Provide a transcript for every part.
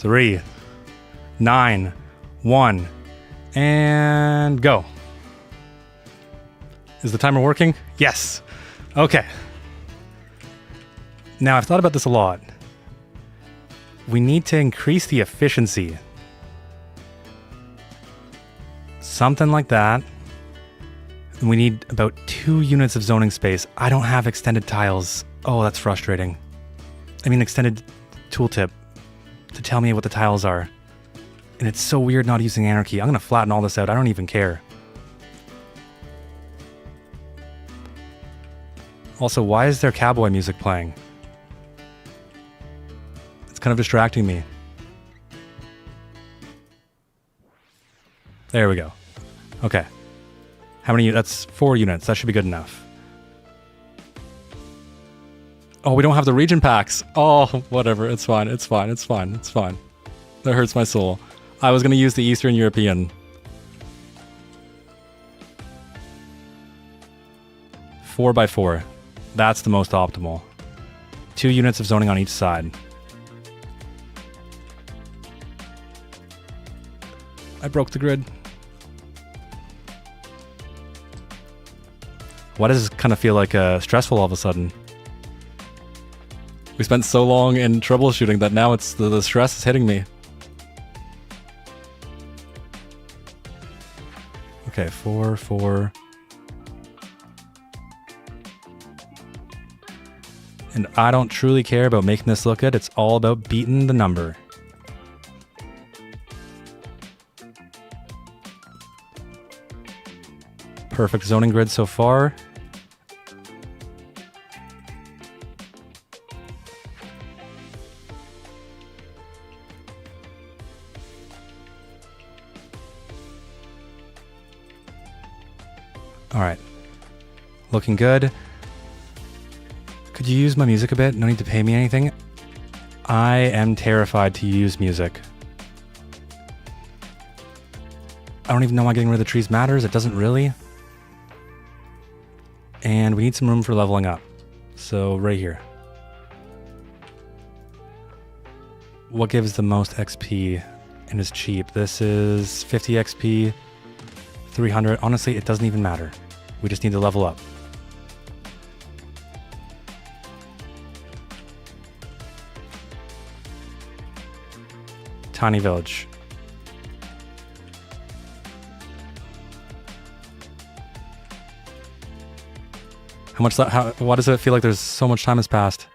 3, 9, 1, and go. Is the timer working? Yes. Okay. Now, I've thought about this a lot. We need to increase the efficiency. Something like that. And we need about 2 units of zoning space. I don't have extended tiles. Oh, that's frustrating. I mean, extended tooltip to tell me what the tiles are. And it's so weird not using anarchy. I'm going to flatten all this out. I don't even care. Also, why is there cowboy music playing? It's kind of distracting me. There we go. Okay. How many? That's 4 units. That should be good enough. Oh, we don't have the region packs. Oh, whatever. It's fine. It's fine. It's fine. It's fine. That hurts my soul. I was going to use the Eastern European. 4x4. That's the most optimal. 2 units of zoning on each side. I broke the grid. Why does this kind of feel like stressful all of a sudden? We spent so long in troubleshooting that now it's the stress is hitting me. Okay, 4, 4. And I don't truly care about making this look good. It's all about beating the number. Perfect zoning grid so far. All right. Looking good. Could you use my music a bit? No need to pay me anything. I am terrified to use music. I don't even know why getting rid of the trees matters. It doesn't really. And we need some room for leveling up. So right here. What gives the most XP and is cheap? This is 50 XP, 300. Honestly, it doesn't even matter. We just need to level up. Tiny village. Why does it feel like there's so much time has passed?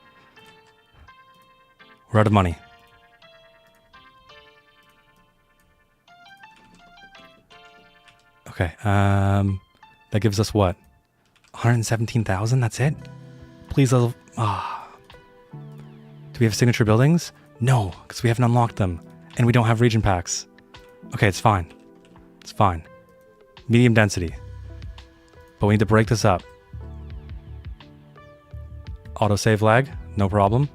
We're out of money. Okay, that gives us what? 117,000, that's it? Please level, Do we have signature buildings? No, because we haven't unlocked them. And we don't have region packs. Okay, it's fine. It's fine. Medium density. But we need to break this up. Autosave lag, no problem.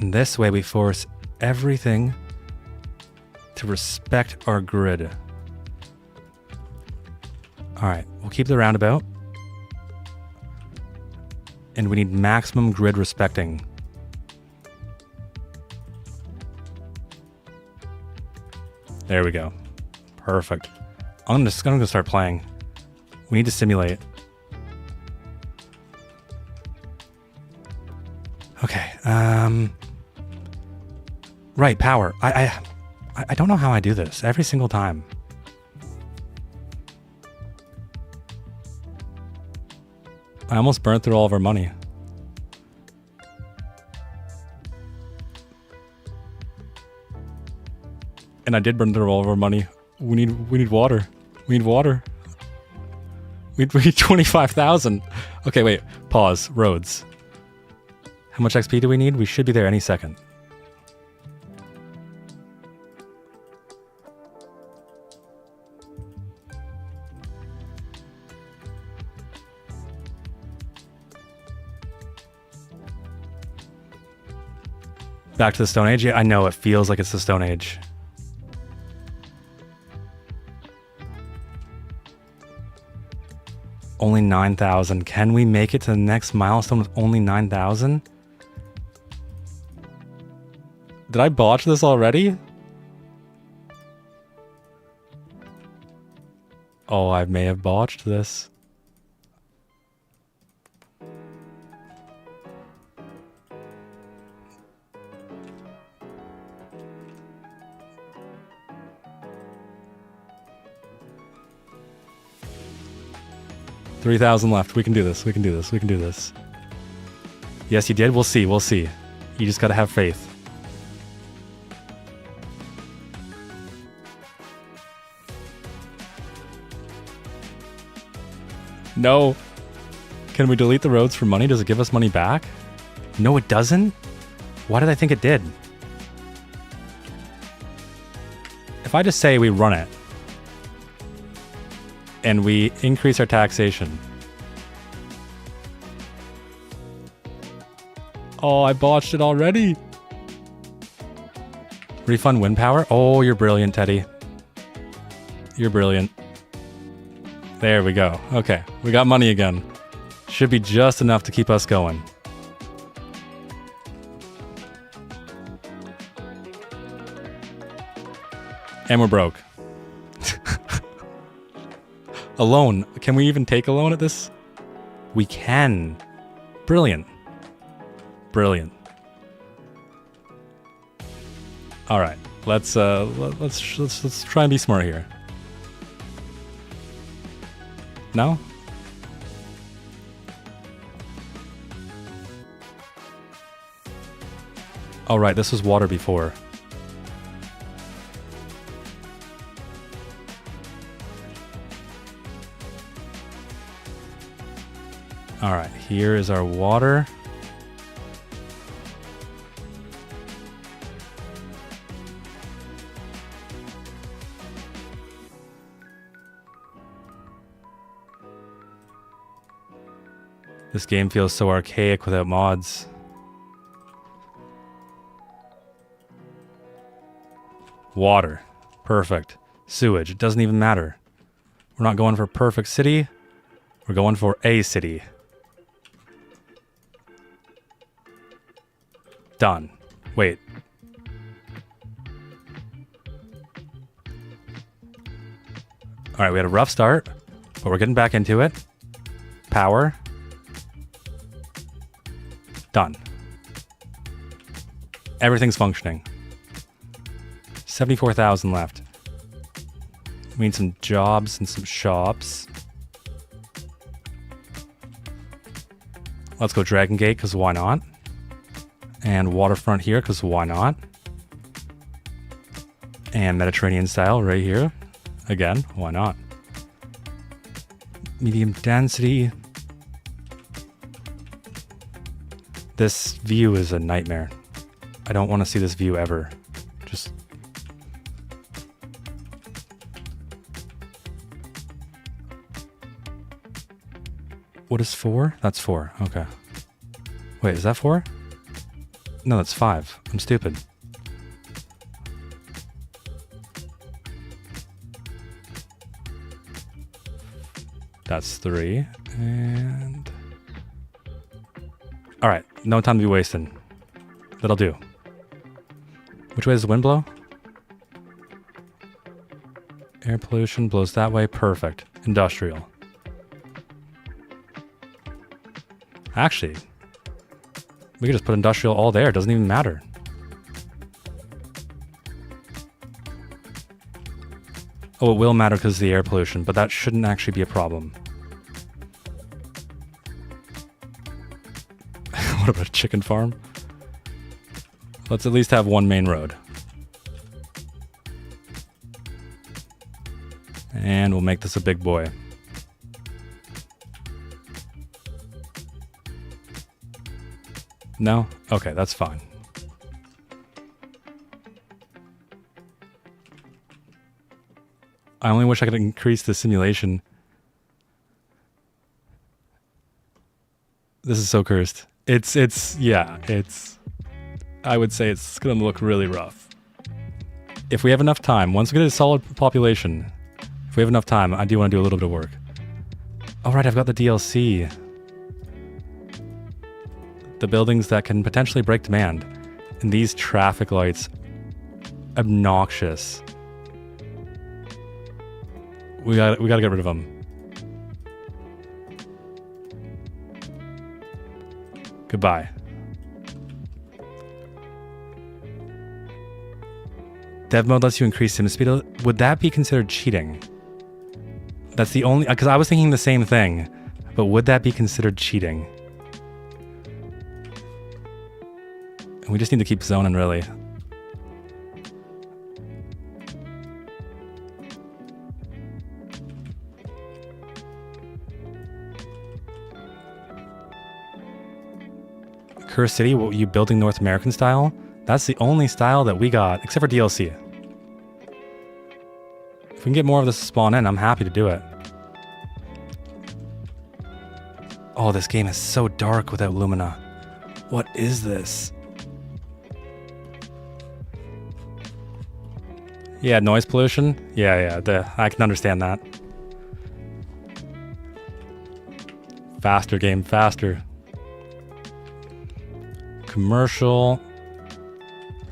And this way we force everything to respect our grid. All right, we'll keep the roundabout. And we need maximum grid respecting. There we go. Perfect. I'm just gonna start playing. We need to simulate. Okay. Right, power. I don't know how I do this every single time. I almost burnt through all of our money. And I did burn through all of our money. We need water. We need water. We need 25,000. Okay, wait. Pause. Roads. How much XP do we need? We should be there any second. Back to the Stone Age? Yeah, I know, it feels like it's the Stone Age. Only 9,000. Can we make it to the next milestone with only 9,000? Did I botch this already? Oh, I may have botched this. $3,000 left. We can do this. We can do this. We can do this. Yes, you did. We'll see. We'll see. You just gotta have faith. No. Can we delete the roads for money? Does it give us money back? No, it doesn't? Why did I think it did? If I just say we run it, and we increase our taxation. Oh, I botched it already. Refund wind power? Oh, you're brilliant, Teddy. You're brilliant. There we go. Okay, we got money again. Should be just enough to keep us going. And we're broke. A loan. Can we even take a loan at this? We can. Brilliant. Brilliant. All right. Let's try and be smart here. No? All right, this was water before. All right, here is our water. This game feels so archaic without mods. Water. Perfect. Sewage. It doesn't even matter. We're not going for a perfect city. We're going for a city. Done. Wait. Alright, we had a rough start, but we're getting back into it. Power. Done. Everything's functioning. 74,000 left. We need some jobs and some shops. Let's go Dragon Gate, because why not? And waterfront here, because why not? And Mediterranean style right here. Again, why not? Medium density. This view is a nightmare. I don't want to see this view ever. Just... What is 4? That's 4. Okay. Wait, is that 4? No, that's 5. I'm stupid. That's 3. And... Alright, no time to be wasting. That'll do. Which way does the wind blow? Air pollution blows that way. Perfect. Industrial. Actually, we could just put industrial all there. It doesn't even matter. Oh, it will matter because of the air pollution, but that shouldn't actually be a problem. What about a chicken farm? Let's at least have one main road. And we'll make this a big boy. No? Okay, that's fine. I only wish I could increase the simulation. This is so cursed. Yeah, I would say it's gonna look really rough. If we have enough time, once we get a solid population, if we have enough time, I do want to do a little bit of work. All right, I've got the DLC. The buildings that can potentially break demand. And these traffic lights, obnoxious. We gotta get rid of them. Goodbye. Dev mode lets you increase sim speed. Would that be considered cheating? That's the only... Because I was thinking the same thing. But would that be considered cheating? And we just need to keep zoning, really. Curse City, what, you building North American style? That's the only style that we got, except for DLC. If we can get more of this to spawn in, I'm happy to do it. Oh, this game is so dark without Lumina. What is this? Yeah, noise pollution? Yeah, I can understand that. Faster game, faster. Commercial.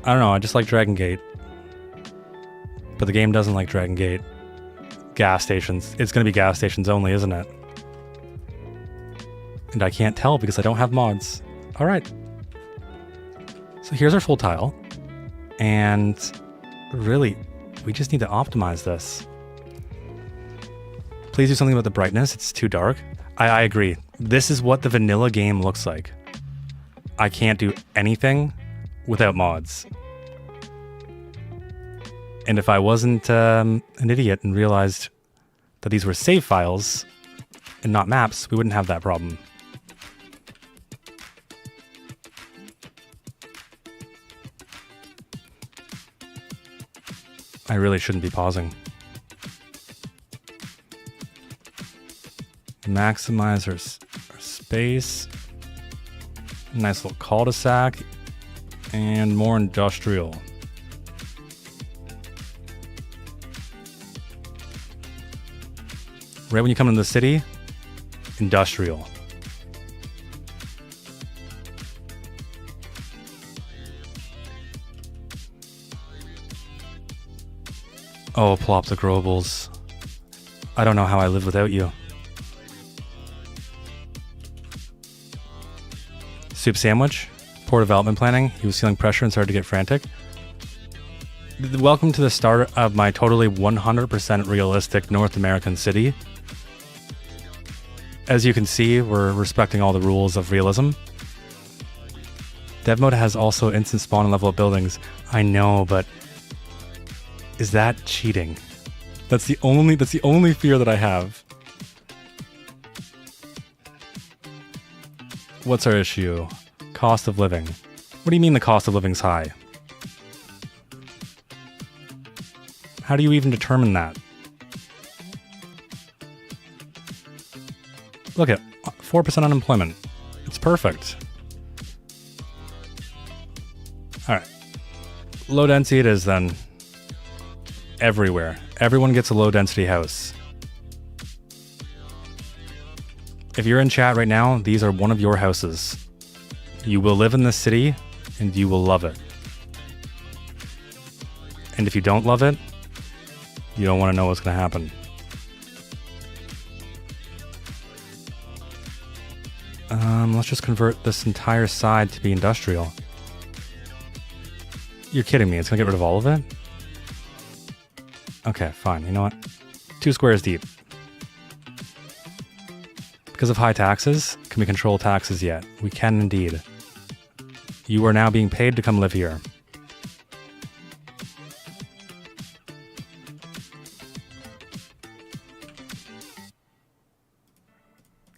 I don't know, I just like Dragon Gate. But the game doesn't like Dragon Gate. Gas stations. It's going to be gas stations only, isn't it? And I can't tell because I don't have mods. Alright. So here's our full tile. And really, we just need to optimize this. Please do something about the brightness. It's too dark. I agree. This is what the vanilla game looks like. I can't do anything without mods. And if I wasn't an idiot and realized that these were save files and not maps, we wouldn't have that problem. I really shouldn't be pausing. Maximize our space. Nice little cul-de-sac. And more industrial. Right when you come into the city, industrial. Oh, plop the Grobles. I don't know how I live without you. Soup sandwich. Poor development planning. He was feeling pressure and started to get frantic. Welcome to the start of my totally 100% realistic North American city. As you can see, we're respecting all the rules of realism. Dev mode has also instant spawn and level up buildings. I know, but is that cheating? That's the only fear that I have. What's our issue? Cost of living. What do you mean the cost of living's high? How do you even determine that? Look at 4% unemployment. It's perfect. Alright. Low density it is then. Everywhere. Everyone gets a low density house. If you're in chat right now, these are one of your houses. You will live in this city and you will love it. And if you don't love it, you don't want to know what's going to happen. Let's just convert this entire side to be industrial. You're kidding me. It's going to get rid of all of it? Okay, fine. You know what? 2 squares deep. Because of high taxes, can we control taxes yet? We can indeed. You are now being paid to come live here.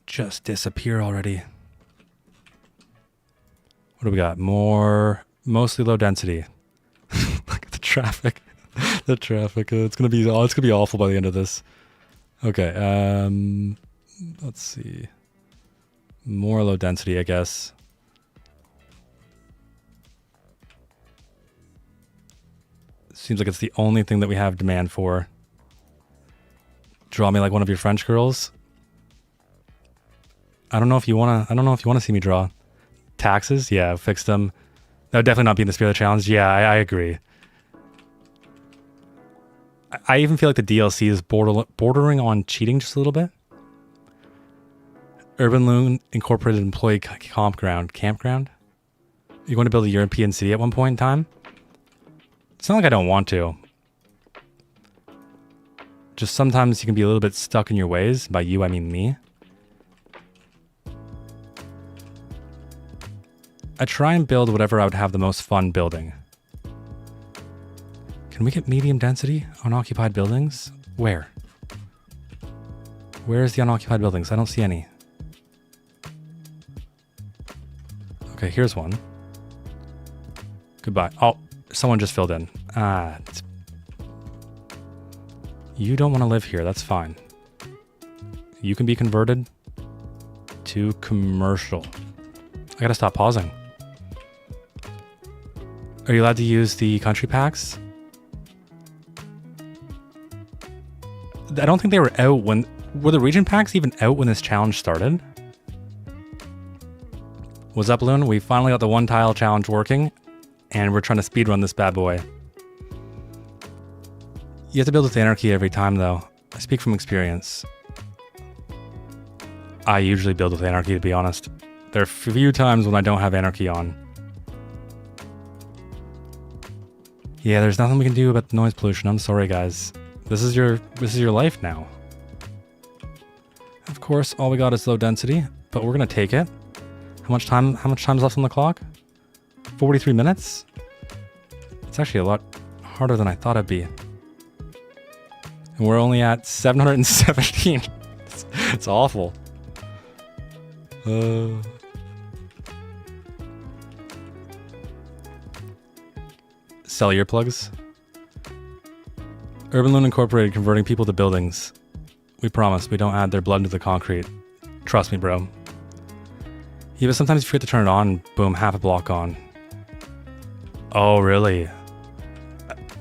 Just disappear already. What do we got? More, mostly low density. Look at the traffic. The traffic. It's gonna be awful by the end of this. Okay. Let's see. More low density, I guess. Seems like it's the only thing that we have demand for. Draw me like one of your French girls. I don't know if you wanna. I don't know if you wanna see me draw taxes. Yeah, fix them. That would definitely not be in the spirit of the challenge. Yeah, I agree. I even feel like the DLC is bordering on cheating just a little bit. Urban Loon Incorporated Employee Campground. You want to build a European city at one point in time? It's not like I don't want to. Just sometimes you can be a little bit stuck in your ways. By you, I mean me. I try and build whatever I would have the most fun building. Can we get medium density on occupied buildings? Where? Where is the unoccupied buildings? I don't see any. Okay, here's one. Goodbye. Oh, someone just filled in. You don't want to live here. That's fine. You can be converted to commercial. I gotta stop pausing. Are you allowed to use the country packs? I don't think they were out when... Were the region packs even out when this challenge started? What's up, Loon? We finally got the one tile challenge working, and we're trying to speedrun this bad boy. You have to build with anarchy every time, though. I speak from experience. I usually build with anarchy, to be honest. There are few times when I don't have anarchy on. Yeah, there's nothing we can do about the noise pollution. I'm sorry, guys. This is your life now. Of course, all we got is low density, but we're gonna take it. How much time's left on the clock? 43 minutes? It's actually a lot harder than I thought it'd be. And we're only at 717. It's awful. Sell earplugs. Urban Loon Incorporated converting people to buildings. We promise we don't add their blood into the concrete. Trust me, bro. Yeah, but sometimes you forget to turn it on, boom, half a block on. Oh, really?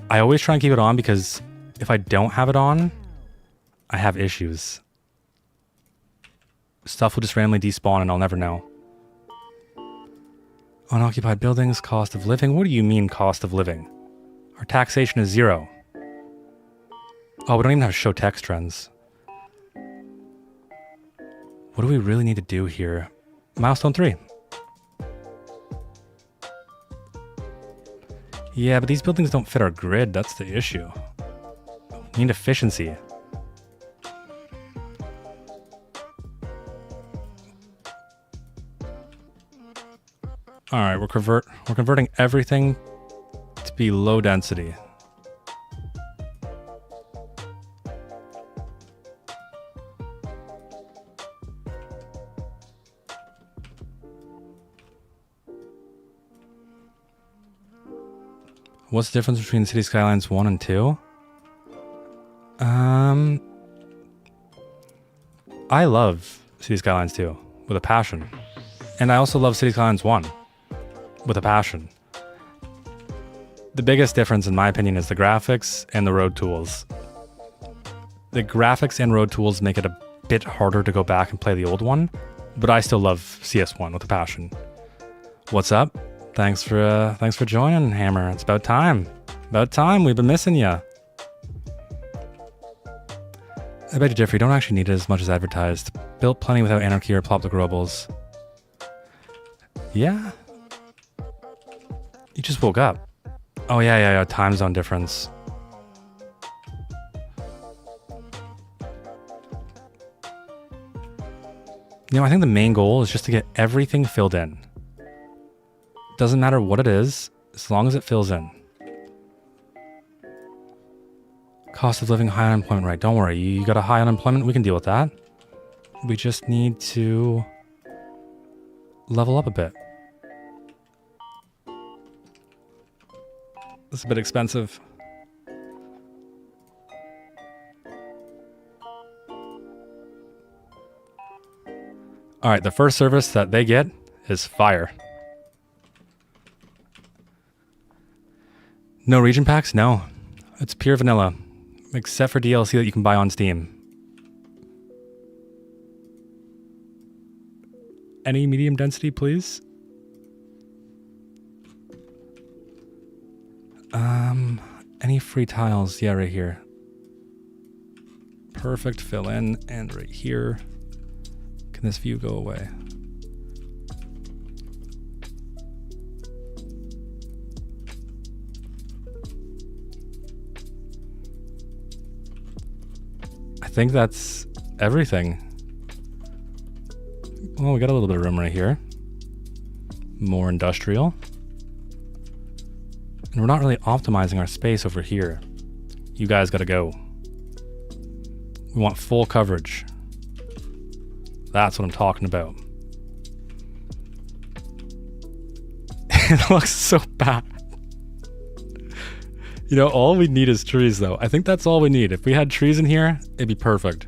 I always try and keep it on because if I don't have it on, I have issues. Stuff will just randomly despawn and I'll never know. Unoccupied buildings, cost of living. What do you mean cost of living? Our taxation is 0. Oh, we don't even have show text trends. What do we really need to do here? Milestone 3. Yeah, but these buildings don't fit our grid. That's the issue. We need efficiency. All right, we're converting everything to be low density. What's the difference between City Skylines 1 and 2? I love City Skylines 2 with a passion. And I also love City Skylines 1 with a passion. The biggest difference, in my opinion, is the graphics and the road tools. The graphics and road tools make it a bit harder to go back and play the old one, but I still love CS1 with a passion. What's up? Thanks for joining, Hammer. It's about time. About time. We've been missing ya. I bet you, Jeffrey, don't actually need it as much as advertised. Built plenty without anarchy or plop the robles. Yeah. You just woke up. Oh yeah. Time zone difference. You know, I think the main goal is just to get everything filled in. Doesn't matter what it is, as long as it fills in. Cost of living, high unemployment rate. Don't worry, you got a high unemployment, we can deal with that. We just need to level up a bit. It's a bit expensive. All right, the first service that they get is fire. No region packs? No. It's pure vanilla. Except for DLC that you can buy on Steam. Any medium density, please? Any free tiles? Yeah, right here. Perfect, fill in, and right here. Can this view go away? I think that's everything. Well, we got a little bit of room right here. More industrial. And we're not really optimizing our space over here. You guys gotta go. We want full coverage. That's what I'm talking about. It looks so bad. You know, all we need is trees, though. I think that's all we need. If we had trees in here, it'd be perfect.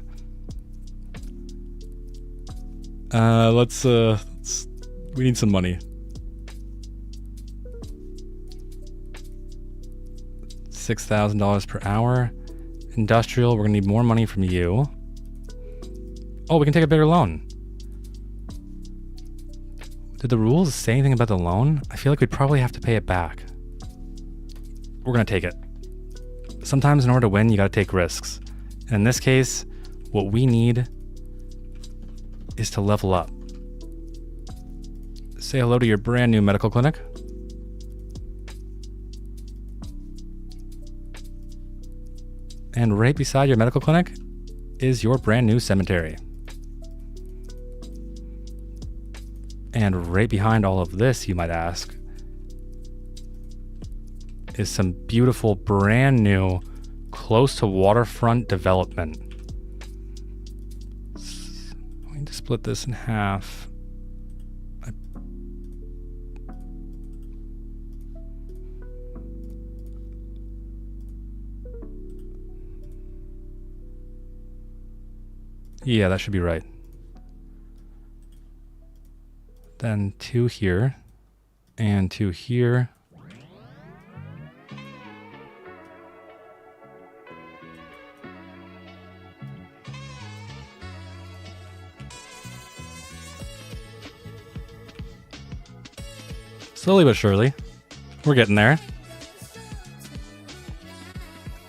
We need some money. $6,000 per hour. Industrial, we're gonna need more money from you. Oh, we can take a bigger loan. Did the rules say anything about the loan? I feel like we'd probably have to pay it back. We're gonna take it. Sometimes in order to win, you gotta take risks. And in this case, what we need is to level up. Say hello to your brand new medical clinic. And right beside your medical clinic is your brand new cemetery. And right behind all of this, you might ask, is some beautiful, brand new, close to waterfront development. I'm going to split this in half. Yeah, that should be right. Then 2 here, and 2 here. Slowly but surely, we're getting there.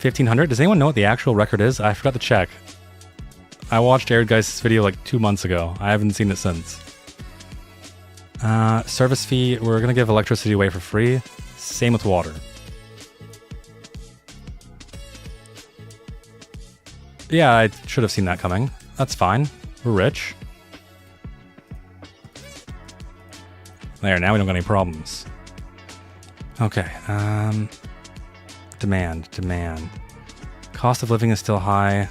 1,500. Does anyone know what the actual record is? I forgot to check. I watched Erdgeist's video like 2 months ago. I haven't seen it since. Service fee, we're going to give electricity away for free. Same with water. Yeah, I should have seen that coming. That's fine. We're rich. There, now we don't got any problems. Okay, demand. Cost of living is still high.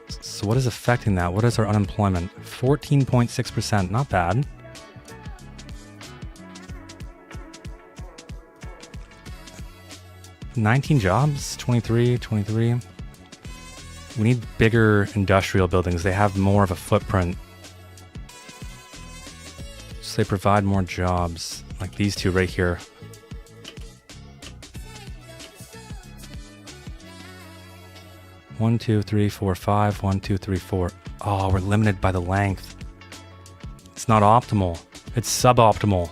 So what is affecting that? What is our unemployment? 14.6%, not bad. $19 jobs, 23. We need bigger industrial buildings. They have more of a footprint. So they provide more jobs, like these two right here. One, two, three, four, five. 1, 2, 3, 4. Oh, we're limited by the length. It's not optimal. It's suboptimal.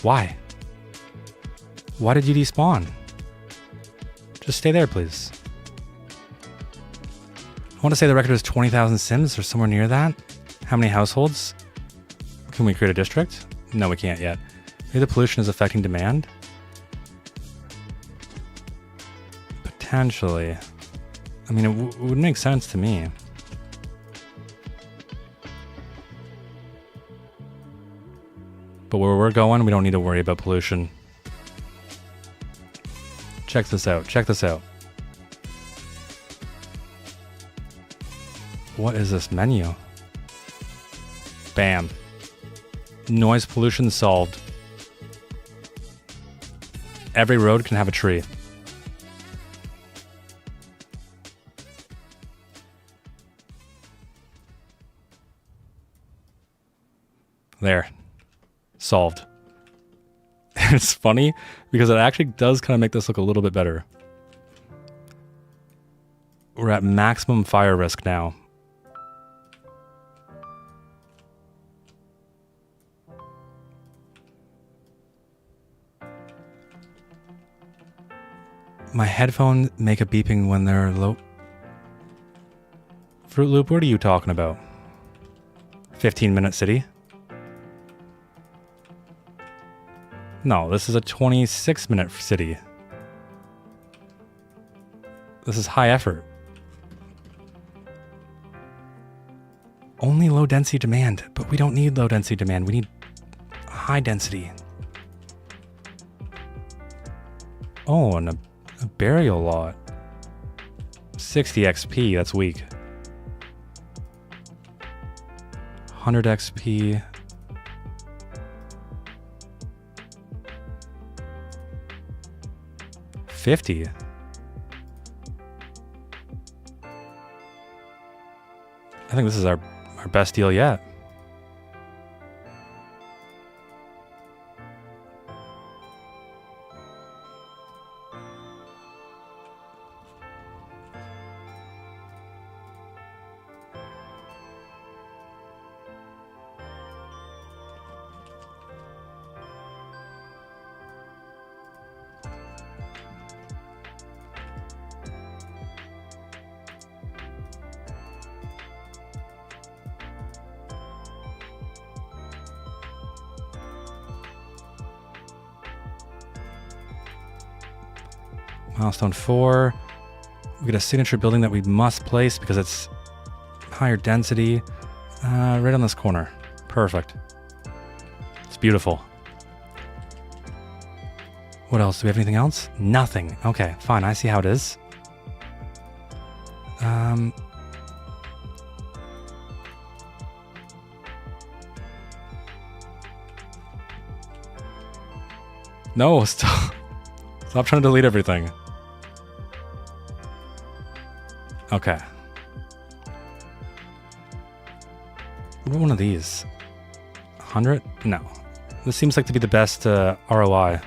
Why? Why did you despawn? Just stay there, please. I want to say the record is 20,000 Sims or somewhere near that. How many households? Can we create a district? No, we can't yet. Maybe the pollution is affecting demand? Potentially. I mean, it would make sense to me. But where we're going, we don't need to worry about pollution. Check this out. What is this menu? Bam. Noise pollution solved. Every road can have a tree. There. Solved. It's funny because it actually does kind of make this look a little bit better. We're at maximum fire risk now. My headphones make a beeping when they're low. Fruit Loop, what are you talking about? 15-minute city? No, this is a 26-minute city. This is high effort. Only low density demand, but we don't need low density demand. We need high density. Oh, and a burial lot. 60 XP, that's weak. 100 XP. $50. I think this is our best deal yet. Milestone 4. We get a signature building that we must place because it's higher density. Right on this corner. Perfect. It's beautiful. What else? Do we have anything else? Nothing. Okay, fine. I see how it is. No, stop trying to delete everything. Okay. What about one of these? 100? No. This seems like to be the best ROI.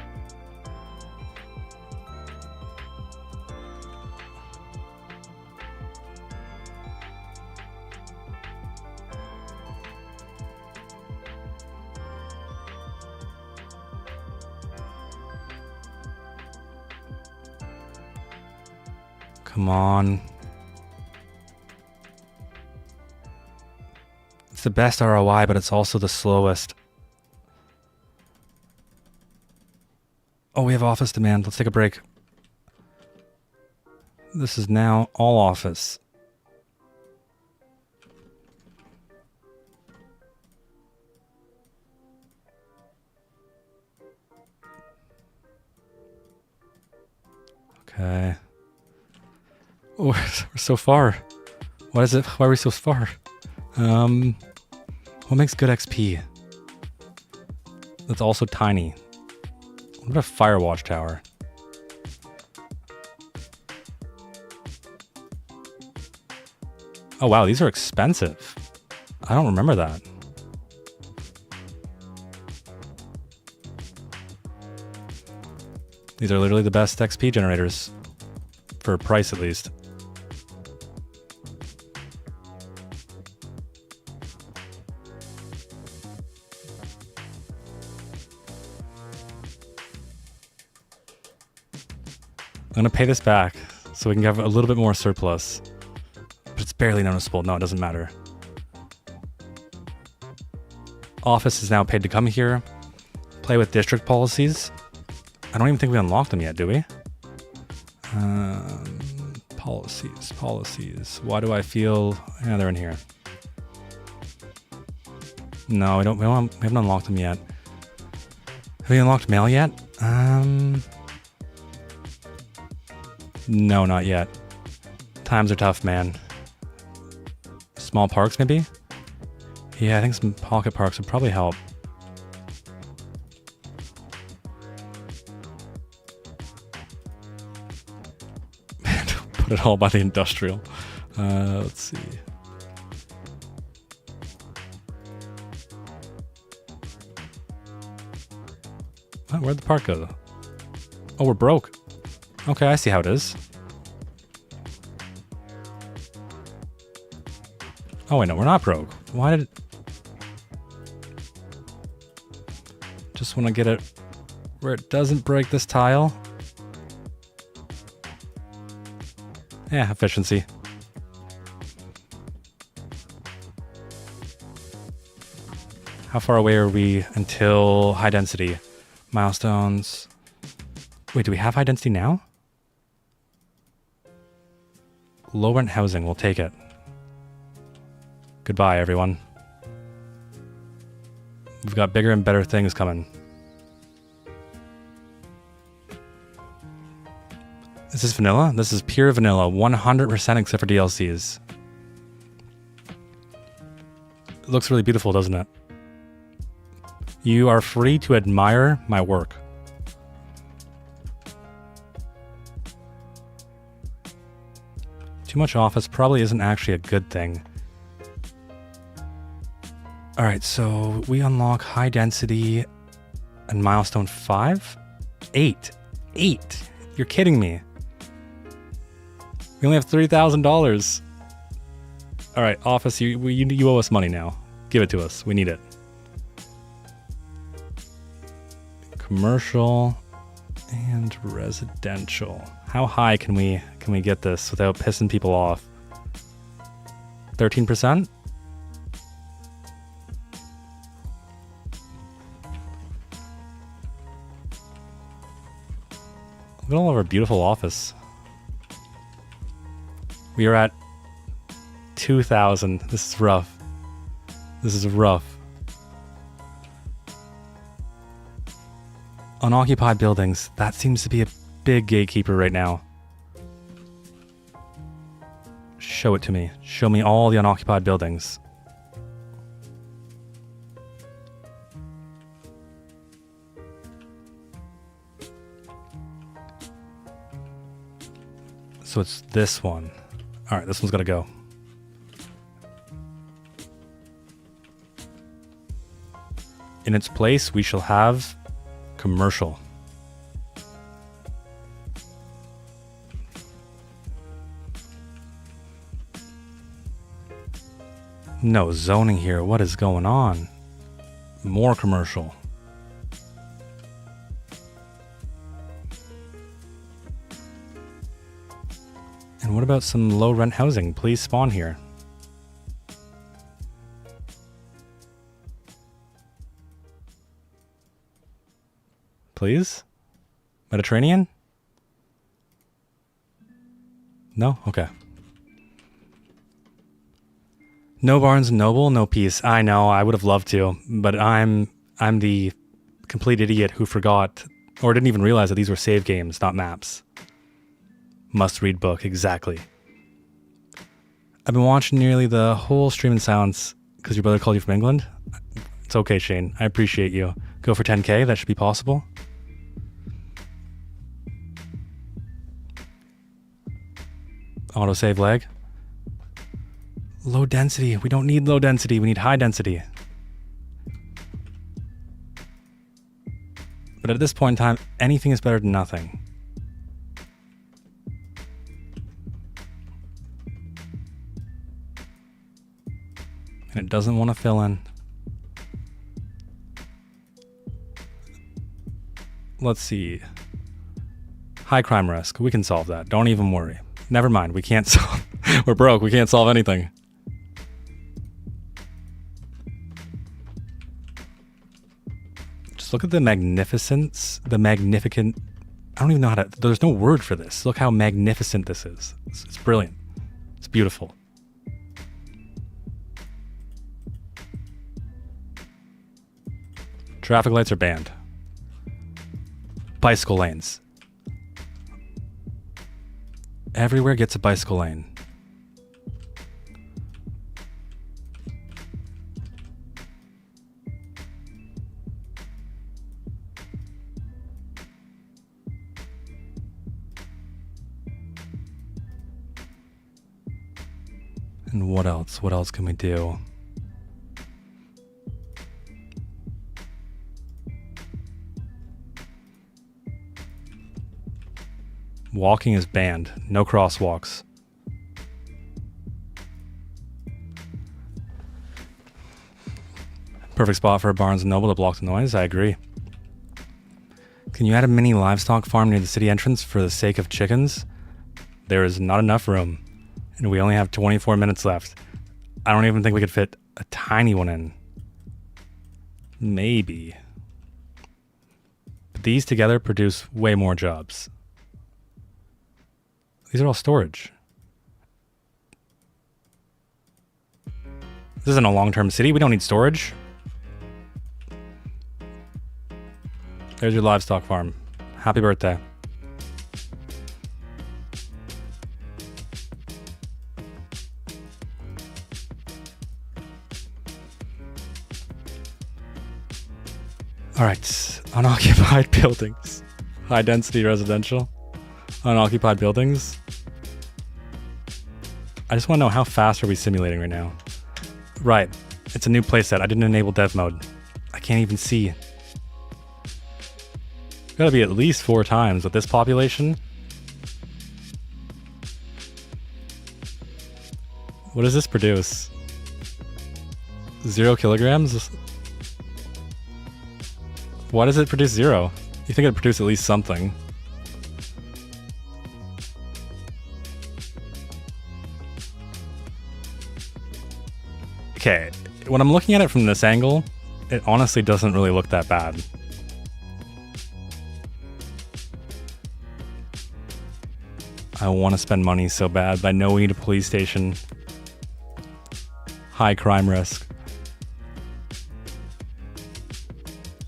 Come on. It's the best ROI, but it's also the slowest. Oh, we have office demand. Let's take a break. This is now all office. Okay. Oh, we're so far. What is it? Why are we so far? What makes good XP? That's also tiny. What about a fire watchtower? Oh wow, these are expensive. I don't remember that. These are literally the best XP generators. For price, at least. I'm going to pay this back so we can have a little bit more surplus. But it's barely noticeable. No, it doesn't matter. Office is now paid to come here. Play with district policies. I don't even think we unlocked them yet, do we? Policies. Why do I feel... Yeah, they're in here. No, we haven't unlocked them yet. Have we unlocked mail yet? No, not yet. Times are tough, man. Small parks, maybe? Yeah, I think some pocket parks would probably help. Put it all by the industrial. Let's see. Oh, where'd the park go? Oh, we're broke. Okay, I see how it is. Oh wait, no, we're not broke. Why did... Just want to get it where it doesn't break this tile. Yeah, efficiency. How far away are we until high density? Milestones. Wait, do we have high density now? Low rent housing, we'll take it. Goodbye, everyone. We've got bigger and better things coming. Is this vanilla? This is pure vanilla, 100% except for DLCs. It looks really beautiful, doesn't it? You are free to admire my work. Too much office probably isn't actually a good thing. Alright, so we unlock high density and milestone 5? 8. 8! You're kidding me. We only have $3,000. Alright, office, you owe us money now. Give it to us. We need it. Commercial and residential. How high can we get this without pissing people off? 13%? Look at all of our beautiful office. We are at 2,000. This is rough. This is rough. Unoccupied buildings. That seems to be a big gatekeeper right now. Show it to me. Show me all the unoccupied buildings. So it's this one. Alright, this one's gotta go. In its place, we shall have commercial. No zoning here. What is going on? More commercial. And what about some low rent housing? Please spawn here. Please? Mediterranean? No? Okay. No Barnes & Noble, no peace. I know, I would have loved to, but I'm the complete idiot who forgot, or didn't even realize that these were save games, not maps. Must read book, exactly. I've been watching nearly the whole stream in silence because your brother called you from England. It's okay, Shane. I appreciate you. Go for 10k, that should be possible. Autosave lag. Low density. We don't need low density. We need high density. But at this point in time, anything is better than nothing. And it doesn't want to fill in. Let's see. High crime risk. We can solve that. Don't even worry. Never mind. We can't solve... We're broke. We can't solve anything. Just look at the magnificence. The magnificent... I don't even know how to... There's no word for this. Look how magnificent this is. It's brilliant. It's beautiful. Traffic lights are banned. Bicycle lanes. Everywhere gets a bicycle lane. And what else? What else can we do? Walking is banned. No crosswalks. Perfect spot for a Barnes & Noble to block the noise. I agree. Can you add a mini livestock farm near the city entrance for the sake of chickens? There is not enough room, and we only have 24 minutes left. I don't even think we could fit a tiny one in. Maybe. But these together produce way more jobs. These are all storage. This isn't a long-term city. We don't need storage. There's your livestock farm. Happy birthday. All right, unoccupied buildings. High density residential. Unoccupied buildings. I just want to know how fast are we simulating right now? Right, it's a new playset. I didn't enable dev mode. I can't even see. Gotta be at least 4 times with this population. What does this produce? 0 kilograms? Why does it produce 0? You think it'd produce at least something. Okay, when I'm looking at it from this angle, it honestly doesn't really look that bad. I want to spend money so bad, but I know we need a police station. High crime risk.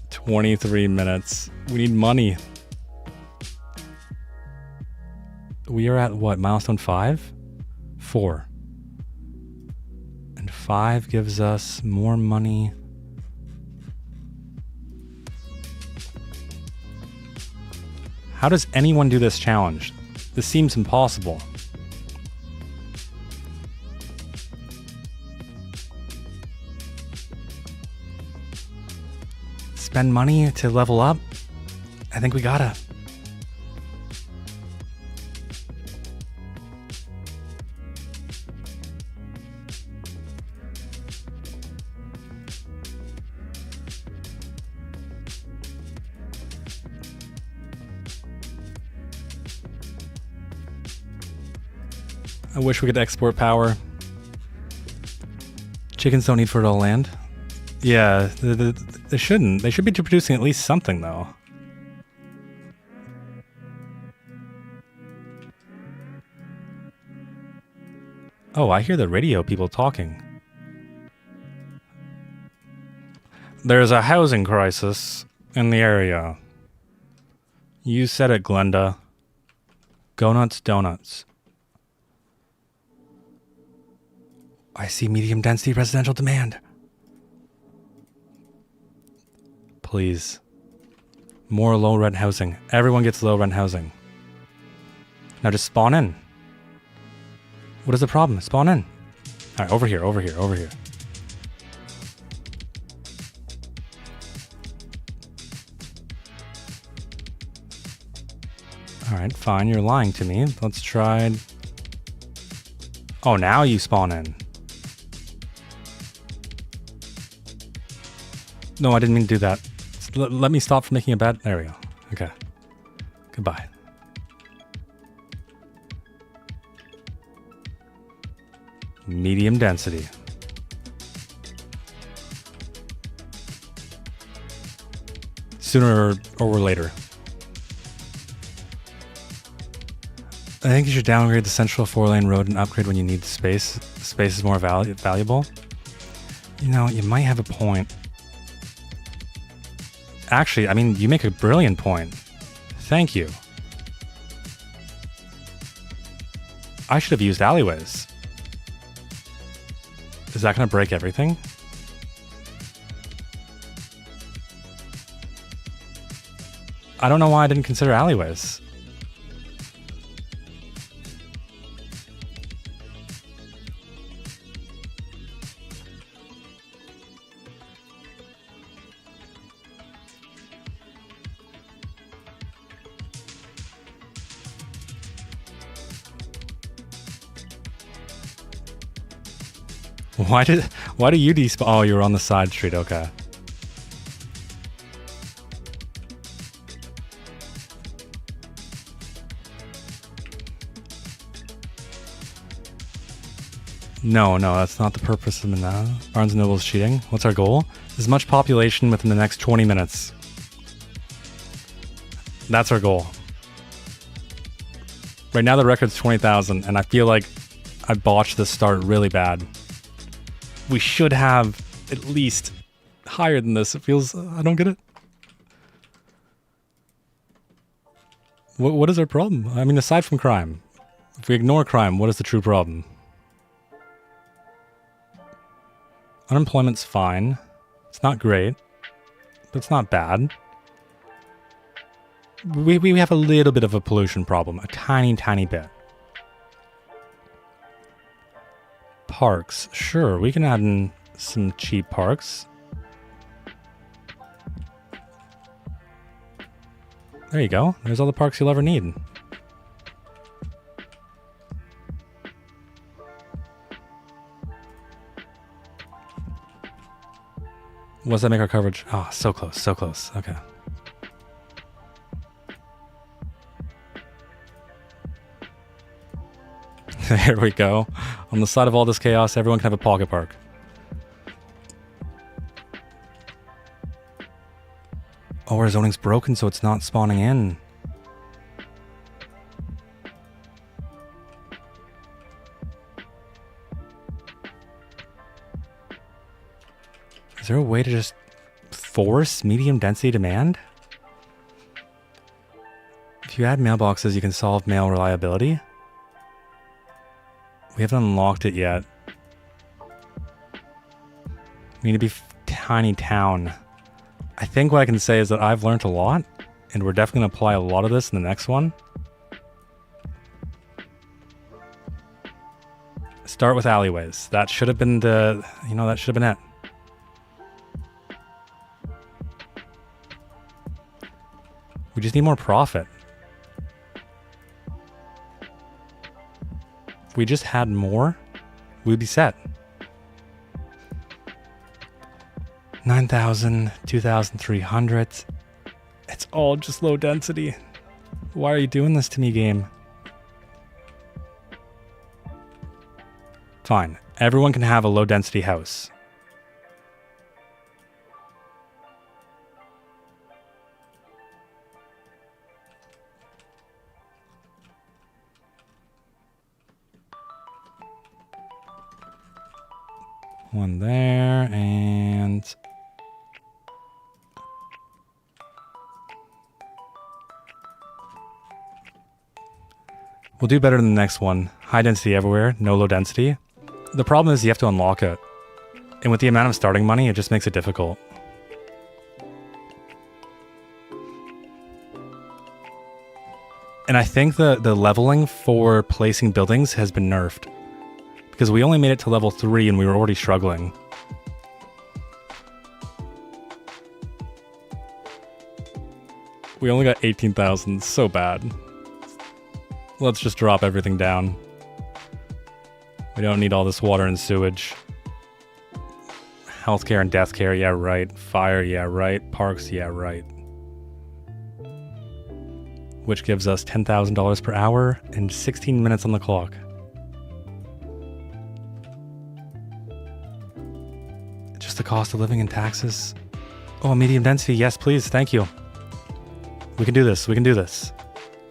23 minutes. We need money. We are at what? Milestone 5? 4. And 5 gives us more money. How does anyone do this challenge? This seems impossible. Spend money to level up? I think we gotta. I wish we could export power. Chickens don't need fertile land. Yeah, they shouldn't. They should be producing at least something, though. Oh, I hear the radio people talking. There's a housing crisis in the area. You said it, Glenda. Go nuts, donuts. I see medium density residential demand. Please. More low rent housing. Everyone gets low rent housing. Now just spawn in. What is the problem? Spawn in. Alright, over here, over here, over here. Alright, fine, you're lying to me. Let's try... Oh, now you spawn in. No, I didn't mean to do that. Let me stop from making a bad... There we go. Okay. Goodbye. Medium density. Sooner or later. I think you should downgrade the central 4-lane road and upgrade when you need space. Space is more valuable. You know, you might have a point. Actually, I mean, you make a brilliant point. Thank you. I should have used alleyways. Is that going to break everything? I don't know why I didn't consider alleyways. Why do you despawn? Oh, you were on the side street. Okay. No, that's not the purpose of Barnes & Noble's cheating. What's our goal? As much population within the next 20 minutes. That's our goal. Right now the record's 20,000, and I feel like I botched this start really bad. We should have at least higher than this. It feels... I don't get it. What is our problem? I mean, aside from crime. If we ignore crime, what is the true problem? Unemployment's fine. It's not great, but it's not bad. We have a little bit of a pollution problem. A tiny bit. Parks. Sure, we can add in some cheap parks. There you go. There's all the parks you'll ever need. What does that make our coverage? Oh, so close, so close. Okay. There we go. On the side of all this chaos, everyone can have a pocket park. Oh, our zoning's broken, so it's not spawning in. Is there a way to just force medium density demand? If you add mailboxes, you can solve mail reliability. We haven't unlocked it yet. We need to be tiny town. I think what I can say is that I've learned a lot, and we're definitely going to apply a lot of this in the next one. Start with alleyways. That should have been the... that should have been it. We just need more profit. If we just had more, we'd be set. 9,000, 2,300. It's all just low density. Why are you doing this to me, game? Fine. Everyone can have a low density house. One there, and... we'll do better than the next one. High density everywhere, no low density. The problem is you have to unlock it. And with the amount of starting money, it just makes it difficult. And I think the leveling for placing buildings has been nerfed. Because we only made it to level 3 and we were already struggling. We only got 18,000, so bad. Let's just drop everything down. We don't need all this water and sewage. Healthcare and deathcare, yeah right. Fire, yeah right. Parks, yeah right. Which gives us $10,000 per hour and 16 minutes on the clock. The cost of living and taxes. Oh, medium density. Yes, please. Thank you. We can do this. We can do this.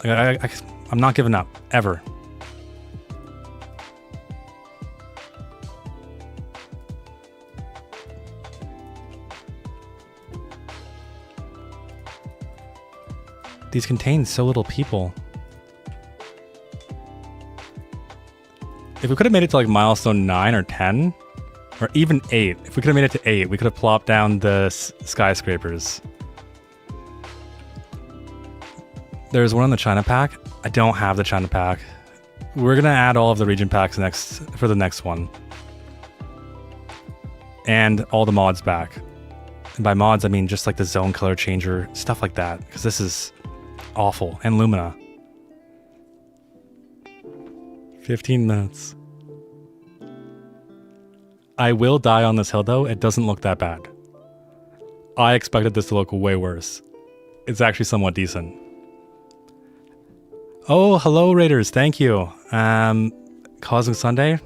I'm not giving up. Ever. These contain so little people. If we could have made it to like milestone 9 or 10... or even 8. If we could have made it to 8, we could have plopped down the skyscrapers. There's one in the China pack. I don't have the China pack. We're going to add all of the region packs for the next one. And all the mods back. And by mods, I mean just like the zone color changer, stuff like that. Because this is awful. And Lumina. 15 minutes. I will die on this hill though. It doesn't look that bad. I expected this to look way worse. It's actually somewhat decent. Oh, hello Raiders. Thank you. Cosmic Sunday.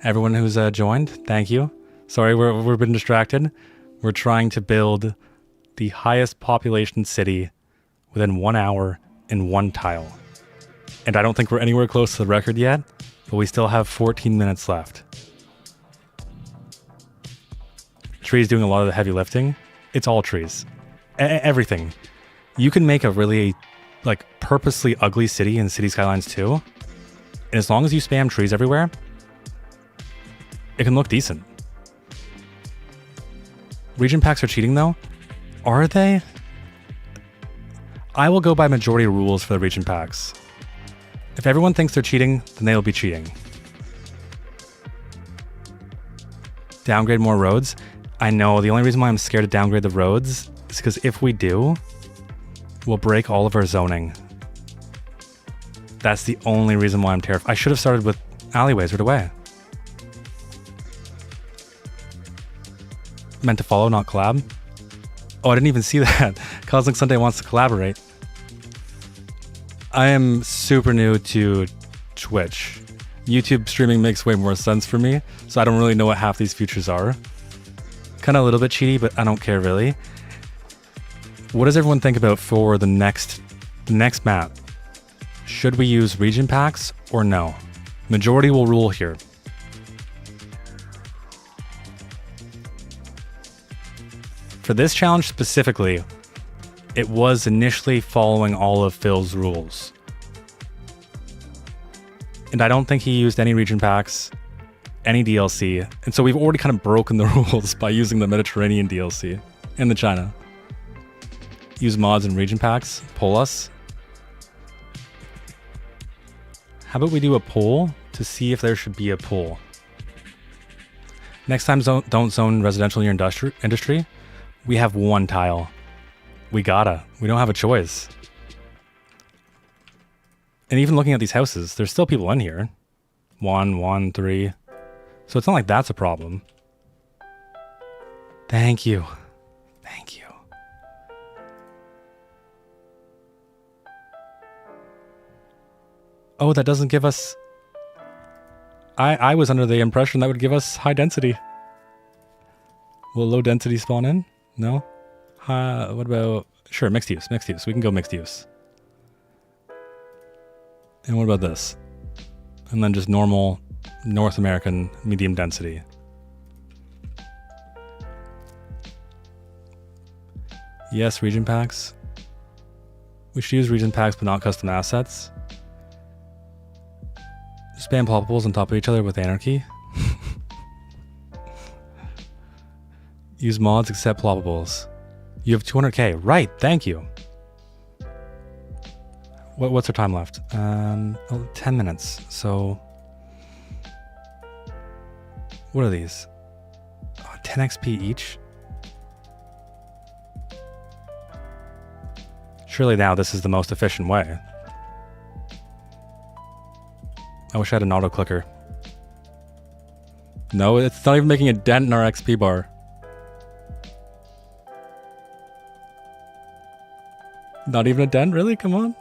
Everyone who's joined, thank you. Sorry, we've been distracted. We're trying to build the highest population city within 1 hour in one tile. And I don't think we're anywhere close to the record yet, but we still have 14 minutes left. Trees doing a lot of the heavy lifting. It's all trees. Everything. You can make a really, like, purposely ugly city in City Skylines 2. And as long as you spam trees everywhere, it can look decent. Region packs are cheating though. Are they? I will go by majority rules for the region packs. If everyone thinks they're cheating, then they'll be cheating. Downgrade more roads. I know, the only reason why I'm scared to downgrade the roads is because if we do, we'll break all of our zoning. That's the only reason why I'm terrified. I should have started with alleyways right away. Meant to follow, not collab. Oh, I didn't even see that. Cosmic Sunday wants to collaborate. I am super new to Twitch. YouTube streaming makes way more sense for me, so I don't really know what half these features are. Kind of a little bit cheaty, but I don't care really. What does everyone think about for the next map? Should we use region packs or no? Majority will rule here. For this challenge specifically, it was initially following all of Phil's rules. And I don't think he used any region packs, any DLC. And so we've already kind of broken the rules by using the Mediterranean DLC and the China. Use mods and region packs, poll us. How about we do a poll to see if there should be a poll? Next time, don't zone residential in your industry. We have one tile. We don't have a choice. And even looking at these houses, there's still people in here. 1, 1, 3. So it's not like that's a problem. Thank you. Thank you. Oh, that doesn't give us... I was under the impression that would give us high density. Will low density spawn in? No? What about... Sure, mixed use. We can go mixed use. And what about this? And then just normal North American medium density. Yes, region packs. We should use region packs but not custom assets. Spam ploppables on top of each other with anarchy. Use mods except ploppables. You have 200k. Right, thank you. What's our time left? 10 minutes. So, what are these? 10 XP each? Surely now this is the most efficient way. I wish I had an auto clicker. No, it's not even making a dent in our XP bar. Not even a dent? Really? Come on.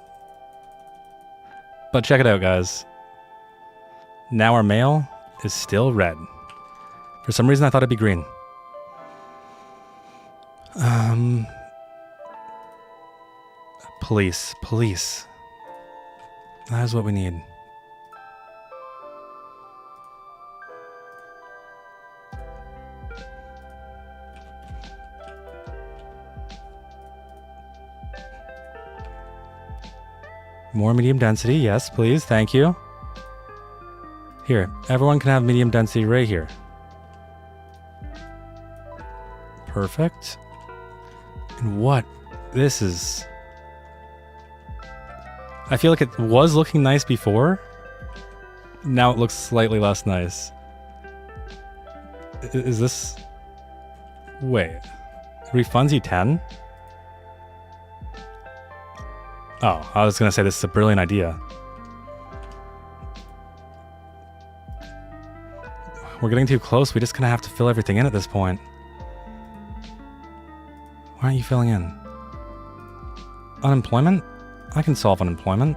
But check it out, guys. Now our mail is still red. For some reason, I thought it'd be green. Police. That is what we need. More medium density, yes, please, thank you. Here, everyone can have medium density right here. Perfect. And what? This is... I feel like it was looking nice before. Now it looks slightly less nice. Is this... Wait. It refunds you 10? Oh, I was going to say this is a brilliant idea. We're getting too close. We just kind of have to fill everything in at this point. Why aren't you filling in? Unemployment? I can solve unemployment.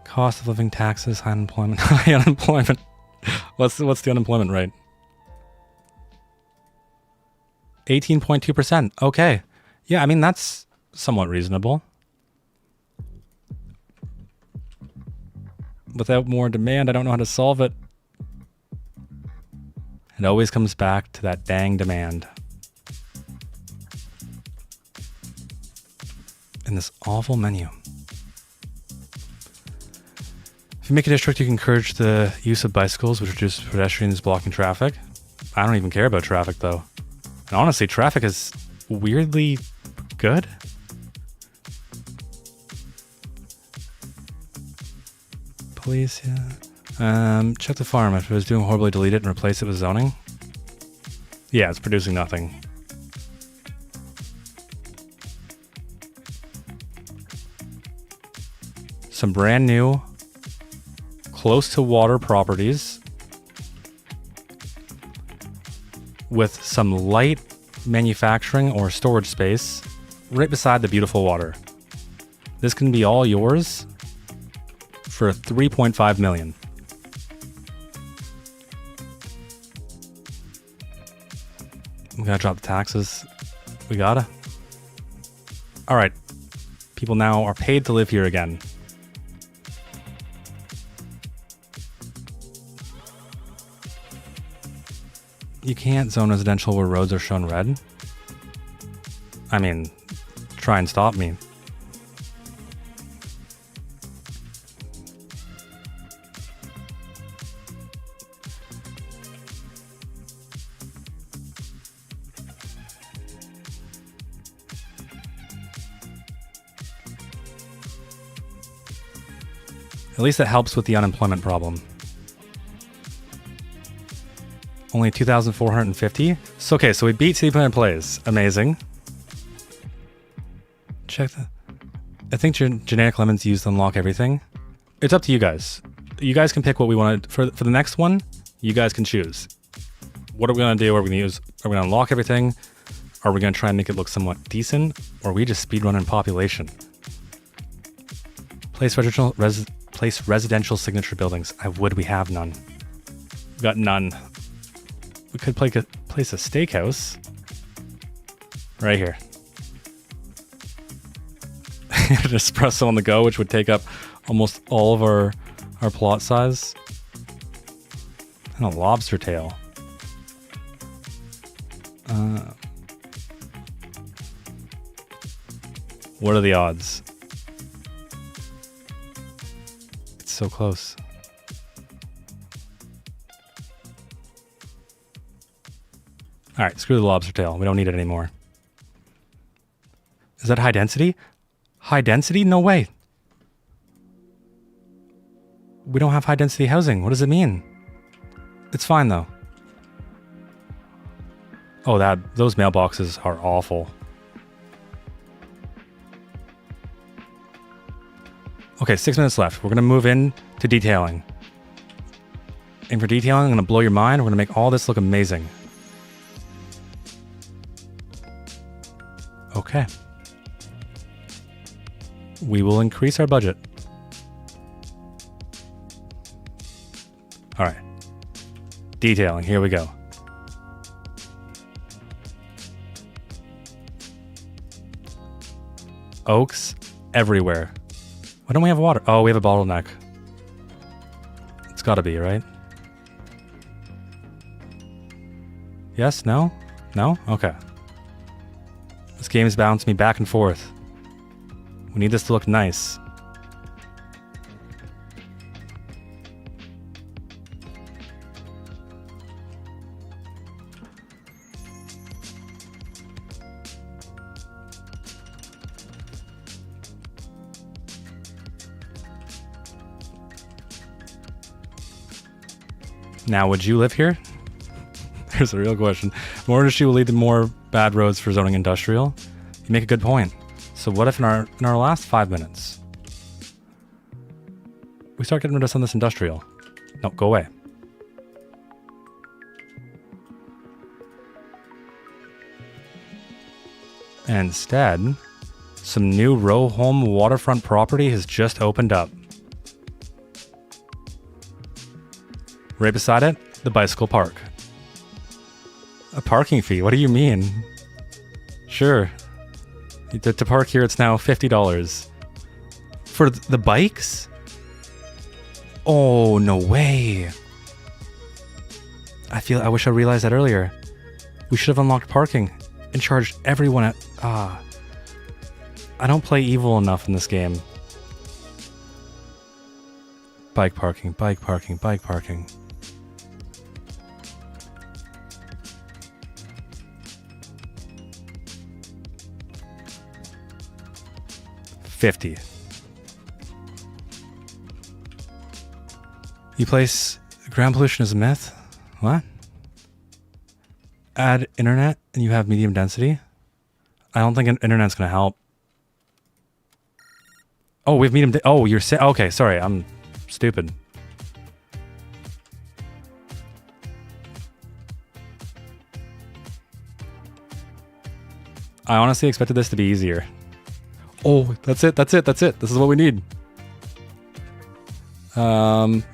Cost of living, taxes, high unemployment. High unemployment. What's the unemployment rate? 18.2%. Okay. Yeah, I mean, that's somewhat reasonable. Without more demand, I don't know how to solve it. It always comes back to that dang demand. In this awful menu. If you make a district, you can encourage the use of bicycles, which reduce pedestrians blocking traffic. I don't even care about traffic, though. And honestly, traffic is weirdly good. Police, yeah. Check the farm. If it was doing horribly, delete it and replace it with zoning. Yeah, it's producing nothing. Some brand new, close to water properties with some light manufacturing or storage space right beside the beautiful water. This can be all yours for $3.5 million. We gotta drop the taxes. We gotta. All right. People now are paid to live here again. You can't zone residential where roads are shown red. I mean, try and stop me. At least it helps with the unemployment problem. Only 2,450. So okay, so we beat CityPlannerPlays. Amazing. Check the. I think generic lemons used to unlock everything. It's up to you guys. You guys can pick what we want for the next one. You guys can choose. What are we gonna do? Are we gonna use? Are we gonna unlock everything? Are we gonna try and make it look somewhat decent? Or are we just speedrunning population? Place residential signature buildings. I would. We have none. We've got none. We could place a steakhouse right here. An espresso on the go, which would take up almost all of our plot size. And a lobster tail. What are the odds? It's so close. All right, screw the lobster tail. We don't need it anymore. Is that high density? High density? No way. We don't have high density housing. What does it mean? It's fine though. Oh, those mailboxes are awful. Okay, 6 minutes left. We're gonna move in to detailing. And for detailing, I'm gonna blow your mind. We're gonna make all this look amazing. Okay. We will increase our budget. All right. Detailing, here we go. Oaks everywhere. Why don't we have water? Oh, we have a bottleneck. It's gotta be, right? Yes? No? No? Okay. This game is bouncing me back and forth. We need this to look nice. Now, would you live here? There's a real question. More industry will lead to more bad roads for zoning industrial. You make a good point. So what if in our last 5 minutes, we start getting rid of some of this industrial? No, go away. And instead, some new row home waterfront property has just opened up. Right beside it, the bicycle park. A parking fee? What do you mean? Sure. To park here, it's now $50. For the bikes? Oh, no way. I wish I realized that earlier. We should have unlocked parking and charged everyone at... I don't play evil enough in this game. Bike parking, bike parking, bike parking. $50. You place ground pollution as a myth? What? Add internet and you have medium density? I don't think internet's gonna help. Oh, we have medium. Oh, you're okay. Sorry, I'm stupid. I honestly expected this to be easier. Oh, that's it. That's it. That's it. This is what we need. Come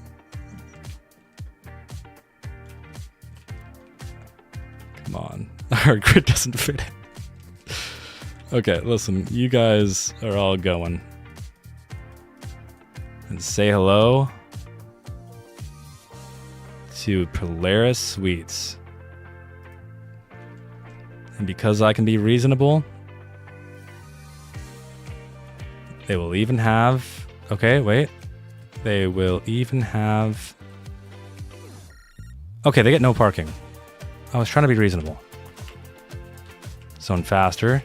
on. Our grid doesn't fit it. Okay, listen. You guys are all going. And say hello to Polaris Suites. And because I can be reasonable, they will even have... Okay, wait. They will even have... Okay, they get no parking. I was trying to be reasonable. Zone faster.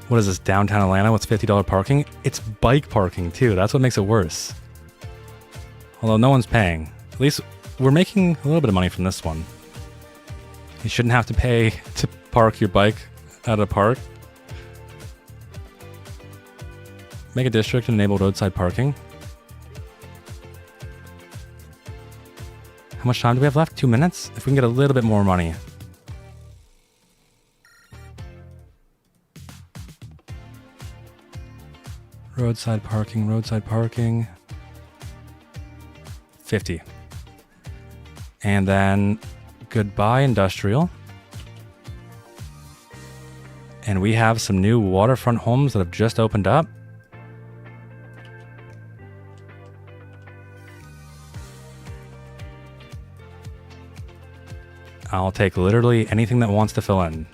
What is this, downtown Atlanta with $50 parking? It's bike parking too. That's what makes it worse. Although no one's paying. At least we're making a little bit of money from this one. You shouldn't have to pay to park your bike at a park. Make a district and enable roadside parking. How much time do we have left? 2 minutes? If we can get a little bit more money. Roadside parking, roadside parking. 50. And then goodbye industrial. And we have some new waterfront homes that have just opened up. I'll take literally anything that wants to fill in.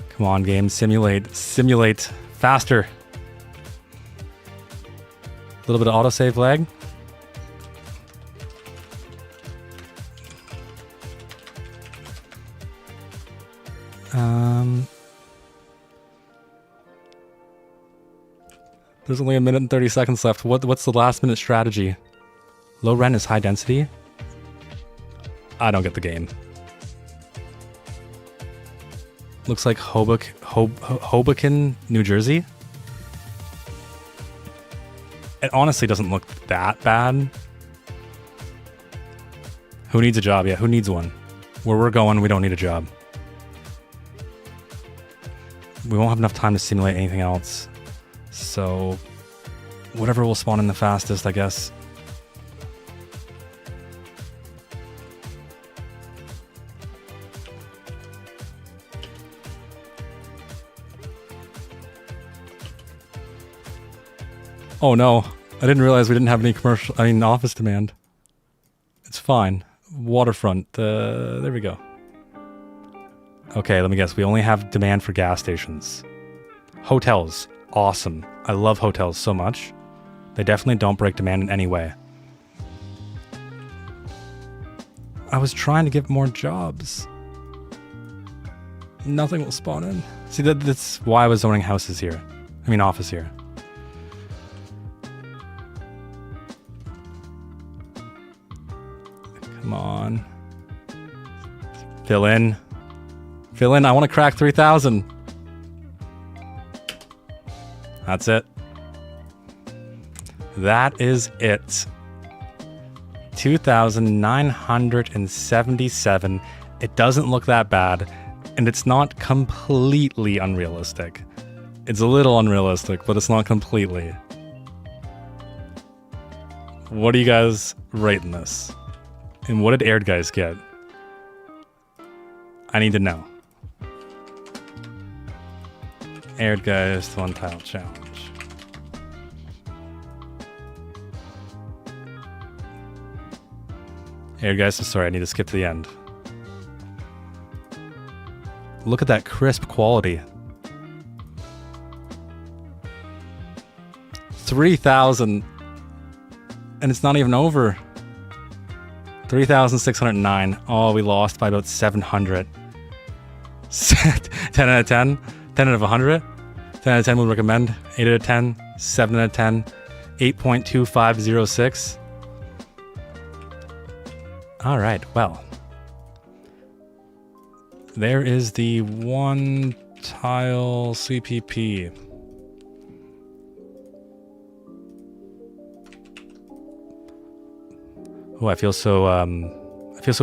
Come on, game. Simulate. Simulate. Faster. A little bit of autosave lag. There's only 1 minute and 30 seconds left. What's the last minute strategy? Low rent is high density? I don't get the game. Looks like Hoboken, New Jersey. It honestly doesn't look that bad. Who needs a job? Yeah, who needs one? Where we're going, we don't need a job. We won't have enough time to simulate anything else. So, whatever will spawn in the fastest, I guess. Oh no, I didn't realize we didn't have any office demand. It's fine. Waterfront, there we go. Okay, let me guess, we only have demand for gas stations. Hotels, awesome. I love hotels so much. They definitely don't break demand in any way. I was trying to get more jobs. Nothing will spawn in. See, that's why I was zoning houses here. I mean, office here. Fill in. Fill in. I want to crack 3,000. That's it. That is it. 2,977. It doesn't look that bad, and it's not completely unrealistic. It's a little unrealistic, but it's not completely. What are you guys rating this? And what did Aired Guys get? I need to know. Aired Guys 1 tile challenge. Aired Guys, I'm sorry, I need to skip to the end. Look at that crisp quality. 3,000. And it's not even over. 3,609. Oh, we lost by about 700. 10 out of 10. 10 out of 100. 10 out of 10 would recommend. 8 out of 10. 7 out of 10. 8.2506. All right, well. There is the 1 tile CPP. Oh, I feel so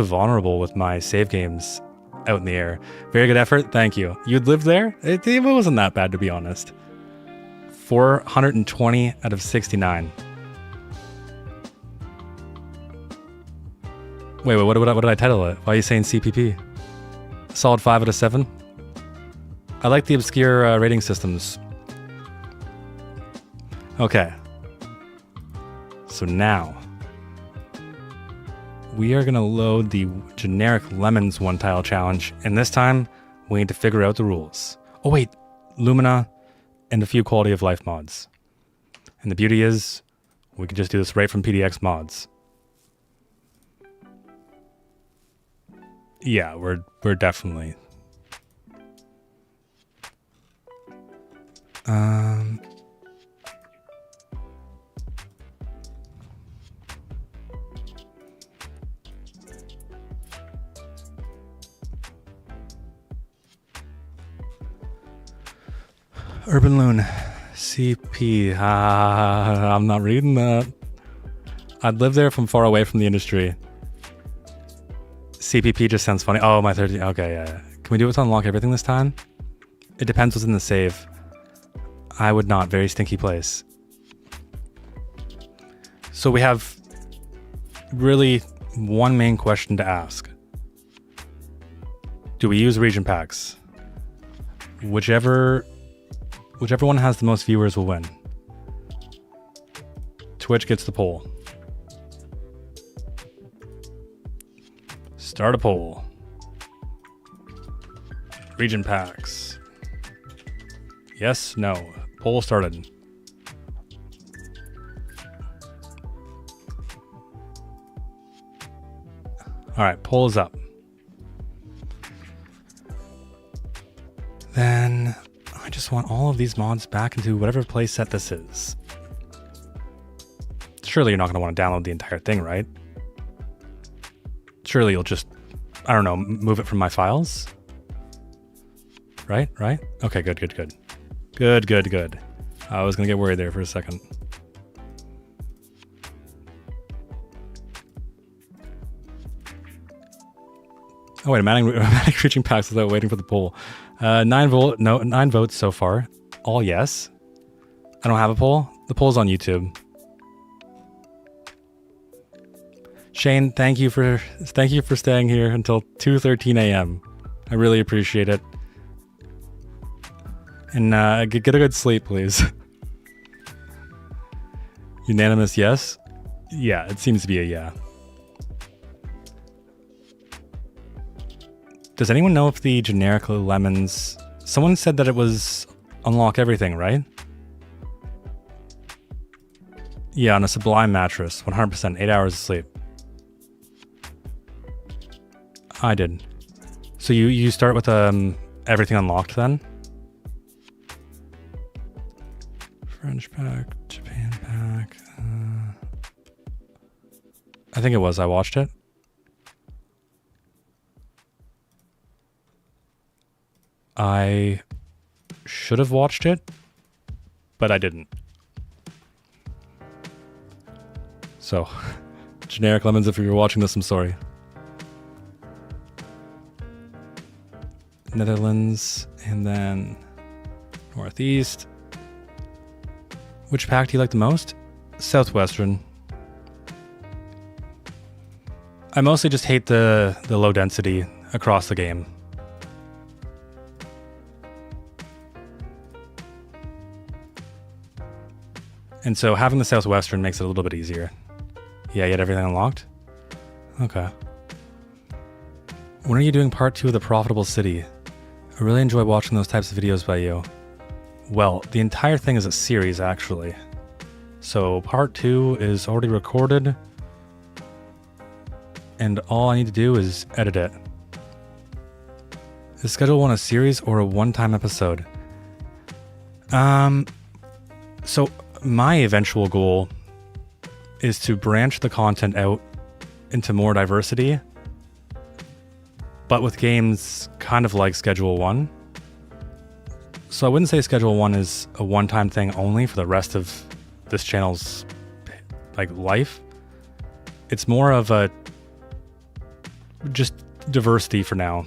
vulnerable with my save games out in the air. Very good effort, thank you. You'd live there? It wasn't that bad, to be honest. 420 out of 69. Wait, what did I title it? Why are you saying CPP? Solid 5 out of 7. I like the obscure rating systems. Okay. So now we are going to load the generic Lemons 1 tile challenge, and this time we need to figure out the rules. Oh wait, Lumina and a few quality of life mods. And the beauty is we can just do this right from PDX mods. Yeah, we're definitely Urban Loon CP. I'm not reading that. I'd live there from far away from the industry. CPP just sounds funny. Oh, my 30. Okay, yeah. Can we do it to unlock everything this time? It depends what's in the save. I would not. Very stinky place. So we have really one main question to ask. Do we use region packs? Whichever one has the most viewers will win. Twitch gets the poll. Start a poll. Region packs. Yes, no. Poll started. All right, poll is up. Then I just want all of these mods back into whatever playset this is. Surely you're not going to want to download the entire thing, right? Surely you'll just, I don't know, move it from my files? Right? Okay, good. Good. I was going to get worried there for a second. Oh wait, I'm adding reaching packs without waiting for the poll. 9 votes so far. All yes. I don't have a poll. The poll's on YouTube. Shane, thank you for staying here until 2:13 a.m. I really appreciate it. And get a good sleep, please. Unanimous yes? Yeah, it seems to be a yeah. Does anyone know if the generic Lemons... Someone said that it was unlock everything, right? Yeah, on a Sublime mattress. 100%. 8 hours of sleep. I did. So you start with everything unlocked then? French pack, Japan pack. I think it was. I watched it. I should have watched it, but I didn't. So, generic lemons, if you're watching this, I'm sorry. Netherlands, and then Northeast. Which pack do you like the most? Southwestern. I mostly just hate the low density across the game. And so having the Southwestern makes it a little bit easier. Yeah, you had everything unlocked? Okay. When are you doing part 2 of The Profitable City? I really enjoy watching those types of videos by you. Well, the entire thing is a series, actually. So part 2 is already recorded, and all I need to do is edit it. Is Schedule 1 a series or a one-time episode? So my eventual goal is to branch the content out into more diversity, but with games kind of like Schedule 1. So I wouldn't say Schedule 1 is a one-time thing only for the rest of this channel's life. It's more of a just diversity for now.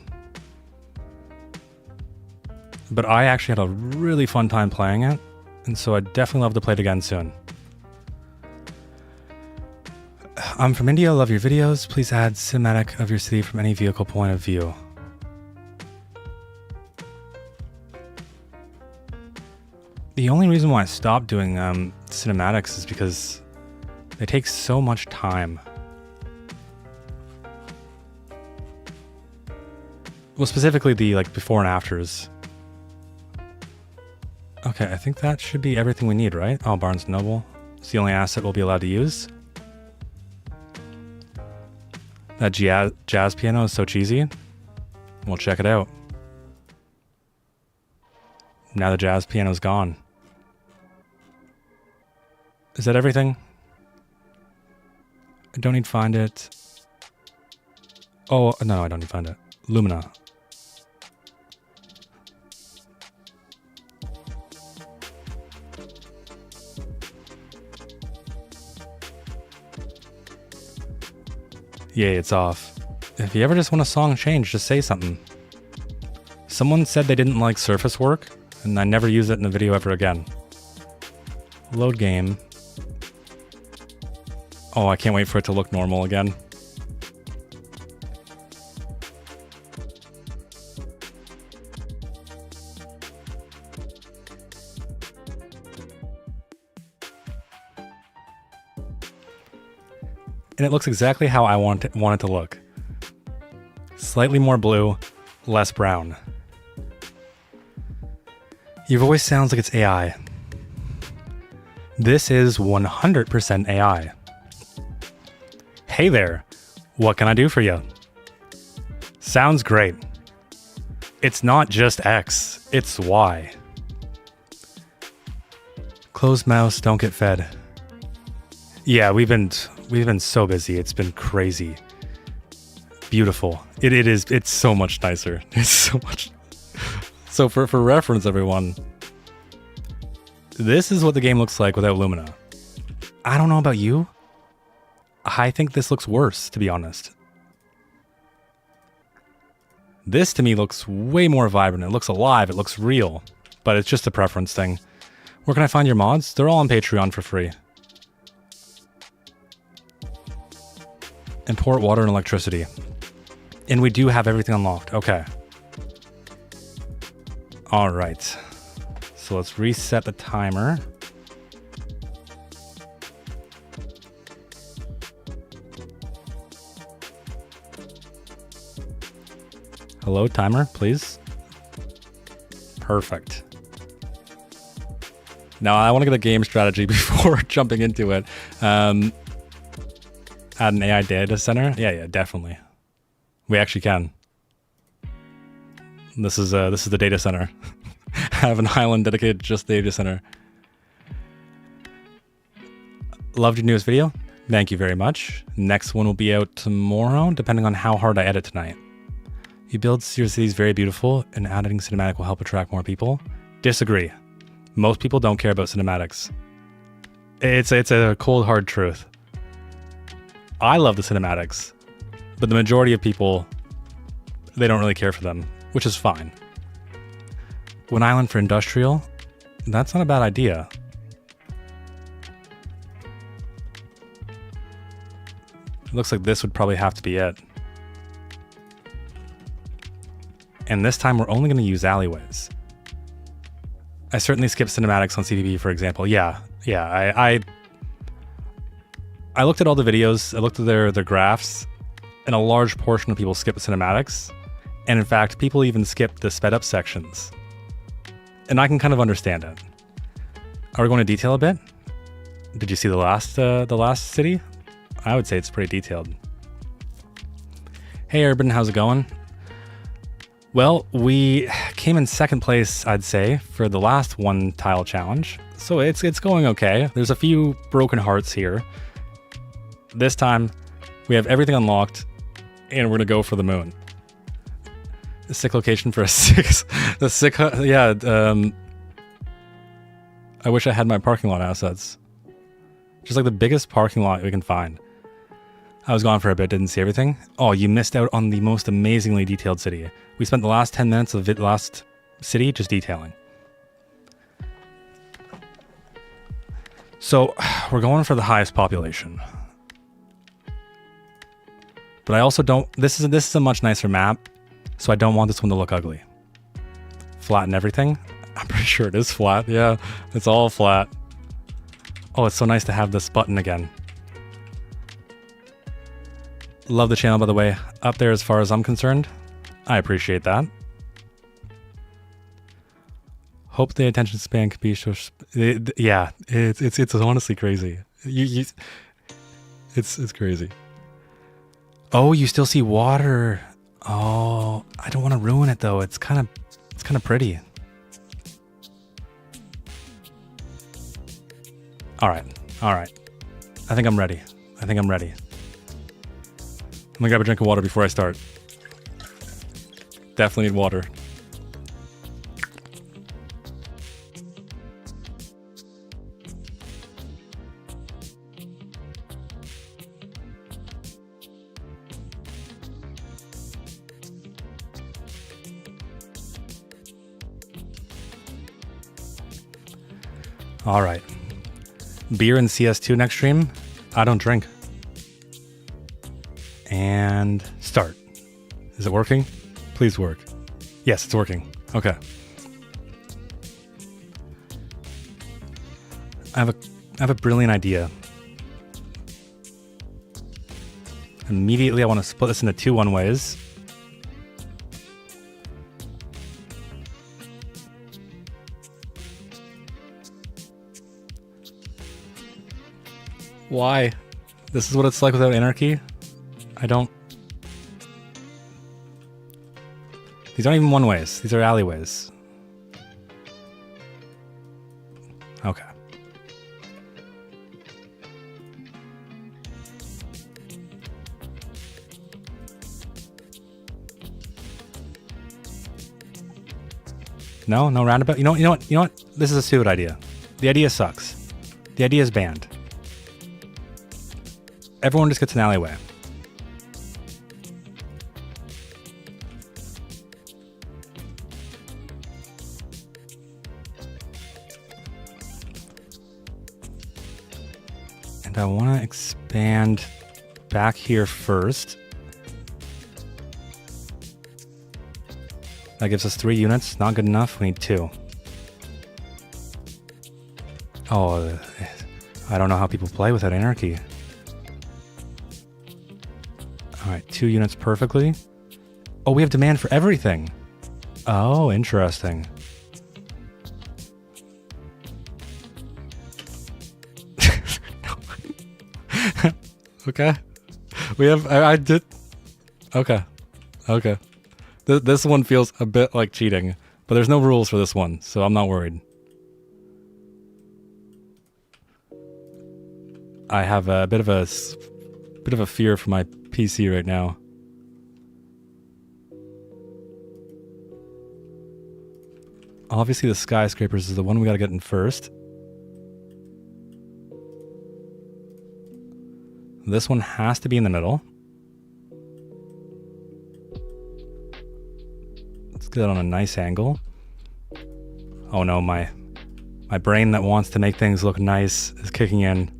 But I actually had a really fun time playing it, and so I'd definitely love to play it again soon. I'm from India, love your videos. Please add cinematic of your city from any vehicle point of view. The only reason why I stopped doing cinematics is because they take so much time. Well, specifically the before and afters. Okay, I think that should be everything we need, right? Oh, Barnes & Noble. It's the only asset we'll be allowed to use. That jazz piano is so cheesy. We'll check it out. Now the jazz piano's gone. Is that everything? I don't need Find It. Oh, no, I don't need Find It. Lumina. Yay, it's off. If you ever just want a song change, just say something. Someone said they didn't like surface work, and I never use it in a video ever again. Load game. Oh, I can't wait for it to look normal again. And it looks exactly how I want it to look. Slightly more blue, less brown. Your voice sounds like it's AI. This is 100% AI. Hey there, what can I do for you? Sounds great. It's not just X, it's Y. Closed mouse, don't get fed. Yeah, we've been so busy. It's been crazy. Beautiful. It's so much nicer. It's so much. So for reference, everyone, this is what the game looks like without Lumina. I don't know about you. I think this looks worse, to be honest. This to me looks way more vibrant. It looks alive. It looks real. But it's just a preference thing. Where can I find your mods? They're all on Patreon for free. Import water and electricity. And we do have everything unlocked. Okay. All right. So let's reset the timer. Hello, timer, please. Perfect. Now I want to get a game strategy before jumping into it. Add an AI data center? Yeah, definitely. We actually can. This is the data center. Have an island dedicated to just the data center. Loved your newest video. Thank you very much. Next one will be out tomorrow, depending on how hard I edit tonight. You build your cities very beautiful, and adding cinematic will help attract more people. Disagree. Most people don't care about cinematics. It's a cold, hard truth. I love the cinematics, but the majority of people, they don't really care for them, which is fine. One island for industrial, that's not a bad idea. It looks like this would probably have to be it. And this time we're only going to use alleyways. I certainly skip cinematics on CDP, for example. Yeah, I looked at all the videos, I looked at their graphs, and a large portion of people skip the cinematics. And in fact, people even skip the sped up sections. And I can kind of understand it. Are we going to detail a bit? Did you see the last city? I would say it's pretty detailed. Hey Urban, how's it going? Well, we came in second place, I'd say, for the last one tile challenge. So it's going okay. There's a few broken hearts here. This time, we have everything unlocked, and we're gonna go for the moon. A sick location for a six. The sick, yeah. I wish I had my parking lot assets. Just like the biggest parking lot we can find. I was gone for a bit, didn't see everything. Oh, you missed out on the most amazingly detailed city. We spent the last 10 minutes of the last city just detailing. So, we're going for the highest population. But I also don't... This is a much nicer map, so I don't want this one to look ugly. Flatten everything. I'm pretty sure it is flat. Yeah, it's all flat. Oh, it's so nice to have this button again. Love the channel, by the way. Up there as far as I'm concerned. I appreciate that. Hope the attention span could be so... yeah, it's honestly crazy. It's crazy. Oh, you still see water. Oh, I don't want to ruin it though. It's kind of pretty. All right. I think I'm ready. I'm gonna grab a drink of water before I start. Definitely need water. All right. Beer and CS2 next stream. I don't drink. And start. Is it working? Please work. Yes, it's working. Okay. I have a brilliant idea. Immediately, I want to split this into two one-ways. Why? This is what it's like without anarchy? I don't... These aren't even one-ways. These are alleyways. Okay. No roundabout. You know what? This is a stupid idea. The idea sucks. The idea is banned. Everyone just gets an alleyway. And I want to expand back here first. That gives us 3 units. Not good enough. We need 2. Oh, I don't know how people play without anarchy. All right, 2 units perfectly. Oh, we have demand for everything. Oh, interesting. Okay. We have, I did. Okay. This one feels a bit like cheating, but there's no rules for this one, so I'm not worried. I have a bit of a fear for my PC right now. Obviously, the skyscrapers is the one we gotta get in first. This one has to be in the middle. Let's get it on a nice angle. Oh no, my brain that wants to make things look nice is kicking in.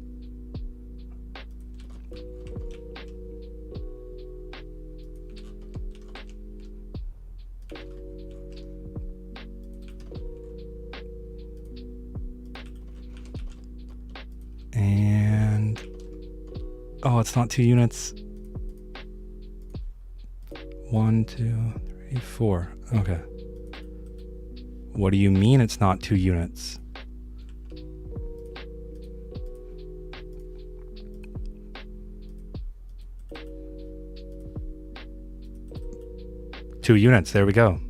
And oh, it's not 2 units. 1, 2, 3, 4. Okay. What do you mean it's not 2 units? Two units, there we go.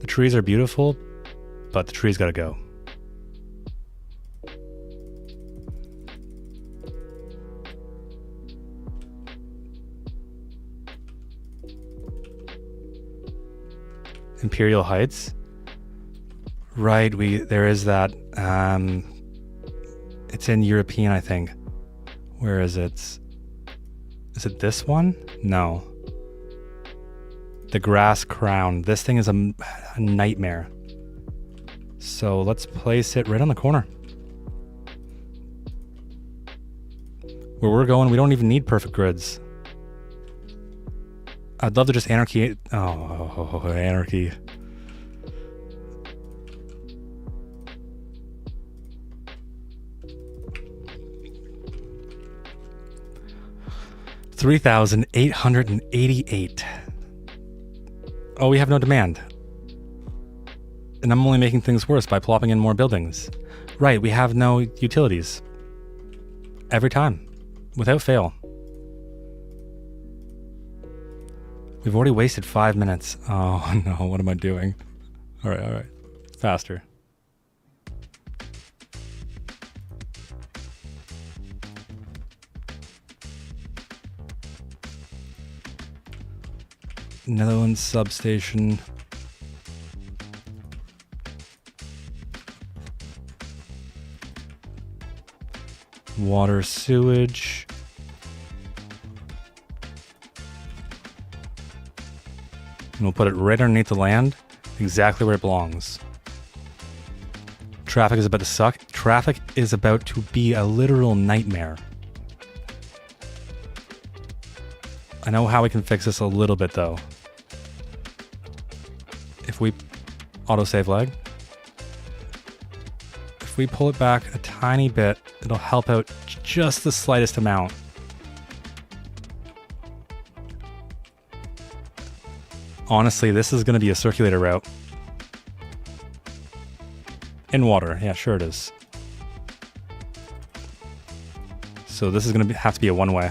The trees are beautiful, but the trees gotta go. Imperial Heights. Right, there is that. It's in European, I think. Where is it? Is it this one? No. The Grass Crown. This thing is a nightmare. So let's place it right on the corner. Where we're going, we don't even need perfect grids. I'd love to just anarchy. Oh, anarchy. $3,888. Oh, we have no demand. And I'm only making things worse by plopping in more buildings. Right, we have no utilities. Every time. Without fail. We've already wasted 5 minutes. Oh no, what am I doing? Alright. Faster. Netherlands substation. Water, sewage. And we'll put it right underneath the land, exactly where it belongs. Traffic is about to suck. Traffic is about to be a literal nightmare. I know how we can fix this a little bit though. If we autosave lag. If we pull it back a tiny bit, it'll help out just the slightest amount. Honestly, this is going to be a circulator route. In water. Yeah, sure it is. So this is going to have to be a one-way.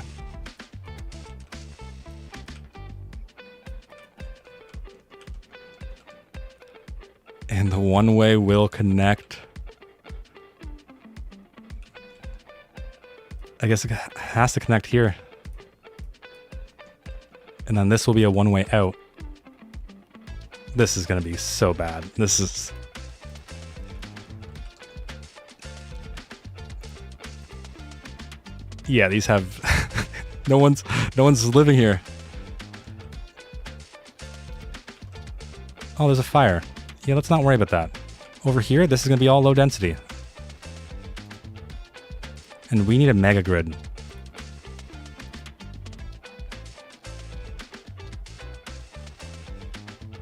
And the one-way will connect. I guess it has to connect here. And then this will be a one-way out. This is going to be so bad. This is... Yeah, these have... no one's living here. Oh, there's a fire. Yeah, let's not worry about that. Over here, this is going to be all low density. And we need a mega grid.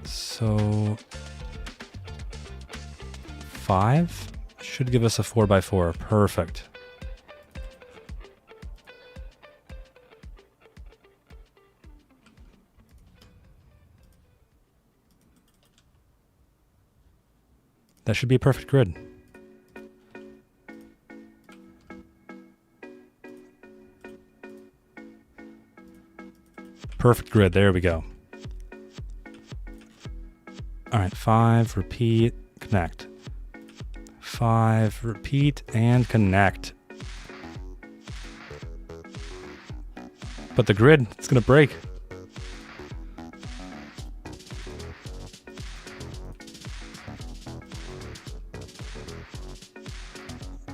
So 5 should give us a 4x4. Perfect. That should be a perfect grid. Perfect grid. There we go. All right, 5, repeat, connect. 5, repeat, and connect. But the grid, it's going to break.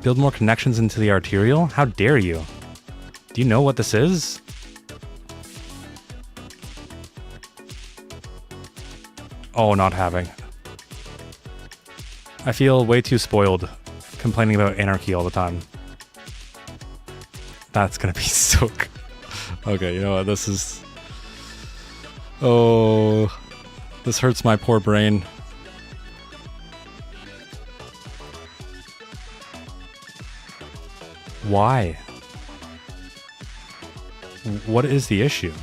Build more connections into the arterial? How dare you? Do you know what this is? Oh, not having. I feel way too spoiled complaining about anarchy all the time. That's gonna be so good. Okay, you know what? This is... Oh... This hurts my poor brain. Why? What is the issue?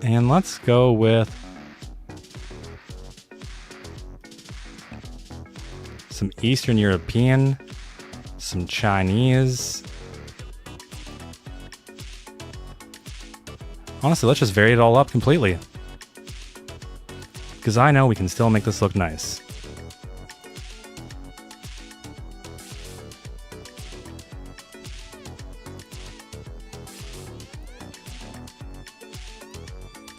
And let's go with some Eastern European, some Chinese. Honestly, let's just vary it all up completely. Because I know we can still make this look nice.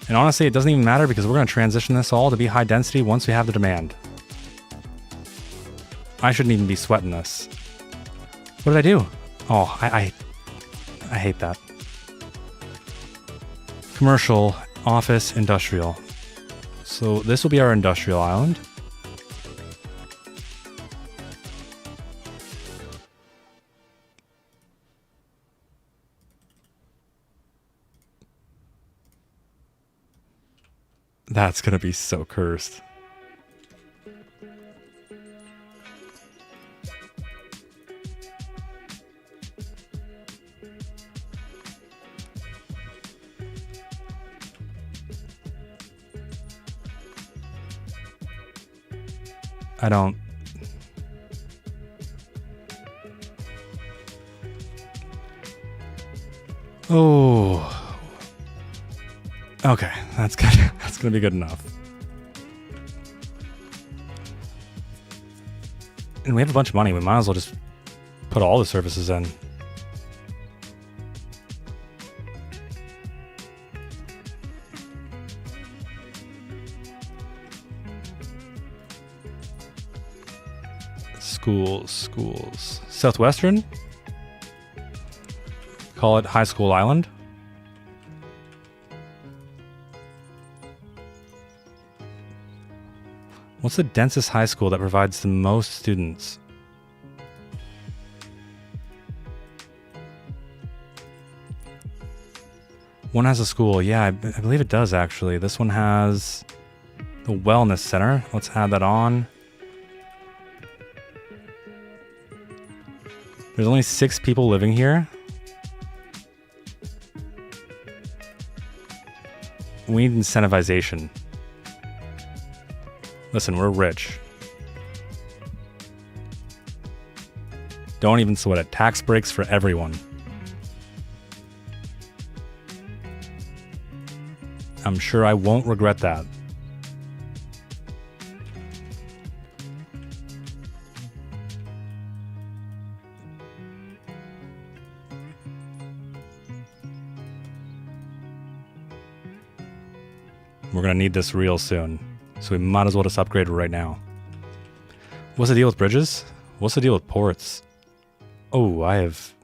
And honestly, it doesn't even matter because we're going to transition this all to be high density once we have the demand. I shouldn't even be sweating this. What did I do? Oh, I hate that. Commercial, office, industrial. So this will be our industrial island. That's gonna be so cursed. I don't... Oh... Okay, that's good. That's gonna be good enough. And we have a bunch of money. We might as well just put all the services in. Schools. Southwestern? Call it High School Island. What's the densest high school that provides the most students? One has a school. Yeah, I believe it does, actually. This one has the wellness center. Let's add that on. There's only 6 people living here. We need incentivization. Listen, we're rich. Don't even sweat it. Tax breaks for everyone. I'm sure I won't regret that. We're gonna need this real soon. So we might as well just upgrade it right now. What's the deal with bridges? What's the deal with ports? Oh, I have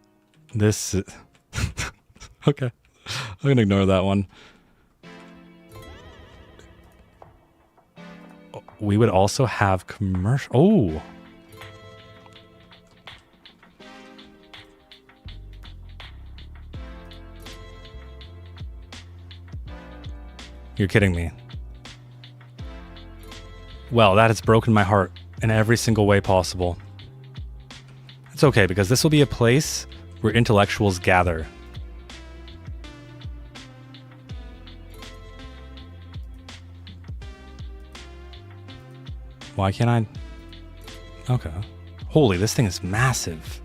this. Okay. I'm going to ignore that one. We would also have commercial. Oh. You're kidding me. Well, that has broken my heart in every single way possible. It's okay, because this will be a place where intellectuals gather. Why can't I? Okay. Holy, this thing is massive.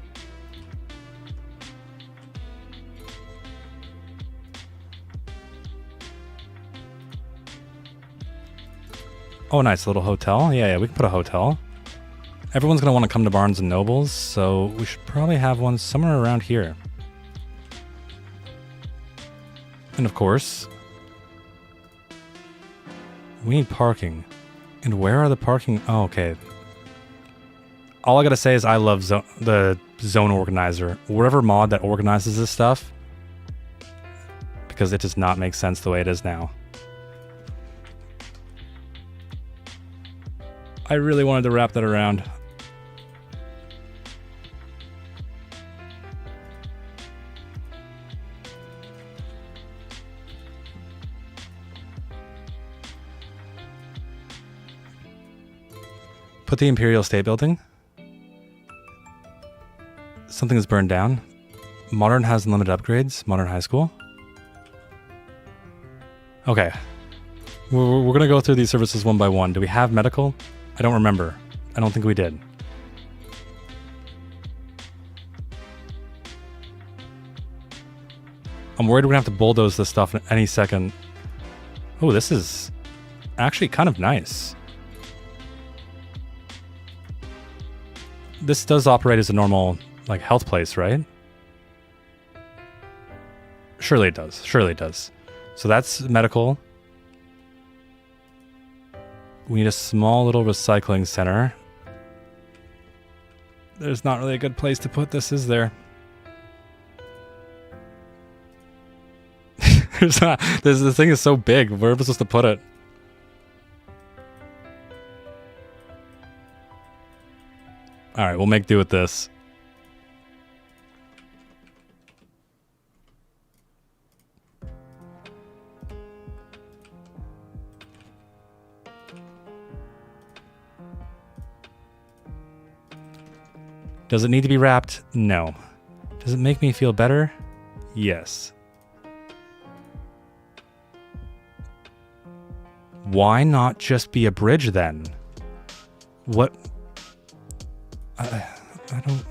Oh, nice little hotel. Yeah, we can put a hotel. Everyone's going to want to come to Barnes & Nobles, so we should probably have one somewhere around here. And of course, we need parking. And where are the parking? Oh, okay. All I gotta say is I love the zone organizer. Whatever mod that organizes this stuff, because it does not make sense the way it is now. I really wanted to wrap that around. Put the Imperial State Building. Something is burned down. Modern has unlimited upgrades. Modern High School. Okay. We're going to go through these services one by one. Do we have medical? I don't remember. I don't think we did. I'm worried we're going to have to bulldoze this stuff in any second. Oh, this is actually kind of nice. This does operate as a normal, like, health place, right? Surely it does. Surely it does. So that's medical. We need a small little recycling center. There's not really a good place to put this, is there? There's not. This thing is so big. Where are we supposed to put it? Alright, we'll make do with this. Does it need to be wrapped? No. Does it make me feel better? Yes. Why not just be a bridge then? What? I don't...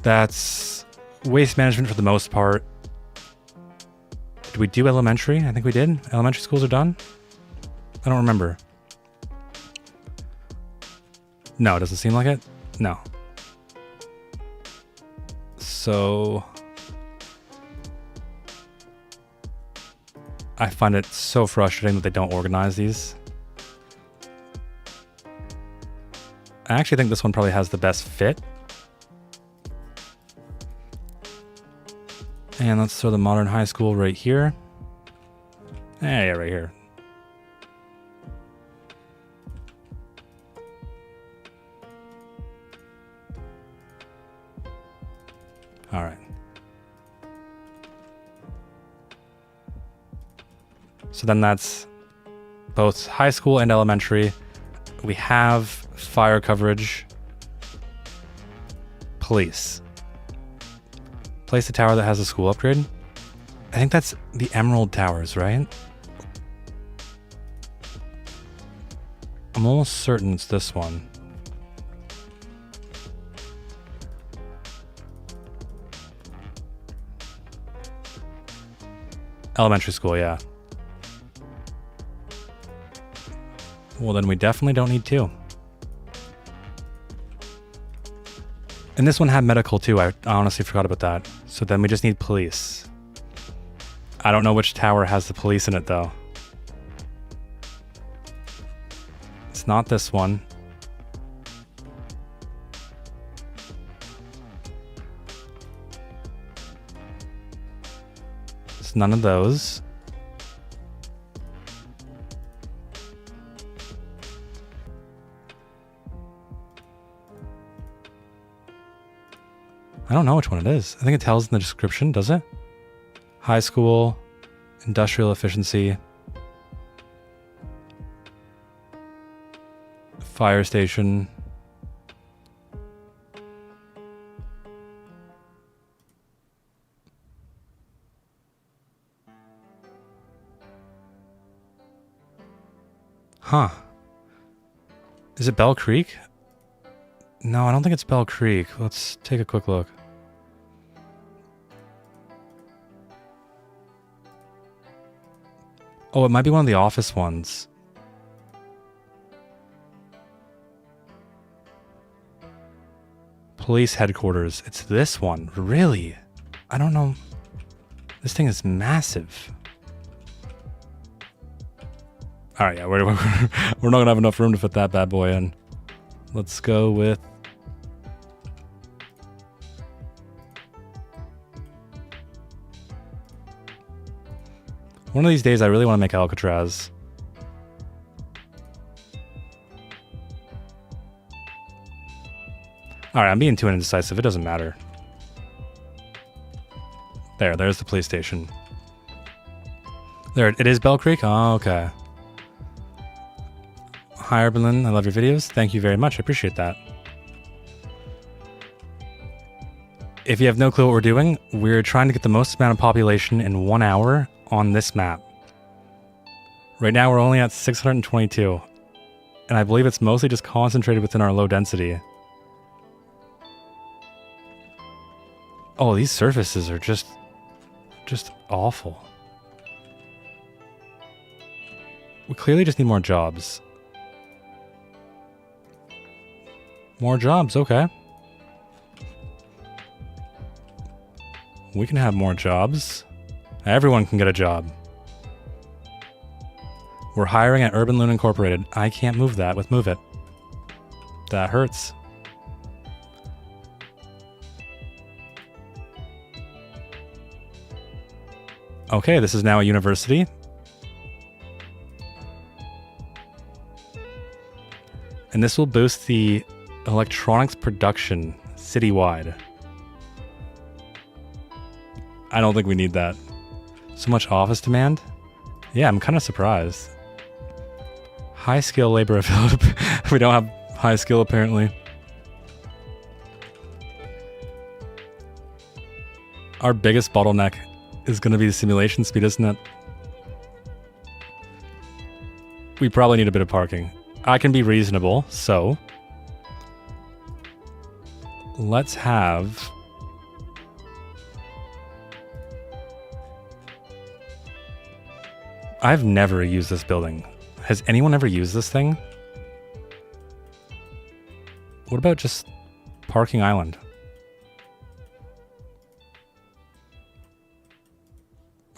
That's waste management for the most part. Did we do elementary? I think we did. Elementary schools are done? I don't remember. No, it doesn't seem like it. No. So... I find it so frustrating that they don't organize these. I actually think this one probably has the best fit. And let's throw the modern high school right here. Yeah, right here. All right. So then that's both high school and elementary. We have fire coverage. Police. Place a tower that has a school upgrade. I think that's the Emerald Towers, right? I'm almost certain it's this one. Elementary school, yeah. Well, then we definitely don't need two. And this one had medical too. I honestly forgot about that. So then we just need police. I don't know which tower has the police in it though. It's not this one. It's none of those. I don't know which one it is. I think it tells in the description, does it? High school, industrial efficiency, fire station. Huh. Is it Bell Creek? No, I don't think it's Bell Creek. Let's take a quick look. Oh, it might be one of the office ones. Police headquarters. It's this one. Really? I don't know. This thing is massive. Alright, yeah, we're not going to have enough room to fit that bad boy in. Let's go with... one of these days, I really want to make Alcatraz. Alright, I'm being too indecisive. It doesn't matter. There's the police station. There, it is Bell Creek? Oh, okay. Hi, Urbanlin. I love your videos. Thank you very much. I appreciate that. If you have no clue what we're doing, we're trying to get the most amount of population in 1 hour on this map. Right now, we're only at 622. And I believe it's mostly just concentrated within our low density. Oh, these surfaces are just awful. We clearly just need more jobs. More jobs, okay. We can have more jobs. Everyone can get a job. We're hiring at Urban Loon Incorporated. I can't move that with Move It. That hurts. Okay, this is now a university. And this will boost the electronics production citywide. I don't think we need that. So much office demand? Yeah, I'm kind of surprised. High skill labor available. We don't have high skill apparently. Our biggest bottleneck is going to be the simulation speed, isn't it? We probably need a bit of parking. I can be reasonable, so let's have... I've never used this building. Has anyone ever used this thing? What about just parking island?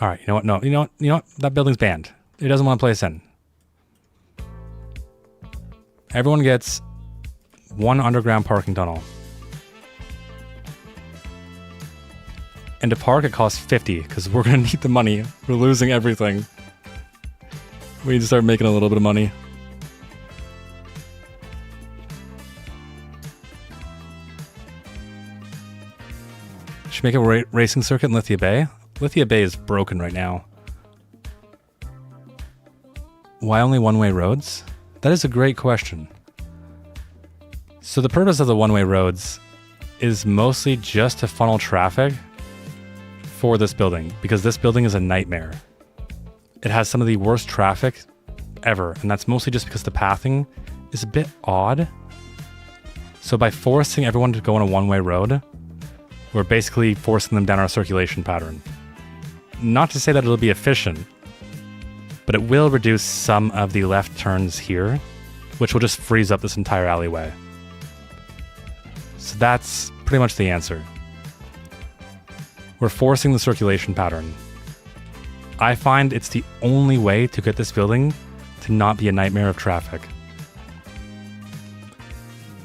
Alright, you know what? No, you know what? That building's banned. It doesn't want to play us in. Everyone gets one underground parking tunnel. And to park, it costs 50, because we're going to need the money. We're losing everything. We need to start making a little bit of money. Should make a racing circuit in Lithia Bay. Lithia Bay is broken right now. Why only one-way roads? That is a great question. So the purpose of the one-way roads is mostly just to funnel traffic for this building, because this building is a nightmare. It has some of the worst traffic ever, and that's mostly just because the pathing is a bit odd. So by forcing everyone to go on a one-way road, we're basically forcing them down our circulation pattern. Not to say that it'll be efficient, but it will reduce some of the left turns here, which will just freeze up this entire alleyway. So that's pretty much the answer. We're forcing the circulation pattern. I find it's the only way to get this building to not be a nightmare of traffic.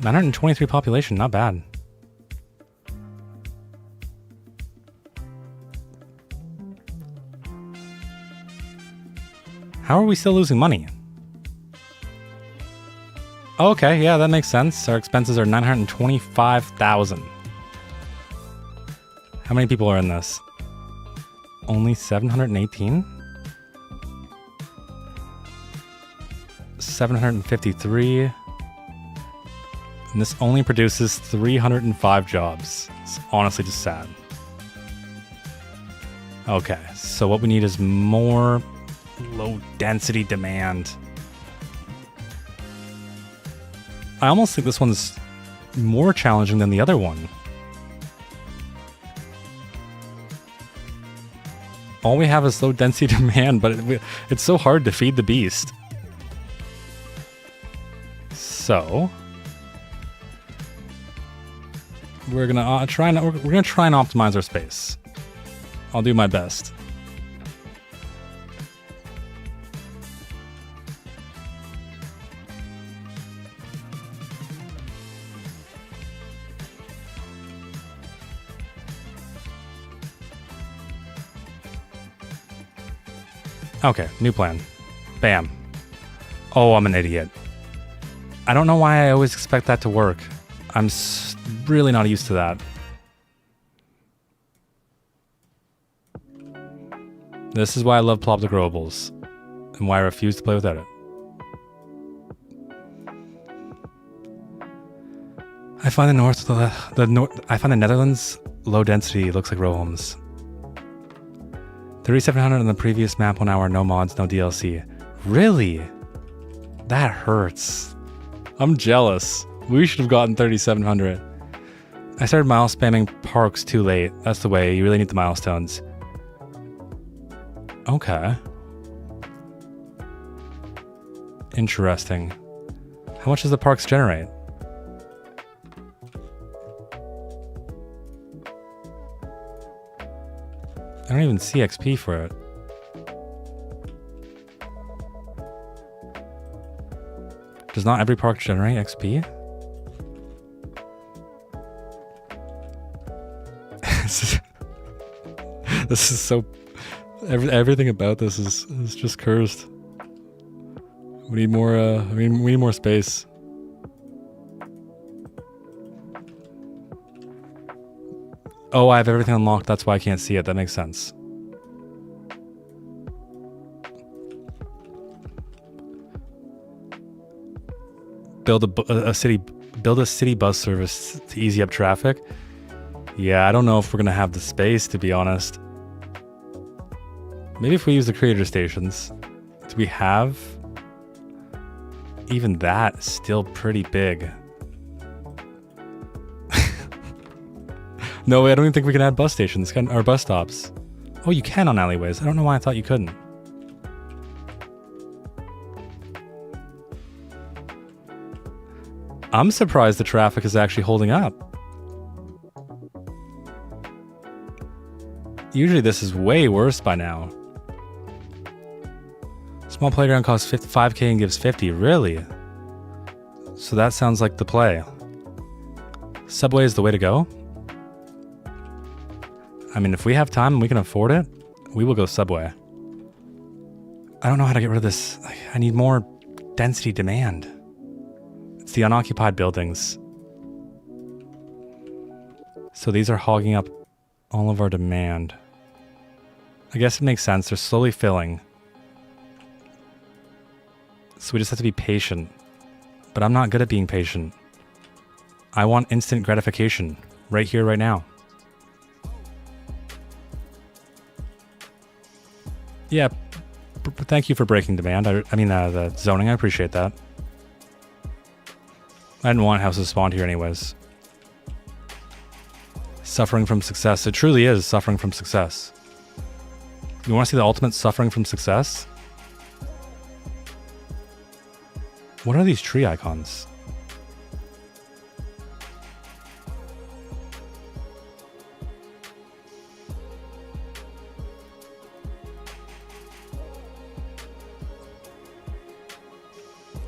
923 population, not bad. How are we still losing money? Okay, yeah, that makes sense. Our expenses are 925,000. How many people are in this? Only 718? 753. And this only produces 305 jobs. It's honestly just sad. Okay, so what we need is more low density demand. I almost think this one's more challenging than the other one. All we have is low density demand, but it's so hard to feed the beast. So, we're gonna try and optimize our space. I'll do my best. Okay, new plan. Bam. Oh, I'm an idiot. I don't know why I always expect that to work. I'm really not used to that. This is why I love plop the growables, and why I refuse to play without it. I find I find the Netherlands low density looks like row homes. 3,700 on the previous map 1 hour, no mods, no DLC. Really? That hurts. I'm jealous. We should have gotten 3,700. I started mile spamming parks too late. That's the way. You really need the milestones. Okay. Interesting. How much does the parks generate? I don't even see XP for it. Does not every park generate XP? This is so... Everything about this is just cursed. We need more, we need more space. Oh, I have everything unlocked. That's why I can't see it. That makes sense. Build a city bus service to easy up traffic. Yeah, I don't know if we're gonna have the space, to be honest. Maybe if we use the creator stations. Do we have? Even that is still pretty big. No way, I don't even think we can add bus stations, or bus stops. Oh, you can on alleyways. I don't know why I thought you couldn't. I'm surprised the traffic is actually holding up. Usually this is way worse by now. Small playground costs 5k and gives 50, really? So that sounds like the play. Subway is the way to go? I mean, if we have time and we can afford it, we will go Subway. I don't know how to get rid of this. I need more density demand. It's the unoccupied buildings. So these are hogging up all of our demand. I guess it makes sense. They're slowly filling. So we just have to be patient. But I'm not good at being patient. I want instant gratification. Right here, right now. Yeah, thank you for breaking demand. I mean, the zoning, I appreciate that. I didn't want houses spawned here anyways. Suffering from success. It truly is suffering from success. You want to see the ultimate suffering from success? What are these tree icons?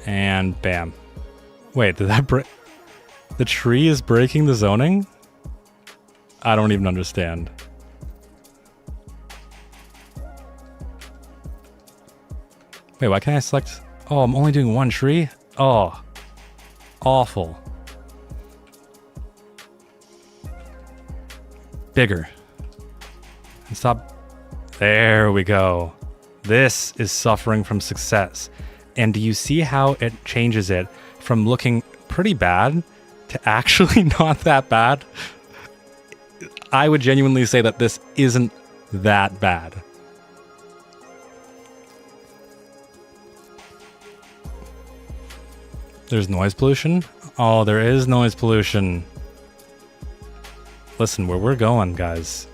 And bam. Wait, did that break? The tree is breaking the zoning? I don't even understand. Wait, why can't I select? Oh, I'm only doing one tree? Oh, awful. Bigger. And stop. There we go. This is suffering from success. And do you see how it changes it from looking pretty bad to actually not that bad? I would genuinely say that this isn't that bad. There's noise pollution? Oh, there is noise pollution. Listen, where we're going, guys,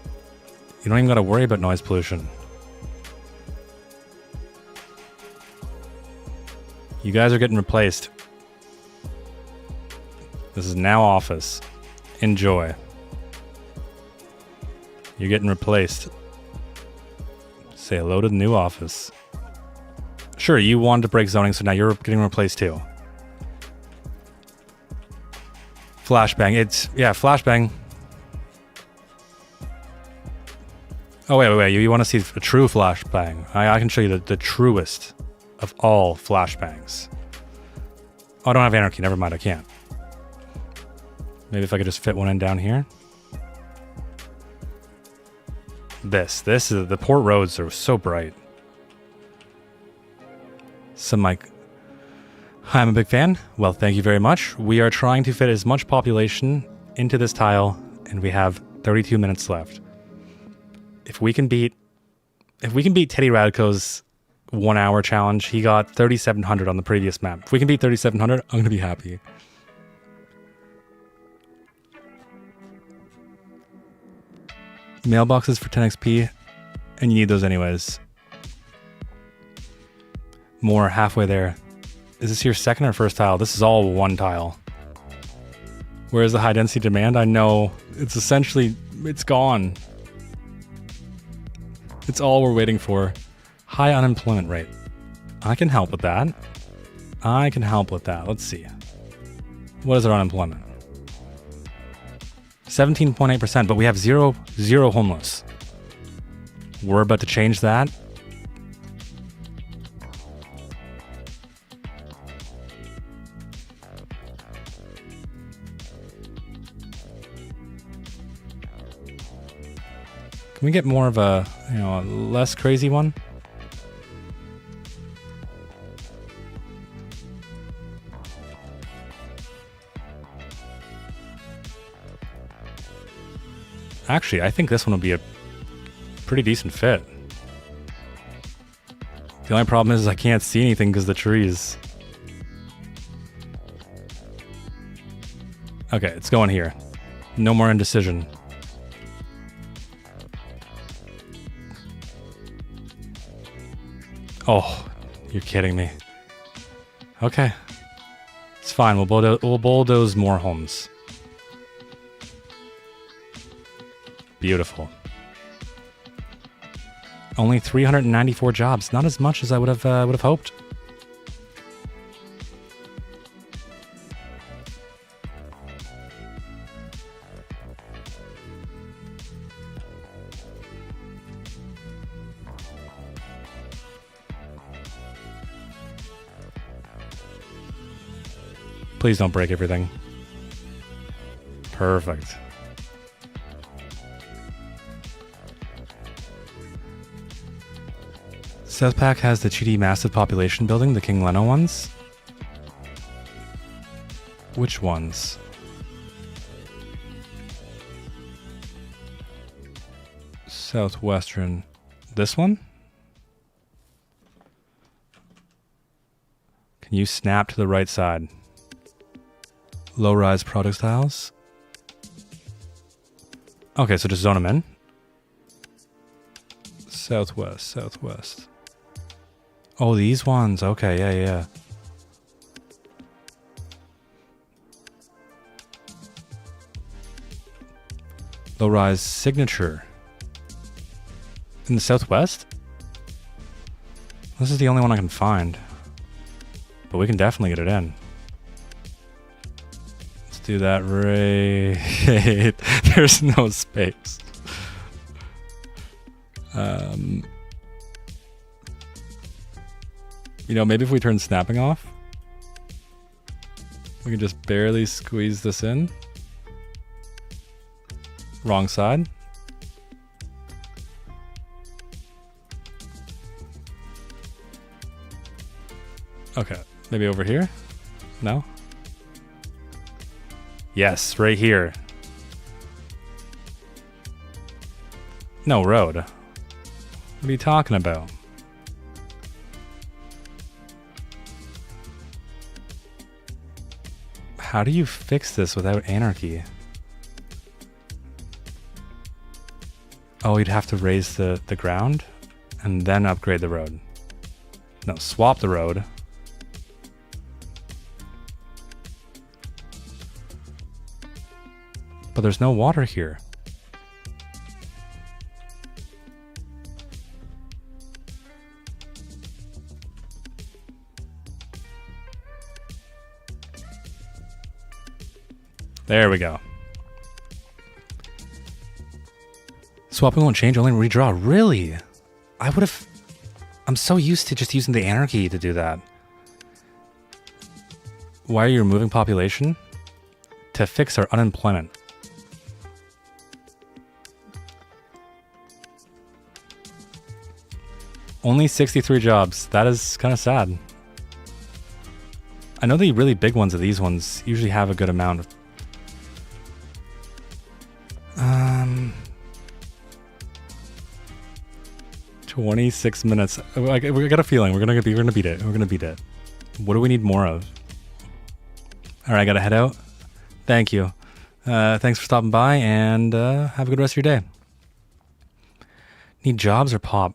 you don't even got to worry about noise pollution. You guys are getting replaced. This is now office. Enjoy. You're getting replaced. Say hello to the new office. Sure, you wanted to break zoning, so now you're getting replaced too. Flashbang. Flashbang. Oh, wait. You want to see a true flashbang? I can show you the truest of all flashbangs. Oh, I don't have anarchy. Never mind, I can't. Maybe if I could just fit one in down here. This is the port roads are so bright. Some like, hi, I'm a big fan. Well, thank you very much. We are trying to fit as much population into this tile, and we have 32 minutes left. If we can beat Teddy Radko's 1 hour challenge, he got 3,700 on the previous map. If we can beat 3,700, I'm gonna be happy. Mailboxes for 10 XP, and you need those anyways. More halfway there. Is this your second or first tile? This is all one tile. Where's the high density demand? I know. It's essentially, it's gone. It's all we're waiting for. High unemployment rate. I can help with that. Let's see. What is our unemployment? 17.8%, but we have zero homeless. We're about to change that. Can we get more of a, a less crazy one? Actually, I think this one will be a pretty decent fit. The only problem is I can't see anything because of the trees. Okay, it's going here. No more indecision. Oh, you're kidding me. Okay. It's fine, we'll bulldoze more homes. Beautiful. Only 394 jobs. Not as much as I would have hoped. Please don't break everything. Perfect. South Pack has the cheaty massive population building, the King Leno ones. Which ones? Southwestern. This one? Can you snap to the right side? Low-rise product styles. Okay, so just zone them in. Southwest. Oh, these ones. Okay, yeah. Low-rise signature. In the Southwest? This is the only one I can find. But we can definitely get it in. Let's do that right. There's no space. Maybe if we turn snapping off, we can just barely squeeze this in. Wrong side. Okay, maybe over here? No? Yes, right here. No road. What are you talking about? How do you fix this without anarchy? Oh, you'd have to raise the ground and then upgrade the road. No, swap the road. But but there's no water here. There we go. Swapping won't change, only redraw. Really? I would have... I'm so used to just using the anarchy to do that. Why are you removing population? To fix our unemployment. Only 63 jobs. That is kind of sad. I know the really big ones of these ones usually have a good amount of... 26 minutes. We got a feeling we're gonna beat it. We're gonna beat it. What do we need more of? All right, I gotta head out. Thank you. Thanks for stopping by, and have a good rest of your day. Need jobs or pop?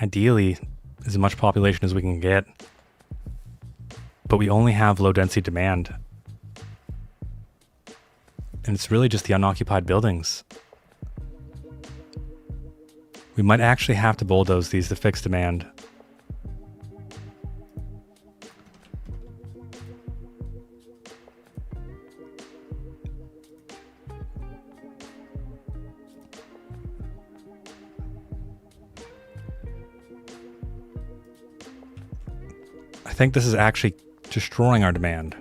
Ideally, as much population as we can get. But we only have low density demand. And it's really just the unoccupied buildings. We might actually have to bulldoze these to fix demand. I think this is actually destroying our demand.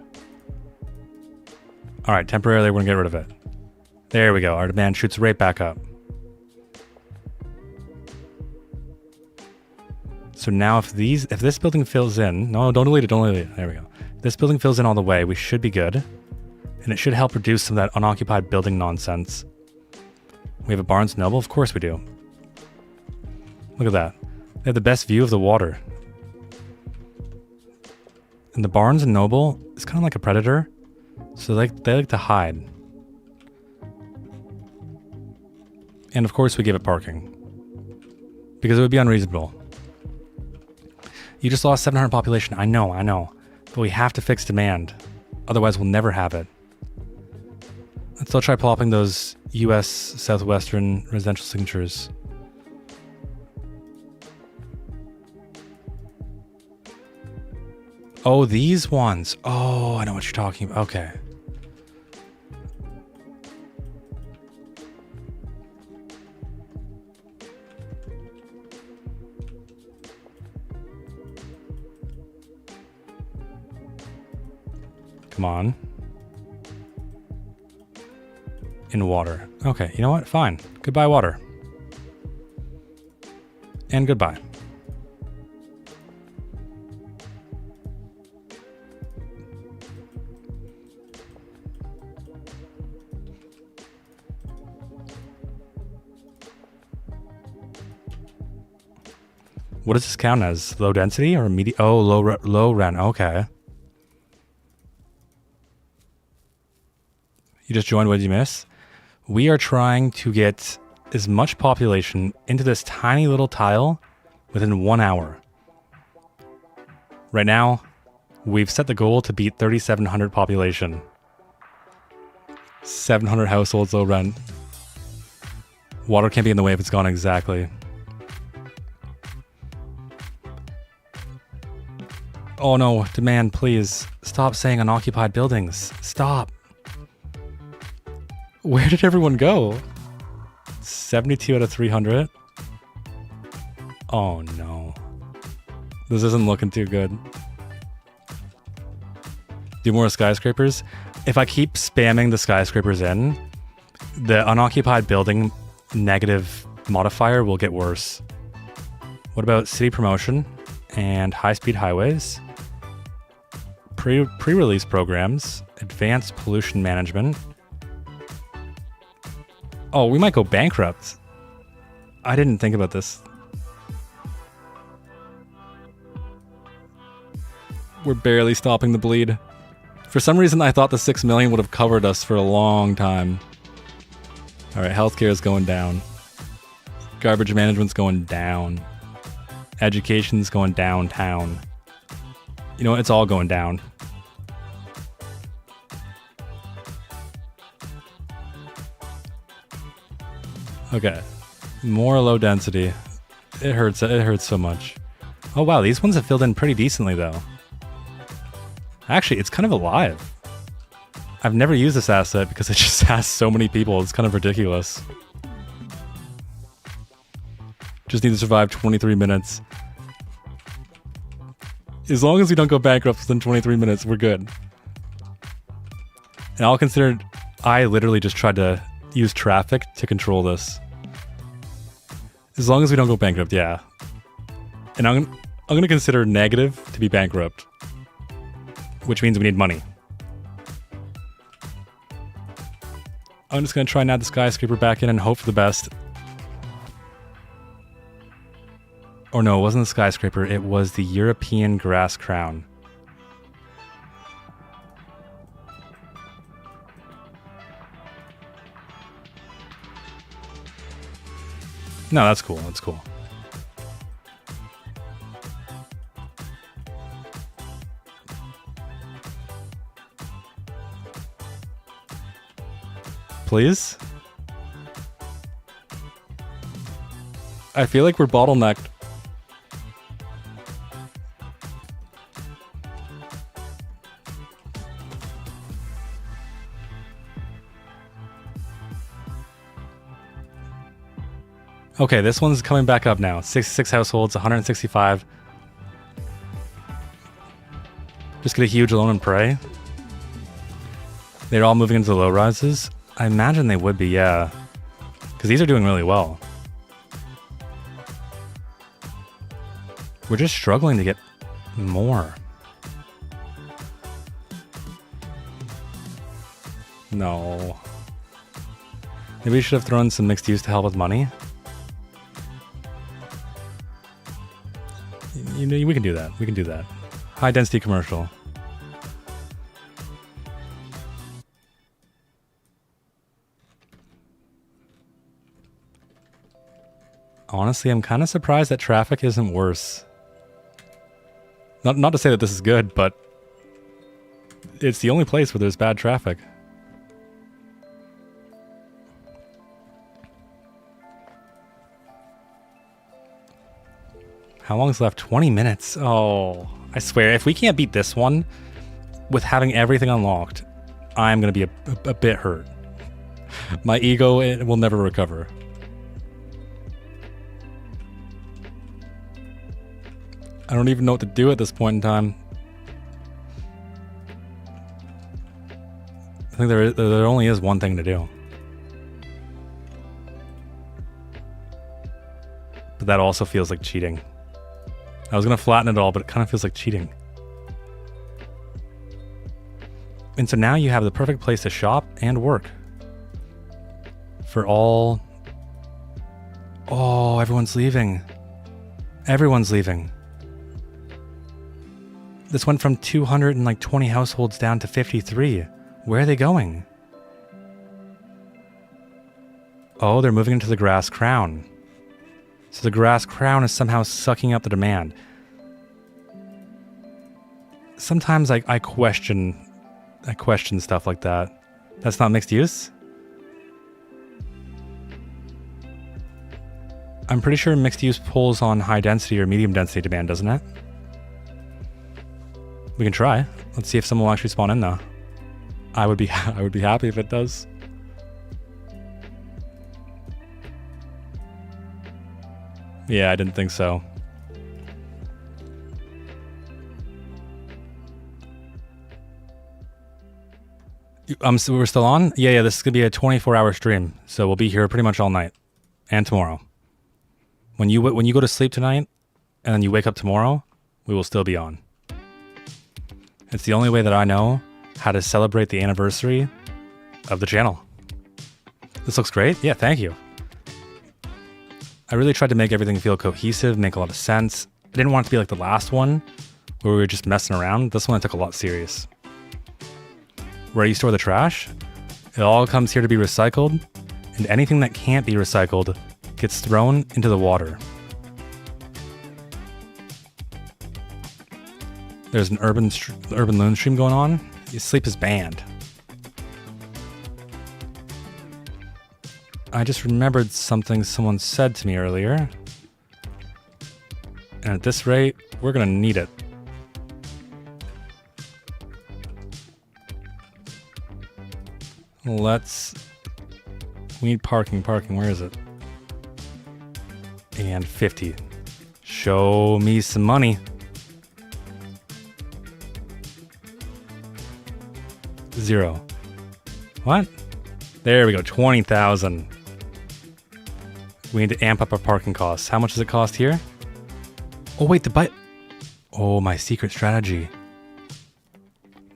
All right, temporarily we're gonna get rid of it. There we go. Our demand shoots right back up. So now if this building fills in, no, don't delete it, don't delete it. There we go. If this building fills in all the way, we should be good. And it should help reduce some of that unoccupied building nonsense. We have a Barnes & Noble? Of course we do. Look at that. They have the best view of the water. And the Barnes & Noble is kind of like a predator. So they like to hide. And of course we give it parking. Because it would be unreasonable. You just lost 700 population. I know. But we have to fix demand. Otherwise, we'll never have it. Let's still try plopping those US Southwestern residential signatures. Oh, these ones. Oh, I know what you're talking about. Okay. Come on. In water. Okay, you know what? Fine. Goodbye, water. And goodbye. What does this count as? Low density or medium? Oh, low rent. Okay. You just joined. What did you miss? We are trying to get as much population into this tiny little tile within 1 hour. Right now, we've set the goal to beat 3,700 population. 700 households, low rent. Water can't be in the way if it's gone exactly. Oh no, demand, please. Stop saying unoccupied buildings. Stop. Where did everyone go? 72 out of 300. Oh no. This isn't looking too good. Do more skyscrapers. If I keep spamming the skyscrapers in, the unoccupied building negative modifier will get worse. What about city promotion and high-speed highways? Pre-release programs, advanced pollution management. Oh, we might go bankrupt. I didn't think about this. We're barely stopping the bleed. For some reason, I thought the 6 million would have covered us for a long time. All right, healthcare is going down. Garbage management's going down. Education's going downtown. You know what? It's all going down. Okay. More low density. It hurts. It hurts so much. Oh wow, these ones have filled in pretty decently though. Actually, it's kind of alive. I've never used this asset because it just has so many people. It's kind of ridiculous. Just need to survive 23 minutes. As long as we don't go bankrupt within 23 minutes, we're good. And I'll consider... I literally just tried to use traffic to control this. As long as we don't go bankrupt, yeah. And I'm going to consider negative to be bankrupt. Which means we need money. I'm just going to try and add the skyscraper back in and hope for the best. Or no, it wasn't the skyscraper, it was the European grass crown. No, that's cool, that's cool. Please? I feel like we're bottlenecked. Okay, this one's coming back up now. 66 households, 165. Just get a huge loan and pray. They're all moving into the low rises. I imagine they would be, yeah. Because these are doing really well. We're just struggling to get more. No. Maybe we should have thrown some mixed use to help with money. You know, we can do that. We can do that. High density commercial. Honestly, I'm kind of surprised that traffic isn't worse. Not to say that this is good, but it's the only place where there's bad traffic. How long is left? 20 minutes. Oh, I swear, if we can't beat this one with having everything unlocked, I'm going to be a bit hurt. My ego, it will never recover. I don't even know what to do at this point in time. I think there only is one thing to do. But that also feels like cheating. I was going to flatten it all, but it kind of feels like cheating. And so now you have the perfect place to shop and work. For all... Oh, everyone's leaving. Everyone's leaving. This went from 220 households down to 53. Where are they going? Oh, they're moving into the grass crown. So the grass crown is somehow sucking up the demand. Sometimes I question stuff like that. That's not mixed use? I'm pretty sure mixed use pulls on high density or medium density demand, doesn't it? We can try. Let's see if someone will actually spawn in though. I would be happy if it does. Yeah, I didn't think so. So we're still on? Yeah, this is gonna be a 24-hour stream, so we'll be here pretty much all night and tomorrow. When you go to sleep tonight and then you wake up tomorrow, we will still be on. It's the only way that I know how to celebrate the anniversary of the channel. This looks great. Yeah, thank you. I really tried to make everything feel cohesive, make a lot of sense. I didn't want it to be like the last one, where we were just messing around. This one I took a lot serious. Where you store the trash, it all comes here to be recycled, and anything that can't be recycled gets thrown into the water. There's an urban loon stream going on. Sleep is banned. I just remembered something someone said to me earlier. And at this rate, we're gonna need it. We need parking, where is it? And 50. Show me some money. 0. What? There we go, 20,000. We need to amp up our parking costs. How much does it cost here? Oh wait, the bike. Oh, my secret strategy.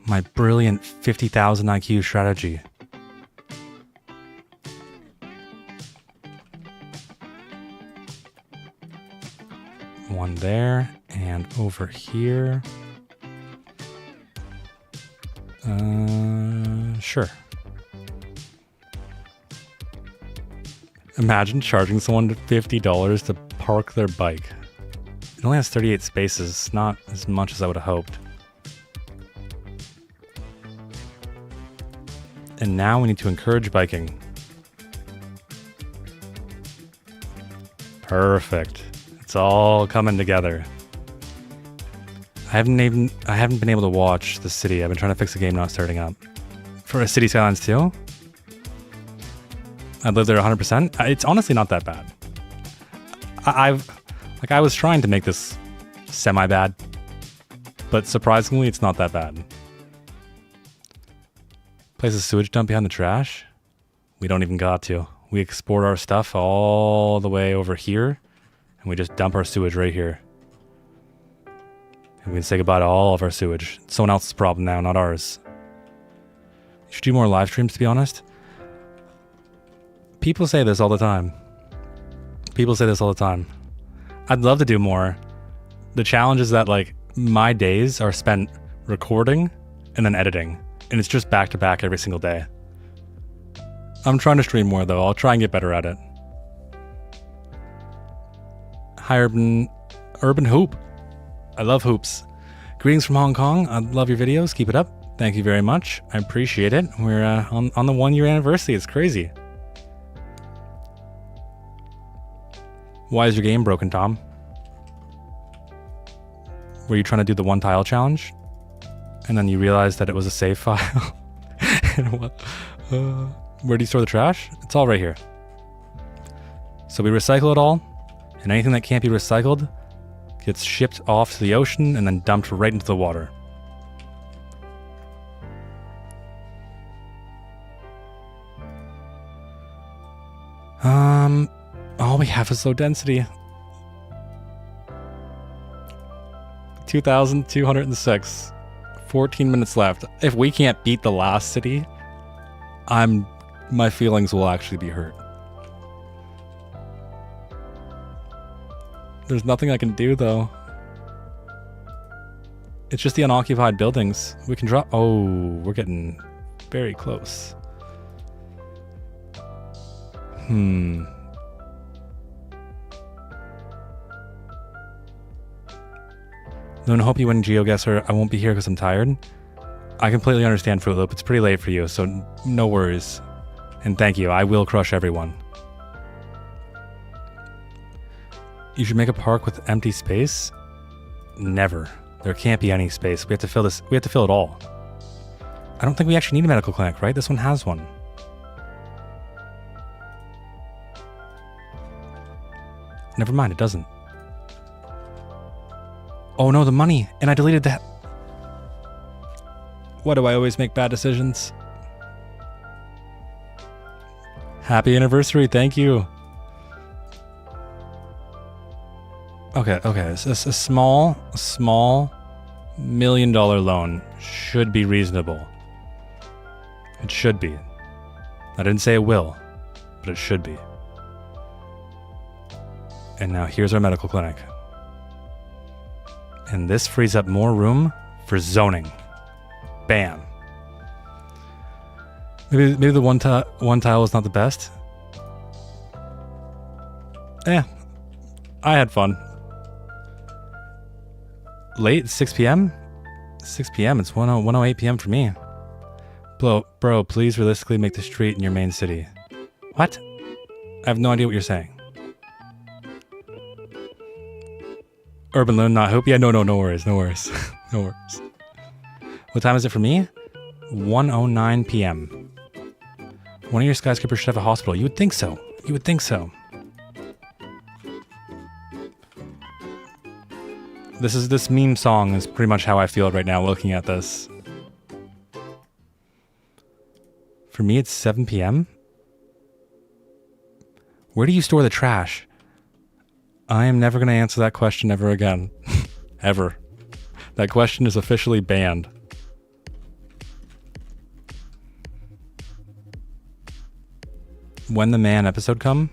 My brilliant 50,000 IQ strategy. One there, and over here. Sure. Imagine charging someone $50 to park their bike. It only has 38 spaces, not as much as I would have hoped. And now we need to encourage biking. Perfect. It's all coming together. I haven't been able to watch the city. I've been trying to fix the game not starting up. For a City Skylines 2, I'd live there 100%. It's honestly not that bad. I was trying to make this semi-bad, but surprisingly, it's not that bad. Place a sewage dump behind the trash. We don't even got to. We export our stuff all the way over here, and we just dump our sewage right here. And we can say goodbye to all of our sewage. It's someone else's problem now, not ours. You should do more live streams, to be honest. People say this all the time. I'd love to do more. The challenge is that, like, my days are spent recording and then editing. And it's just back to back every single day. I'm trying to stream more, though. I'll try and get better at it. Hi, Urban Hoop. I love hoops. Greetings from Hong Kong. I love your videos. Keep it up. Thank you very much. I appreciate it. We're on the 1 year anniversary. It's crazy. Why is your game broken, Tom? Were you trying to do the one tile challenge? And then you realized that it was a save file? Where do you store the trash? It's all right here. So we recycle it all, and anything that can't be recycled gets shipped off to the ocean and then dumped right into the water. All we have is low density. 2,206. 14 minutes left. If we can't beat the last city, my feelings will actually be hurt. There's nothing I can do, though. It's just the unoccupied buildings. We can drop... Oh, we're getting very close. No, I hope you win GeoGuessr. I won't be here because I'm tired. I completely understand, Fruit Loop. It's pretty late for you, so no worries. And thank you. I will crush everyone. You should make a park with empty space? Never. There can't be any space. We have to fill this. We have to fill it all. I don't think we actually need a medical clinic, right? This one has one. Never mind, it doesn't. Oh no, the money! And I deleted that. Why do I always make bad decisions? Happy anniversary, thank you. Okay, a small $1 million loan should be reasonable. It should be. I didn't say it will, but it should be. And now here's our medical clinic. And this frees up more room for zoning. Bam. Maybe the one tile is not the best. I had fun. Late? 6 p.m.? 6 p.m. It's 1:08 p.m. for me. Bro, please realistically make the street in your main city. What? I have no idea what you're saying. Urban Loon, not Hope. Yeah, no worries, no worries. No worries. What time is it for me? 1:09 p.m. One of your skyscrapers should have a hospital. You would think so. You would think so. This meme song is pretty much how I feel right now looking at this. For me, it's 7 p.m. Where do you store the trash? I am never going to answer that question ever again. Ever. That question is officially banned. When the Man episode come?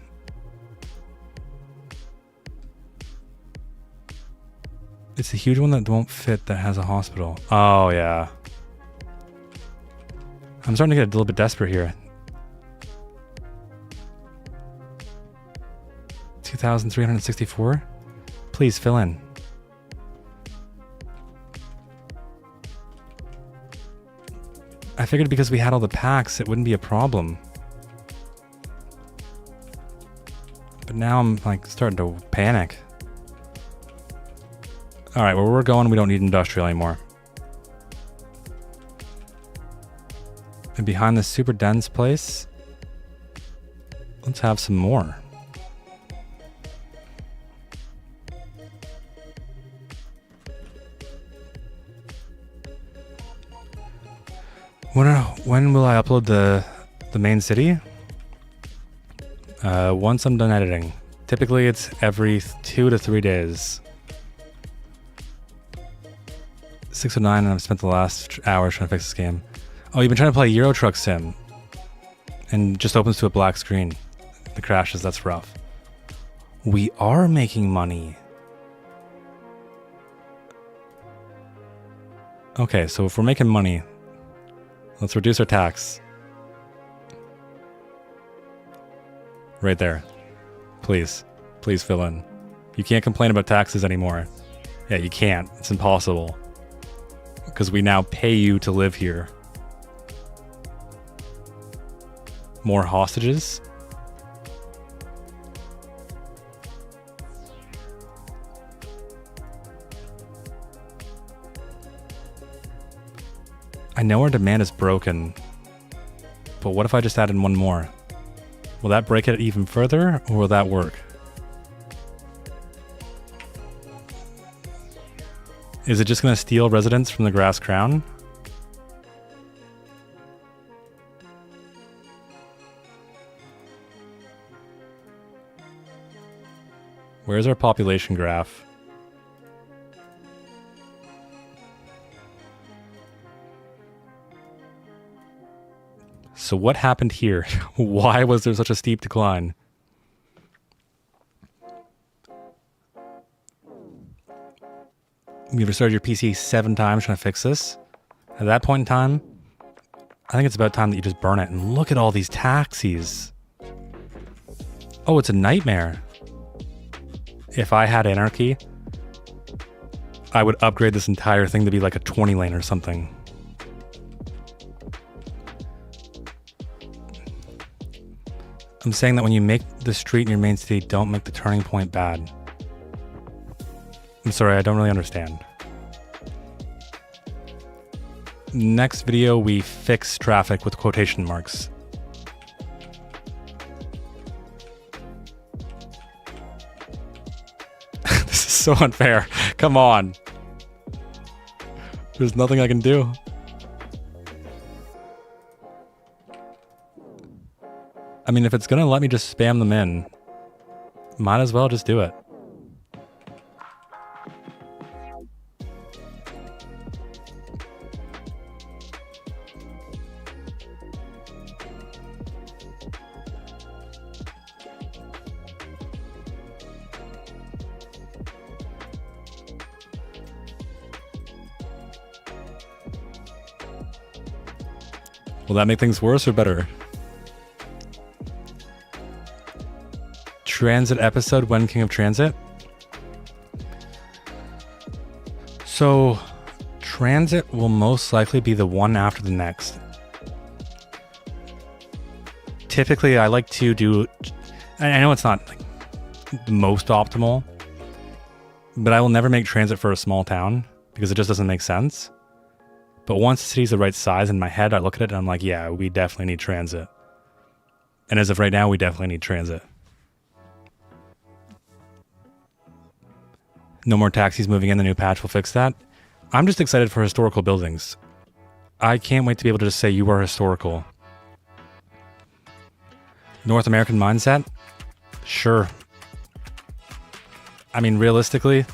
It's a huge one that won't fit that has a hospital. Oh, yeah. I'm starting to get a little bit desperate here. 2,364? Please fill in. I figured because we had all the packs, it wouldn't be a problem. But now I'm like starting to panic. All right, where we're going, we don't need industrial anymore. And behind this super dense place, let's have some more. When will I upload the main city? Once I'm done editing. Typically it's every 2 to 3 days. 6:09 and I've spent the last hour trying to fix this game. Oh, you've been trying to play Euro Truck Sim. And just opens to a black screen. The crashes, that's rough. We are making money. Okay, so if we're making money, let's reduce our tax. Right there. Please. Please fill in. You can't complain about taxes anymore. Yeah, you can't. It's impossible. Because we now pay you to live here. More hostages? I know our demand is broken, but what if I just add in one more? Will that break it even further, or will that work? Is it just going to steal residents from the Grass Crown? Where's our population graph? So what happened here? Why was there such a steep decline? You've restarted your PC 7 times trying to fix this. At that point in time, I think it's about time that you just burn it. And look at all these taxis. Oh, it's a nightmare. If I had anarchy, I would upgrade this entire thing to be like a 20 lane or something. I'm saying that when you make the street in your main city, don't make the turning point bad. I'm sorry, I don't really understand. Next video, we fix traffic with quotation marks. This is so unfair. Come on. There's nothing I can do. I mean, if it's gonna let me just spam them in, might as well just do it. Will that make things worse or better? Transit episode, when King of Transit? So, Transit will most likely be the one after the next. Typically, I like to do I know it's not like the most optimal, but I will never make transit for a small town because it just doesn't make sense. But once the city's the right size, in my head, I look at it and I'm like, yeah, we definitely need transit. And as of right now, we definitely need transit. No more taxis moving in. The new patch will fix that. I'm just excited for historical buildings. I can't wait to be able to just say you are historical. North American mindset? Sure. I mean, realistically,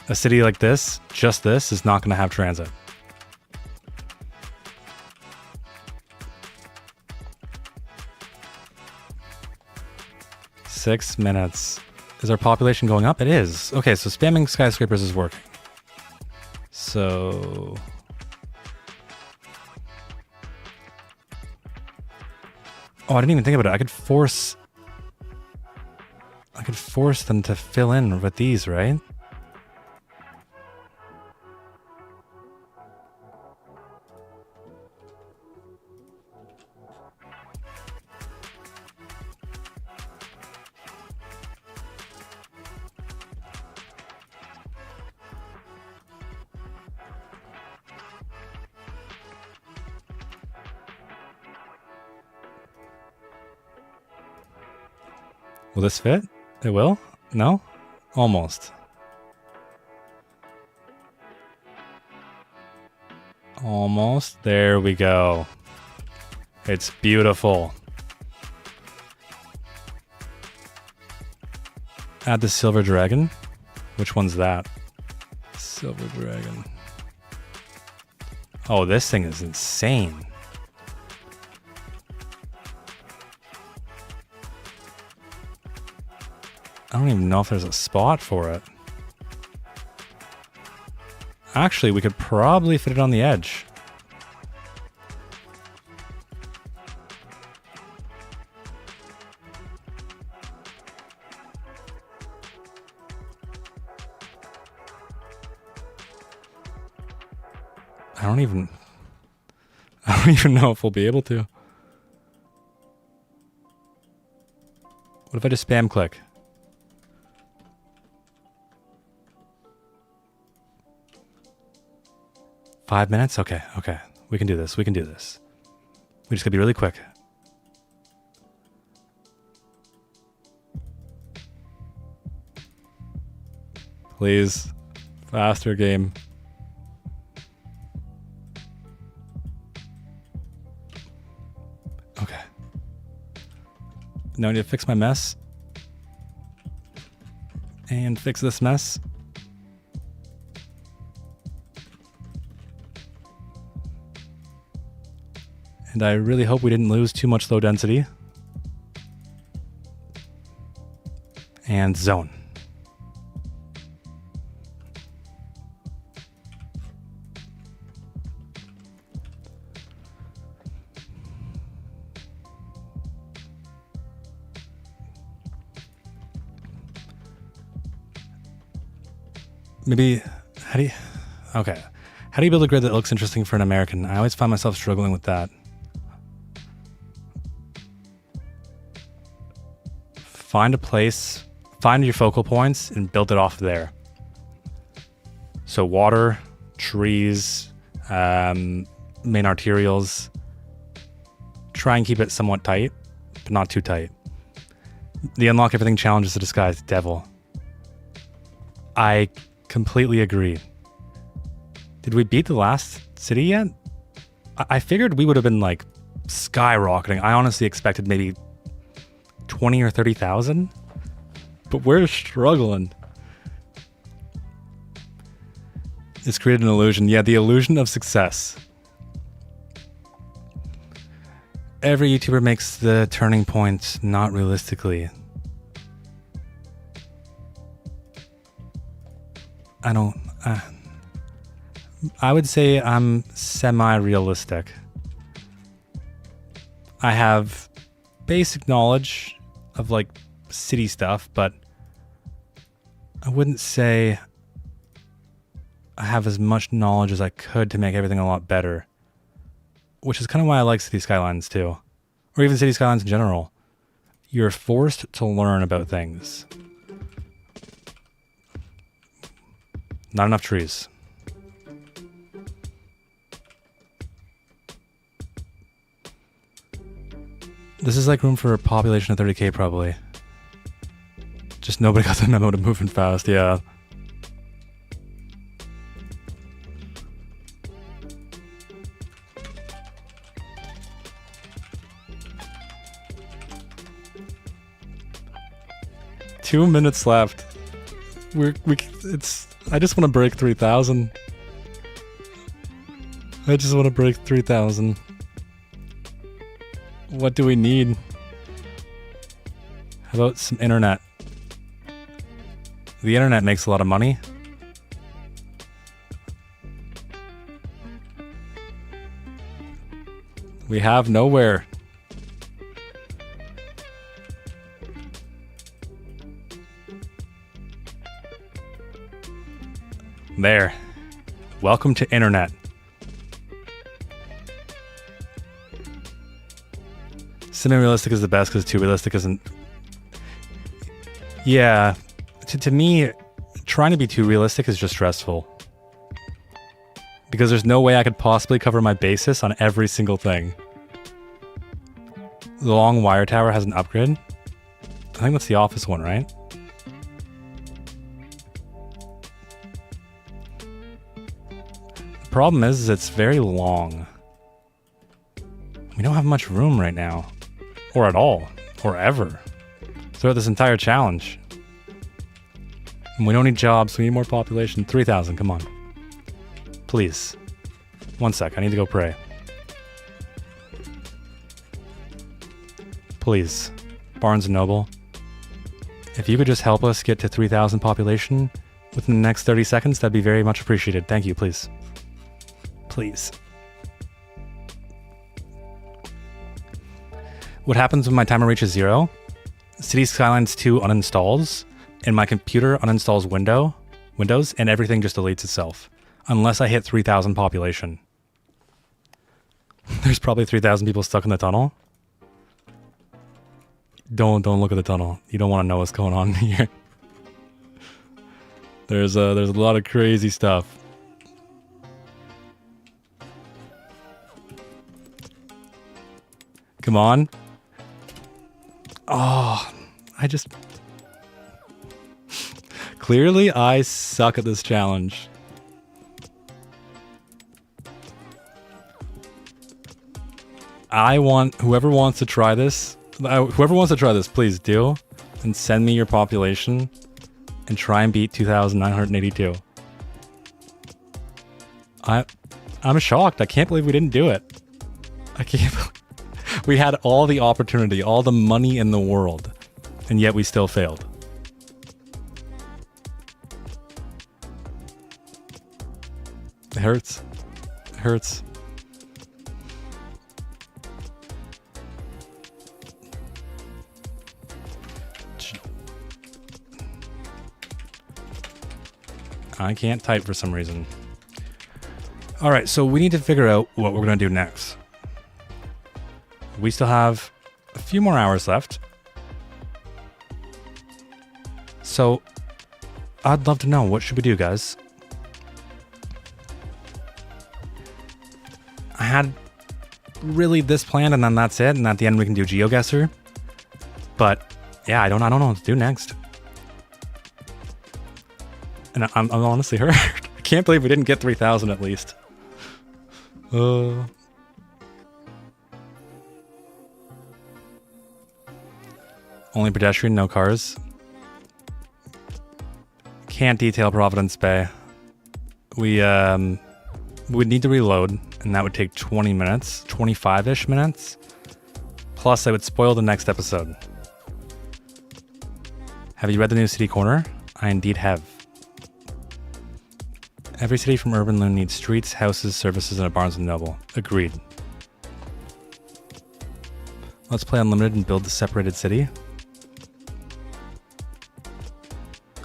a city like this, just this, is not going to have transit. Six minutes. Is our population going up? It is. Okay, so spamming skyscrapers is working. So... Oh, I didn't even think about it. I could force them to fill in with these, right? Will this fit? It will? No? Almost. Almost. There we go. It's beautiful. Add the silver dragon. Which one's that? Silver dragon. Oh, this thing is insane. I don't even know if there's a spot for it. Actually, we could probably fit it on the edge. I don't even know if we'll be able to. What if I just spam click? $5 minutes? Okay. We can do this. We just gotta be really quick. Please. Faster game. Okay. Now I need to fix my mess. And fix this mess. And I really hope we didn't lose too much low density. And zone. Maybe, how do you build a grid that looks interesting for an American? I always find myself struggling with that. Find a place, find your focal points, and build it off there. So water, trees, main arterials. Try and keep it somewhat tight, but not too tight. The unlock everything challenge is a disguised devil. I completely agree. Did we beat the last city yet? I figured we would have been like skyrocketing. I honestly expected maybe 20 or 30,000, but we're struggling. It's created an illusion. Yeah, the illusion of success. Every YouTuber makes the turning point, not realistically. I would say I'm semi-realistic. I have basic knowledge of like city stuff, but I wouldn't say I have as much knowledge as I could to make everything a lot better, which is kind of why I like City Skylines too, or even City Skylines in general. You're forced to learn about things. Not enough trees. This is like room for a population of 30k probably. Just nobody got the memo to moving fast, yeah. Two minutes left. I just want to break 3,000. I just want to break 3,000. What do we need? How about some internet? The internet makes a lot of money. We have nowhere. There. Welcome to internet. Semi-realistic is the best because too realistic isn't... Yeah. To me, trying to be too realistic is just stressful. Because there's no way I could possibly cover my basis on every single thing. The long wire tower has an upgrade. I think that's the office one, right? The problem is it's very long. We don't have much room right now. Or at all. Or ever. Throughout this entire challenge. And we don't need jobs, we need more population. 3,000, come on. Please. 1 sec, I need to go pray. Please. Barnes & Noble. If you could just help us get to 3,000 population within the next 30 seconds, that'd be very much appreciated. Thank you, please. Please. What happens when my timer reaches 0? City Skylines 2 uninstalls, and my computer uninstalls Windows, and everything just deletes itself. Unless I hit 3,000 population. There's probably 3,000 people stuck in the tunnel. Don't look at the tunnel. You don't want to know what's going on here. There's a lot of crazy stuff. Come on. Oh, Clearly, I suck at this challenge. Whoever wants to try this, please do. And send me your population and try and beat 2,982. I'm shocked. I can't believe we didn't do it. I can't believe... We had all the opportunity, all the money in the world, and yet we still failed. It hurts. It hurts. I can't type for some reason. All right, so we need to figure out what we're going to do next. We still have a few more hours left. So, I'd love to know, what should we do, guys? I had really this planned, and then that's it, and at the end we can do GeoGuessr. But, yeah, I don't know what to do next. And I'm honestly hurt. I can't believe we didn't get 3,000 at least. Only pedestrian, no cars. Can't detail Providence Bay. We would need to reload, and that would take 20 minutes, 25-ish minutes. Plus, I would spoil the next episode. Have you read the new City Corner? I indeed have. Every city from Urban Loon needs streets, houses, services, and a Barnes & Noble. Agreed. Let's play Unlimited and build the separated city.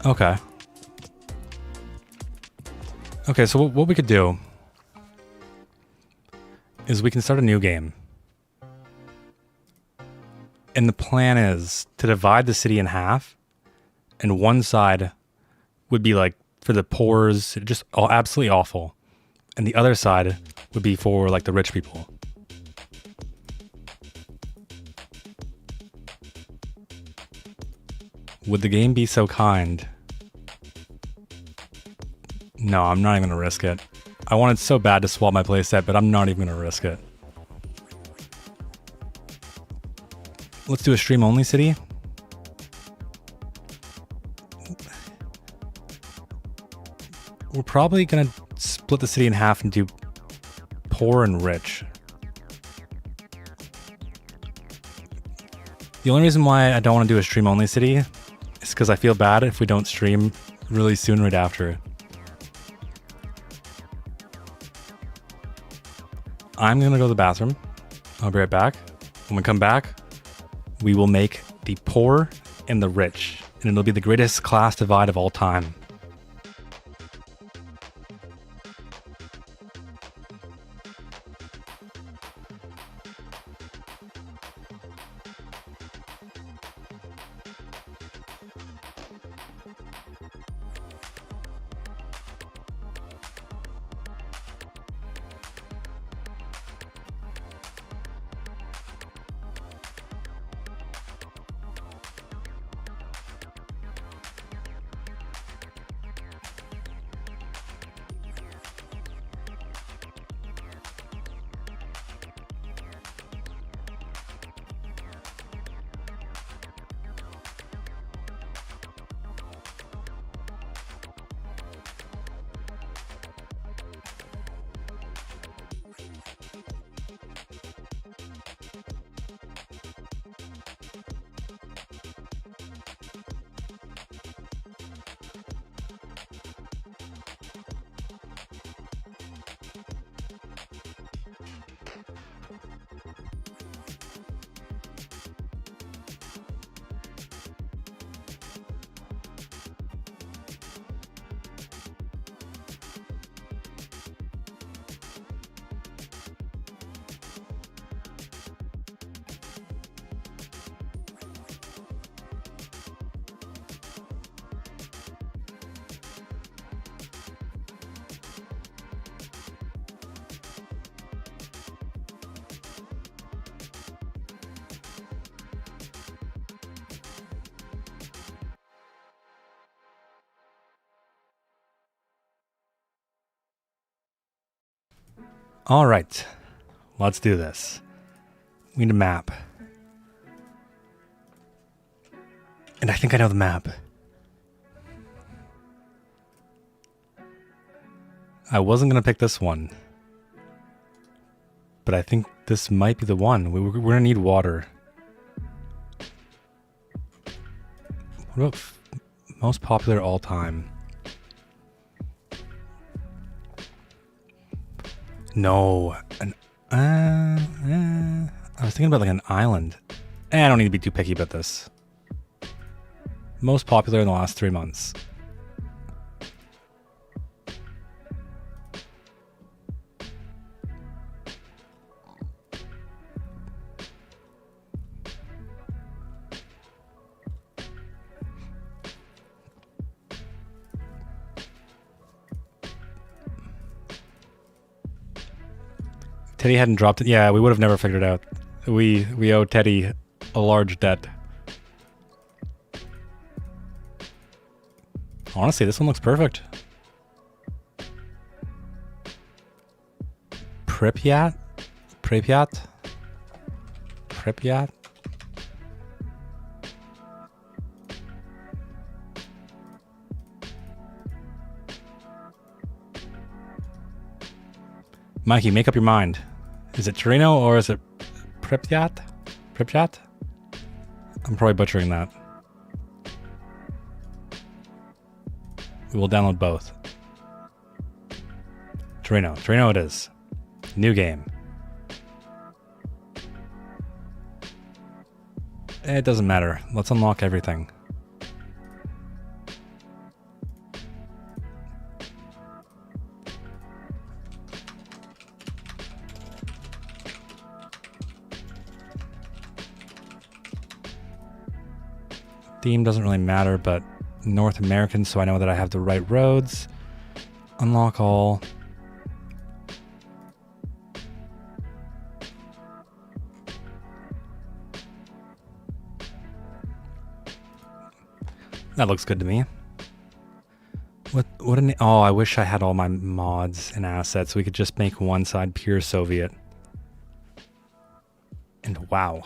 Okay. Okay, so what we could do is we can start a new game. And the plan is to divide the city in half, and one side would be like for the poors, just all absolutely awful, and the other side would be for like the rich people. Would the game be so kind? No, I'm not even gonna risk it. I wanted so bad to swap my playset, but I'm not even gonna risk it. Let's do a stream-only city. We're probably gonna split the city in half and do poor and rich. The only reason why I don't want to do a stream-only city is because I feel bad if we don't stream really soon right after. I'm gonna go to the bathroom. I'll be right back. When we come back, we will make the poor and the rich, and it'll be the greatest class divide of all time. All right, let's do this. We need a map. And I think I know the map. I wasn't going to pick this one, but I think this might be the one. We're going to need water. What about most popular all time? No, I was thinking about like an island. I don't need to be too picky about this. Most popular in the last 3 months. Teddy hadn't dropped it. Yeah, we would have never figured it out. We owe Teddy a large debt. Honestly, this one looks perfect. Pripyat? Pripyat? Pripyat? Mikey, make up your mind. Is it Torino or is it Pripyat? Pripyat? I'm probably butchering that. We will download both. Torino. Torino it is. New game. It doesn't matter. Let's unlock everything. theme doesn't really matter, but North American, so I know that I have the right roads. Unlock all. That looks good to me. Oh, I wish I had all my mods and assets. We could just make one side pure Soviet. And wow.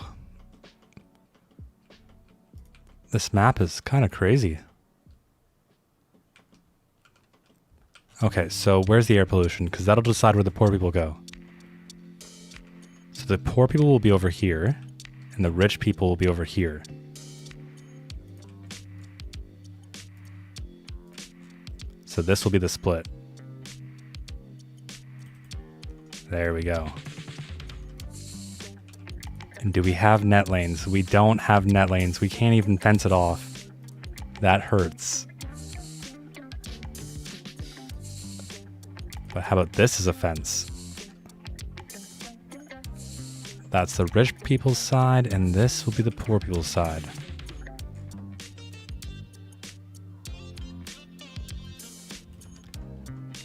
This map is kind of crazy. Okay, so where's the air pollution? Because that'll decide where the poor people go. So the poor people will be over here, and the rich people will be over here. So this will be the split. There we go. And do we have net lanes? We don't have net lanes. We can't even fence it off. That hurts. But how about this as a fence? That's the rich people's side, and this will be the poor people's side.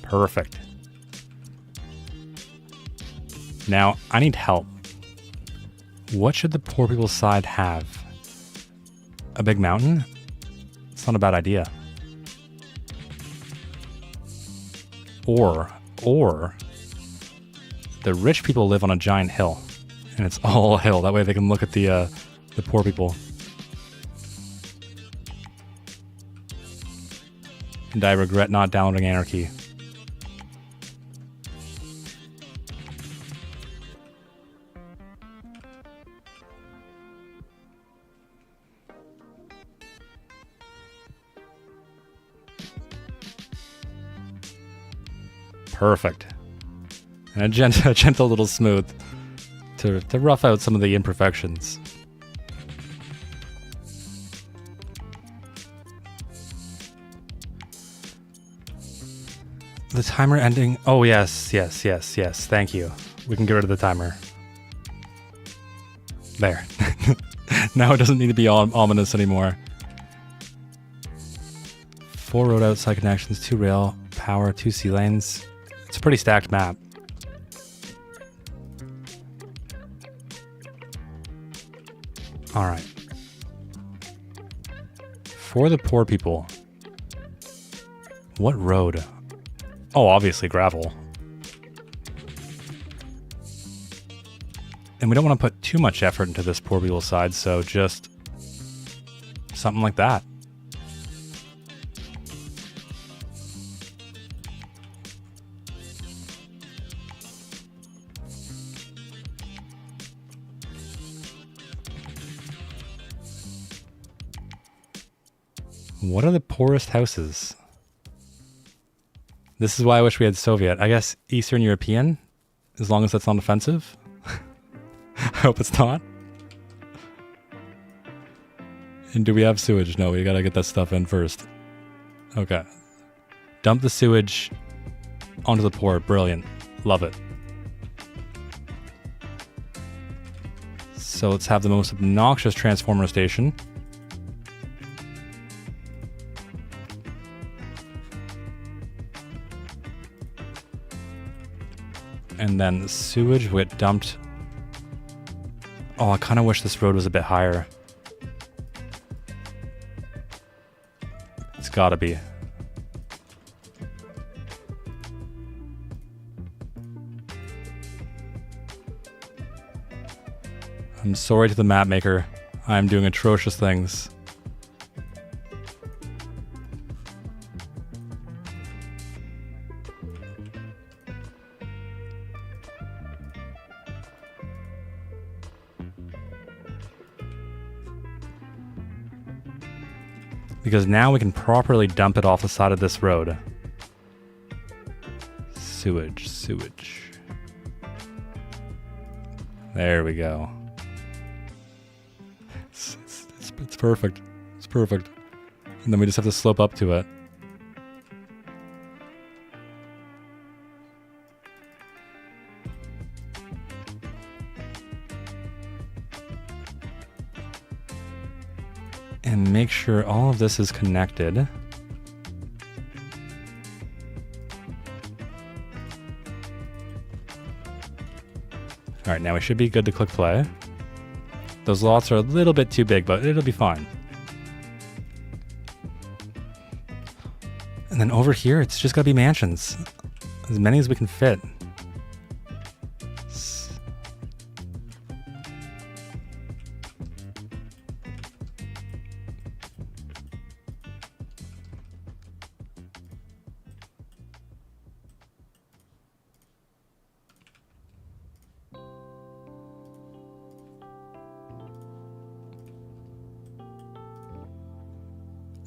Perfect. Now, I need help. What should the poor people's side have? A big mountain? It's not a bad idea. Or the rich people live on a giant hill, and it's all hill. That way they can look at the poor people. And I regret not downloading Anarchy. Perfect. And a gentle little smooth to rough out some of the imperfections. The timer ending. Oh, yes. Thank you. We can get rid of the timer. There. Now it doesn't need to be ominous anymore. 4 road outside connections, 2 rail, power, 2 sea lanes. It's a pretty stacked map. All right. For the poor people, what road? Oh, obviously gravel. And we don't want to put too much effort into this poor people's side, so just something like that. What are the poorest houses? This is why I wish we had Soviet. I guess Eastern European, as long as that's not offensive. I hope it's not. And do we have sewage? No, we gotta get that stuff in first. Okay. Dump the sewage onto the poor. Brilliant. Love it. So let's have the most obnoxious transformer station. And then the sewage will get dumped. Oh, I kind of wish this road was a bit higher. It's gotta be. I'm sorry to the map maker. I'm doing atrocious things. Because now we can properly dump it off the side of this road. Sewage. There we go. It's perfect. It's perfect. And then we just have to slope up to it. And make sure all of this is connected. All right, now we should be good to click play. Those lots are a little bit too big, but it'll be fine. And then over here, it's just gotta be mansions. As many as we can fit.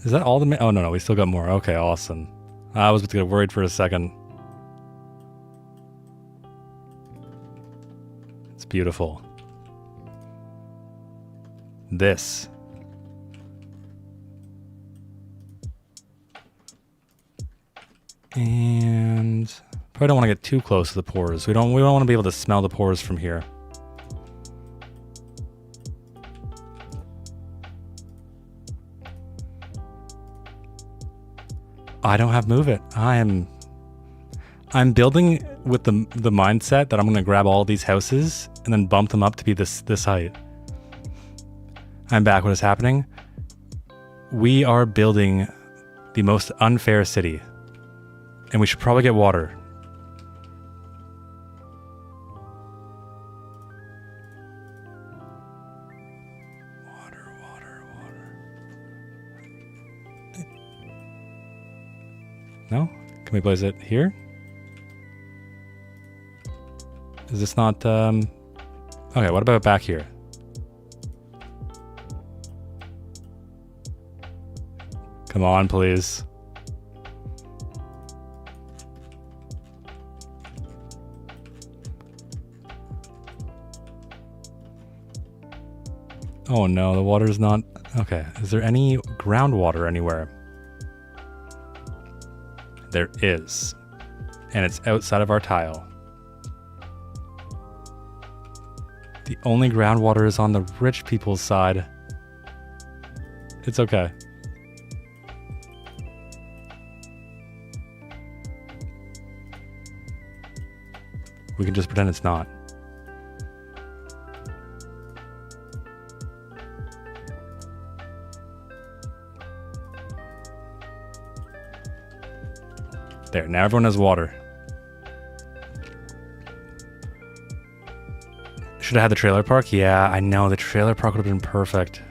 Is that all the... Oh, no, we still got more. Okay, awesome. I was about to get worried for a second. It's beautiful. This. And... probably don't want to get too close to the pores. We don't want to be able to smell the pores from here. I don't have move it. I'm building with the mindset that I'm going to grab all these houses and then bump them up to be this height. I'm back. What is happening? We are building the most unfair city, and we should probably get water. No? Can we place it here? Is this not, Okay, what about back here? Come on, please. Oh no, the water's not... Okay, is there any groundwater anywhere? There is. And it's outside of our tile. The only groundwater is on the rich people's side. It's okay. We can just pretend it's not. There, now everyone has water. Should have had the trailer park? Yeah, I know, the trailer park would have been perfect.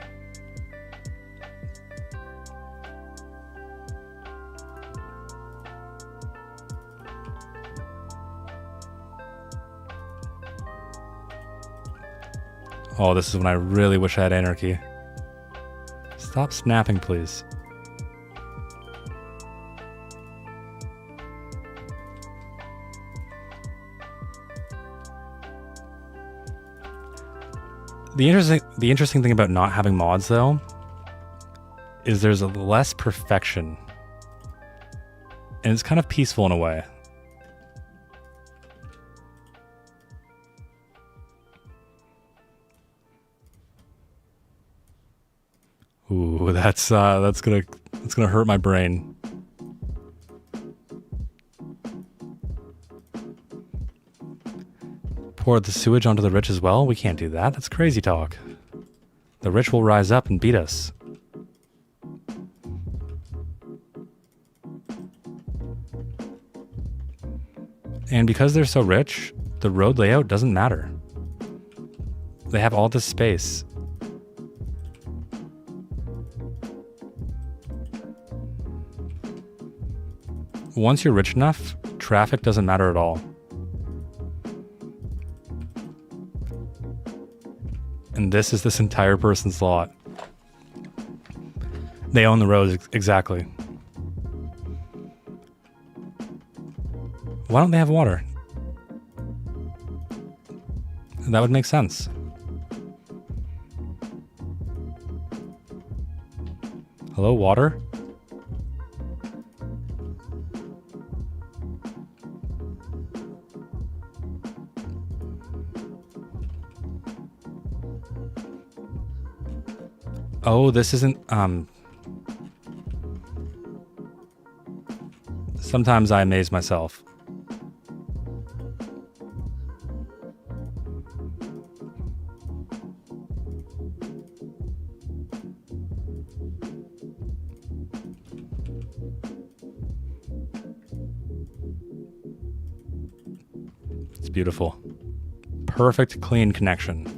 Oh, this is when I really wish I had anarchy. Stop snapping, please. The interesting thing about not having mods, though, is there's a less perfection. And it's kind of peaceful in a way. Ooh, that's gonna hurt my brain. Pour the sewage onto the rich as well? We can't do that. That's crazy talk. The rich will rise up and beat us. And because they're so rich, the road layout doesn't matter. They have all this space. Once you're rich enough, traffic doesn't matter at all. And this is this entire person's lot. They own the roads, exactly. Why don't they have water? That would make sense. Hello, water? Oh, this isn't, sometimes I amaze myself. It's beautiful. Perfect, clean connection.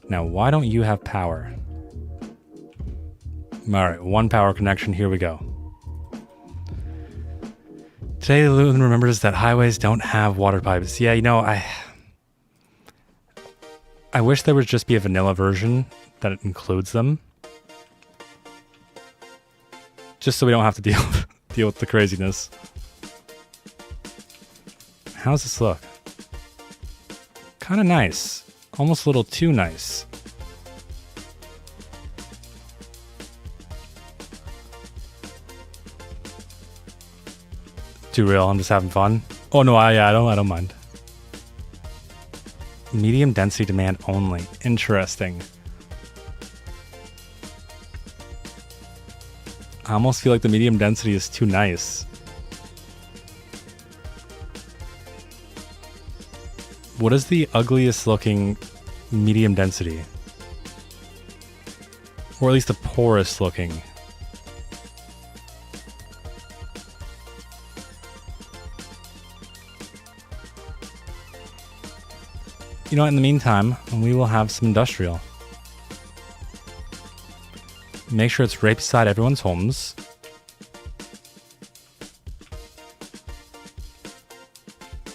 Now, why don't you have power? Alright, one power connection, here we go. Today, Luton remembers that highways don't have water pipes. Yeah, you know, I wish there would just be a vanilla version that includes them. Just so we don't have to deal with the craziness. How's this look? Kind of nice. Almost a little too nice. Too real, I'm just having fun. Oh no, I don't mind. Medium density demand only. Interesting. I almost feel like the medium density is too nice. What is the ugliest looking medium density? Or at least the poorest looking? You know what, in the meantime, we will have some industrial. Make sure it's right beside everyone's homes.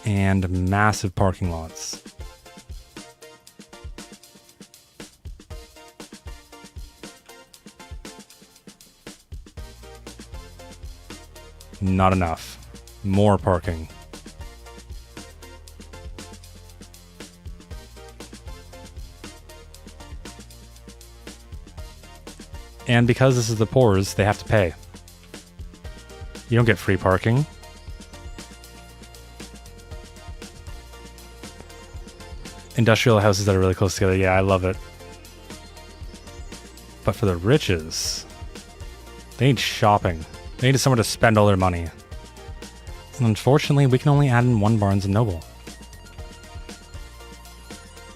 And massive parking lots. Not enough. More parking. And because this is the poor's, they have to pay. You don't get free parking. Industrial houses that are really close together, yeah, I love it. But for the riches, they need shopping. They need somewhere to spend all their money. And unfortunately, we can only add in one Barnes & Noble.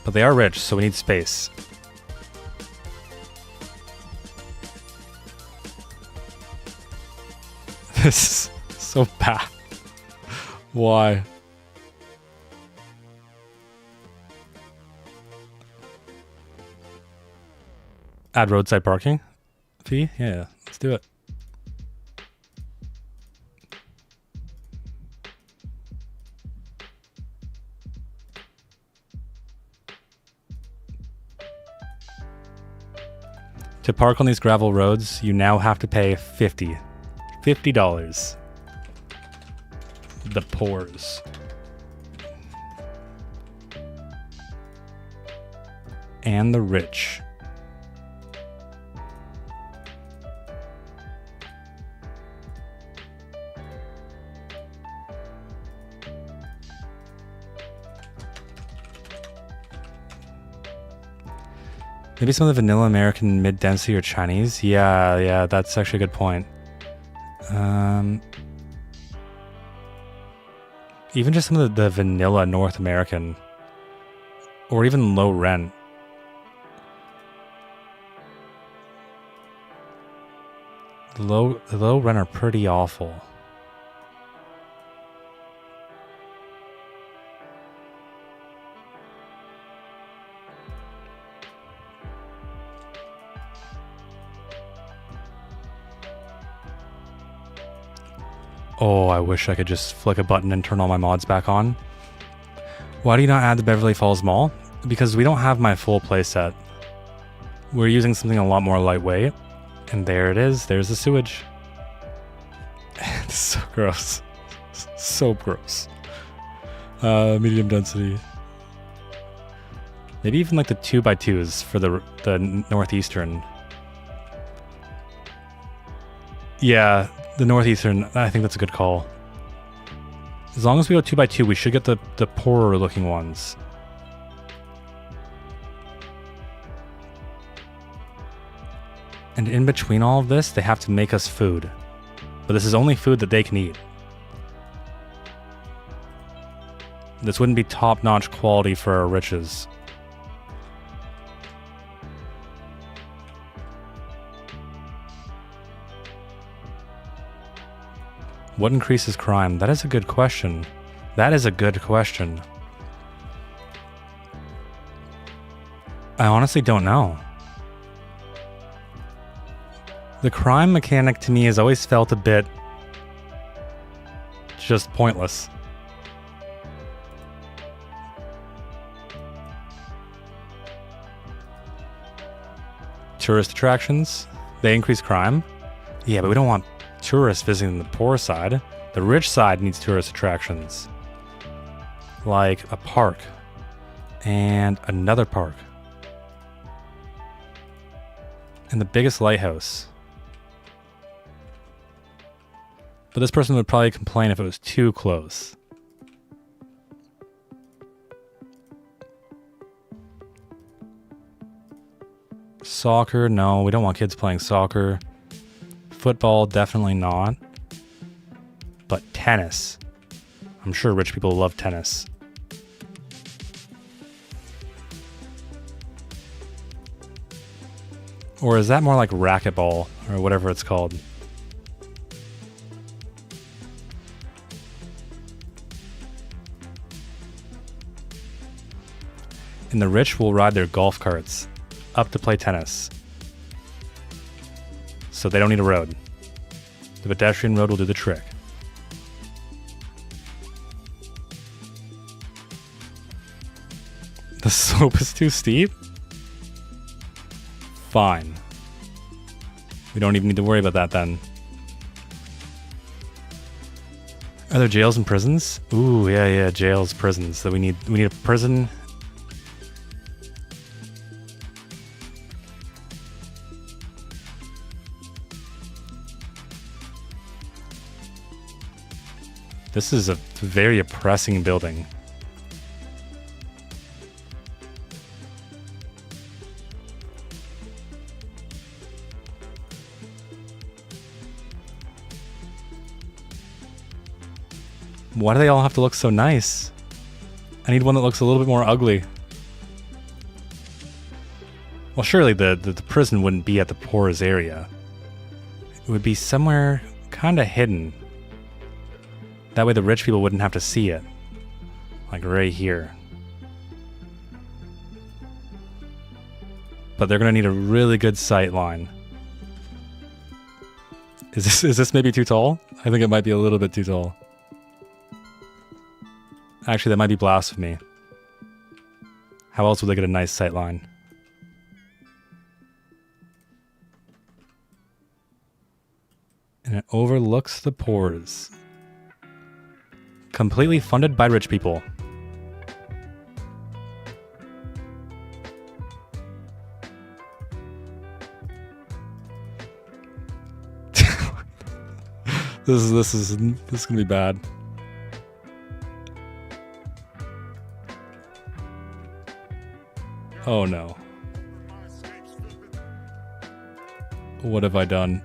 But they are rich, so we need space. This is so bad. Why? Add roadside parking fee? Yeah, let's do it. To park on these gravel roads, you now have to pay $50. $50. The poors. And the rich. Maybe some of the vanilla American mid-density or Chinese? Yeah, that's actually a good point. Even just some of the vanilla North American, or even low rent. The low rent are pretty awful. Oh, I wish I could just flick a button and turn all my mods back on. Why do you not add the Beverly Falls Mall? Because we don't have my full playset. We're using something a lot more lightweight. And there it is. There's the sewage. It's so gross. So gross. Medium density. Maybe even like the 2x2s for the northeastern. Yeah, the northeastern, I think that's a good call. As long as we go 2 by 2, we should get the poorer looking ones. And in between all of this, they have to make us food. But this is only food that they can eat. This wouldn't be top-notch quality for our riches. What increases crime? That is a good question. That is a good question. I honestly don't know. The crime mechanic to me has always felt a bit just pointless. Tourist attractions, they increase crime. Yeah, but we don't want tourists visiting the poor side. The rich side needs tourist attractions. Like a park. And another park. And the biggest lighthouse. But this person would probably complain if it was too close. Soccer, no, we don't want kids playing soccer. Football, definitely not. But tennis. I'm sure rich people love tennis. Or is that more like racquetball, or whatever it's called? And the rich will ride their golf carts up to play tennis. So they don't need a road. The pedestrian road will do the trick. The slope is too steep? Fine. We don't even need to worry about that then. Are there jails and prisons? Ooh, yeah, jails, prisons. So we need a prison. This is a very oppressing building. Why do they all have to look so nice? I need one that looks a little bit more ugly. Well, surely the prison wouldn't be at the poorest area. It would be somewhere kind of hidden. That way the rich people wouldn't have to see it. Like right here. But they're going to need a really good sight line. Is this maybe too tall? I think it might be a little bit too tall. Actually, that might be blasphemy. How else would they get a nice sight line? And it overlooks the pores. Completely funded by rich people. This is gonna be bad. Oh no. What have I done?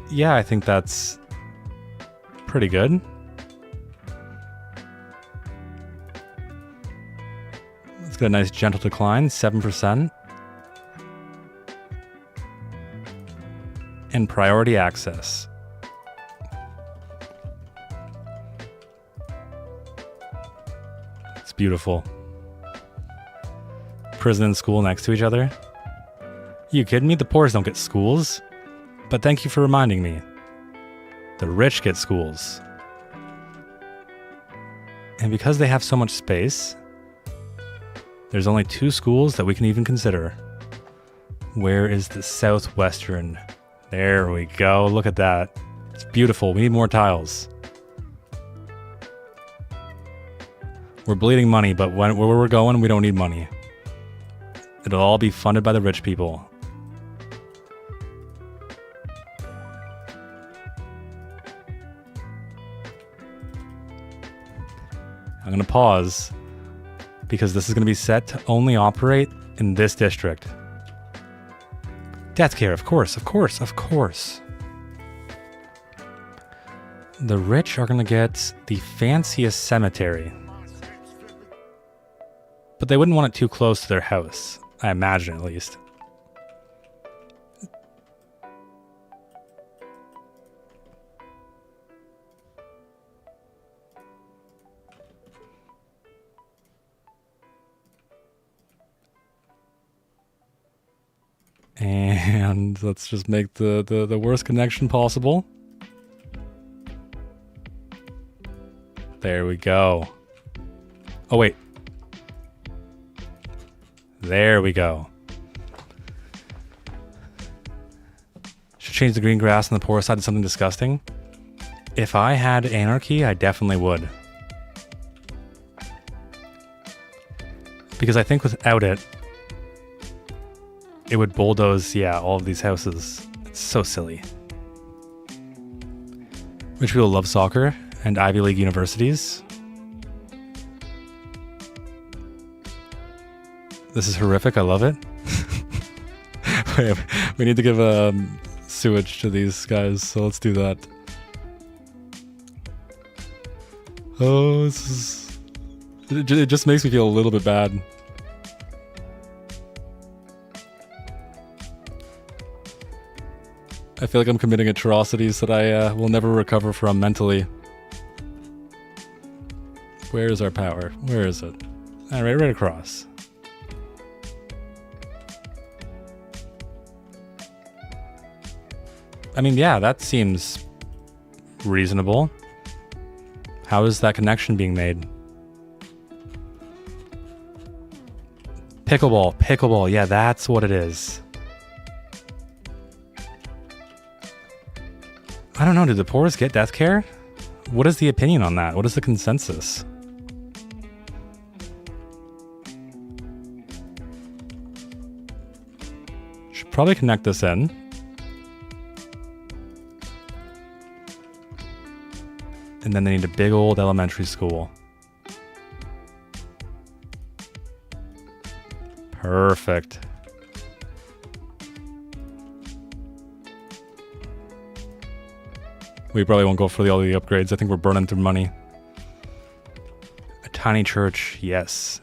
Yeah, I think that's pretty good. Let's get a nice gentle decline, 7%. And priority access. It's beautiful. Prison and school next to each other. You kidding me? The poor don't get schools. But thank you for reminding me. The rich get schools. And because they have so much space, there's only 2 schools that we can even consider. Where is the southwestern? There we go. Look at that. It's beautiful. We need more tiles. We're bleeding money, but where we're going, we don't need money. It'll all be funded by the rich people. I'm going to pause because this is going to be set to only operate in this district. Death care, of course, of course, of course. The rich are going to get the fanciest cemetery. But they wouldn't want it too close to their house, I imagine at least. And let's just make the worst connection possible. There we go. Oh, wait. There we go. Should change the green grass on the poor side to something disgusting. If I had anarchy, I definitely would. Because I think without it, it would bulldoze, yeah, all of these houses. It's so silly. Rich people love soccer and Ivy League universities. This is horrific. I love it. Wait, we need to give sewage to these guys, so let's do that. Oh, this is... It just makes me feel a little bit bad. I feel like I'm committing atrocities that I will never recover from mentally. Where is our power? Where is it? Alright, right across. I mean, yeah, that seems reasonable. How is that connection being made? Pickleball, pickleball, yeah, that's what it is. I don't know, do the poorest get death care? What is the opinion on that? What is the consensus? Should probably connect this in. And then they need a big old elementary school. Perfect. We probably won't go for all the upgrades. I think we're burning through money. A tiny church, yes.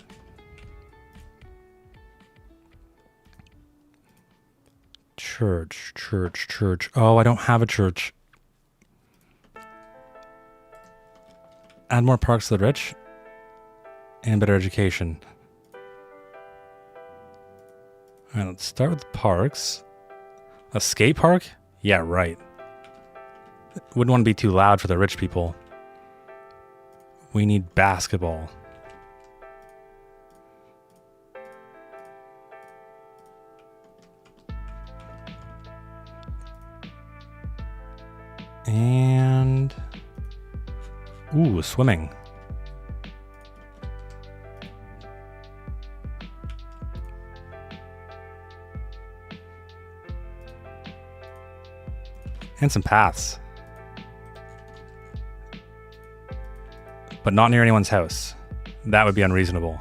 Church, church, church. Oh, I don't have a church. Add more parks to the rich. And better education. Alright, let's start with the parks. A skate park? Yeah, right. Wouldn't want to be too loud for the rich people. We need basketball. And... ooh, swimming. And some paths. But not near anyone's house. That would be unreasonable.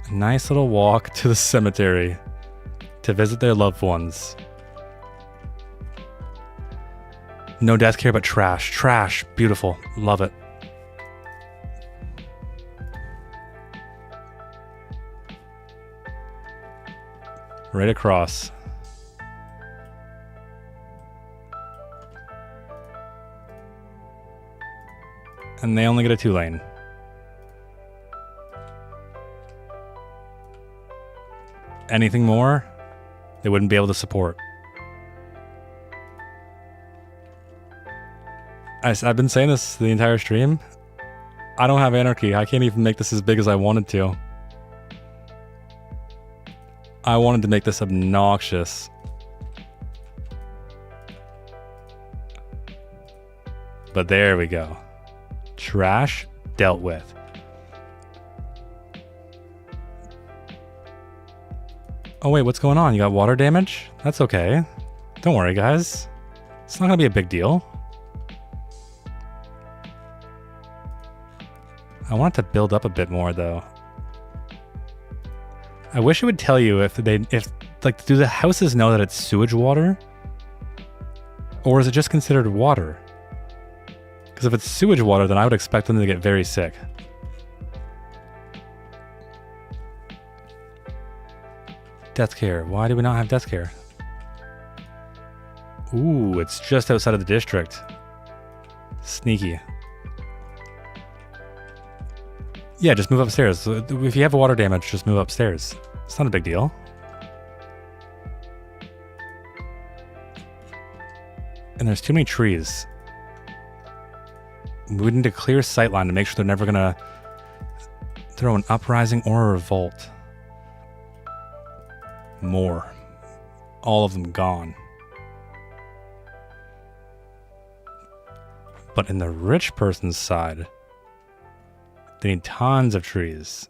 A nice little walk to the cemetery to visit their loved ones. No death care, but trash. Trash. Beautiful. Love it. Right across. And they only get a 2-lane. Anything more, they wouldn't be able to support. I've been saying this the entire stream. I don't have anarchy. I can't even make this as big as I wanted to. I wanted to make this obnoxious. But there we go. Trash dealt with. Oh wait, what's going on? You got water damage? That's okay. Don't worry, guys. It's not gonna be a big deal. I want it to build up a bit more though. I wish it would tell you if like, do the houses know that it's sewage water? Or is it just considered water? Because if it's sewage water, then I would expect them to get very sick. Death care. Why do we not have death care? Ooh, it's just outside of the district. Sneaky. Yeah, just move upstairs. If you have water damage, just move upstairs. It's not a big deal. And there's too many trees. We need a clear sightline to make sure they're never gonna throw an uprising or a revolt. More. All of them gone. But in the rich person's side, they need tons of trees.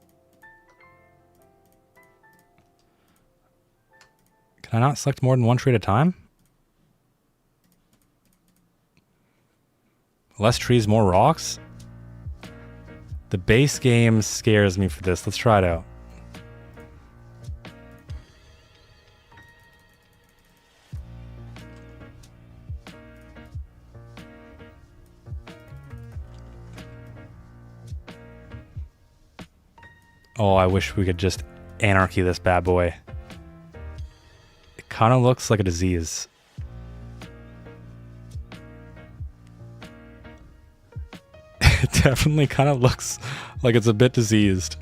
Can I not select more than one tree at a time? Less trees, more rocks? The base game scares me for this. Let's try it out. Oh, I wish we could just anarchy this bad boy. It kind of looks like a disease. It definitely kind of looks like it's a bit diseased.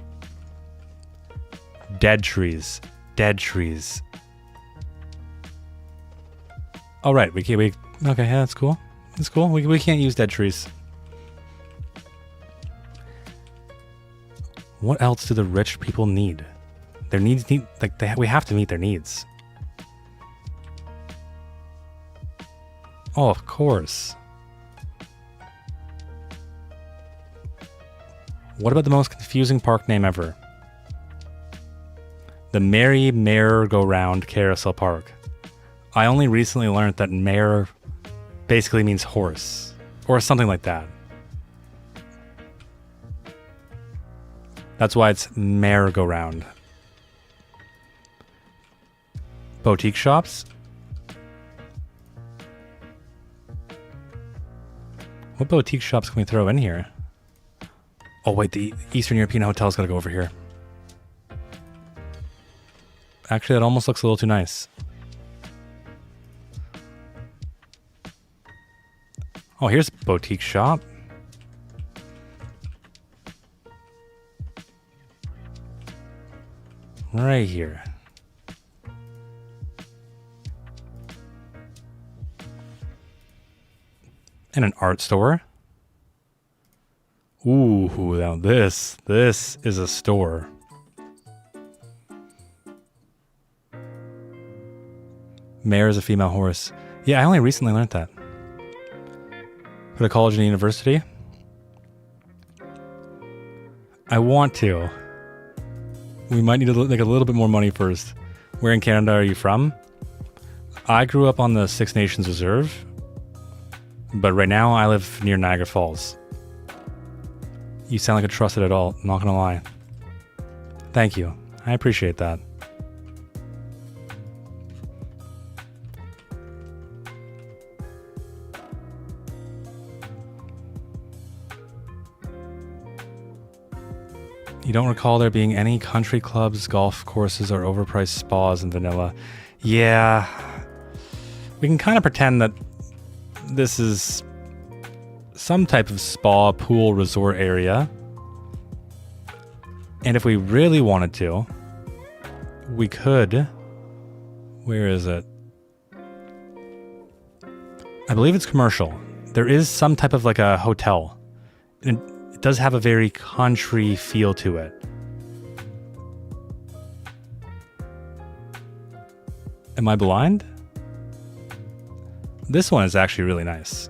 Dead trees. Dead trees. All right, okay, yeah, that's cool. That's cool. We can't use dead trees. What else do the rich people need? Their needs need, like, we have to meet their needs. Oh, of course. What about the most confusing park name ever? The Merry Merry-Go-Round Carousel Park. I only recently learned that mare basically means horse, or something like that. That's why it's merry-go-round. Boutique shops? What boutique shops can we throw in here? Oh wait, the Eastern European hotel's gotta go over here. Actually, that almost looks a little too nice. Oh, here's a boutique shop. Right here. And an art store. Ooh, now this is a store. Mare is a female horse. Yeah, I only recently learned that. Put a college and university? I want to. We might need to make a little bit more money first. Where in Canada are you from? I grew up on the Six Nations Reserve, but right now I live near Niagara Falls. You sound like a trusted adult, not gonna lie. Thank you. I appreciate that. You don't recall there being any country clubs, golf courses, or overpriced spas in vanilla. Yeah. We can kind of pretend that this is some type of spa, pool, resort area. And if we really wanted to, we could... Where is it? I believe it's commercial. There is some type of like a hotel. And it does have a very country feel to it. Am I blind? This one is actually really nice.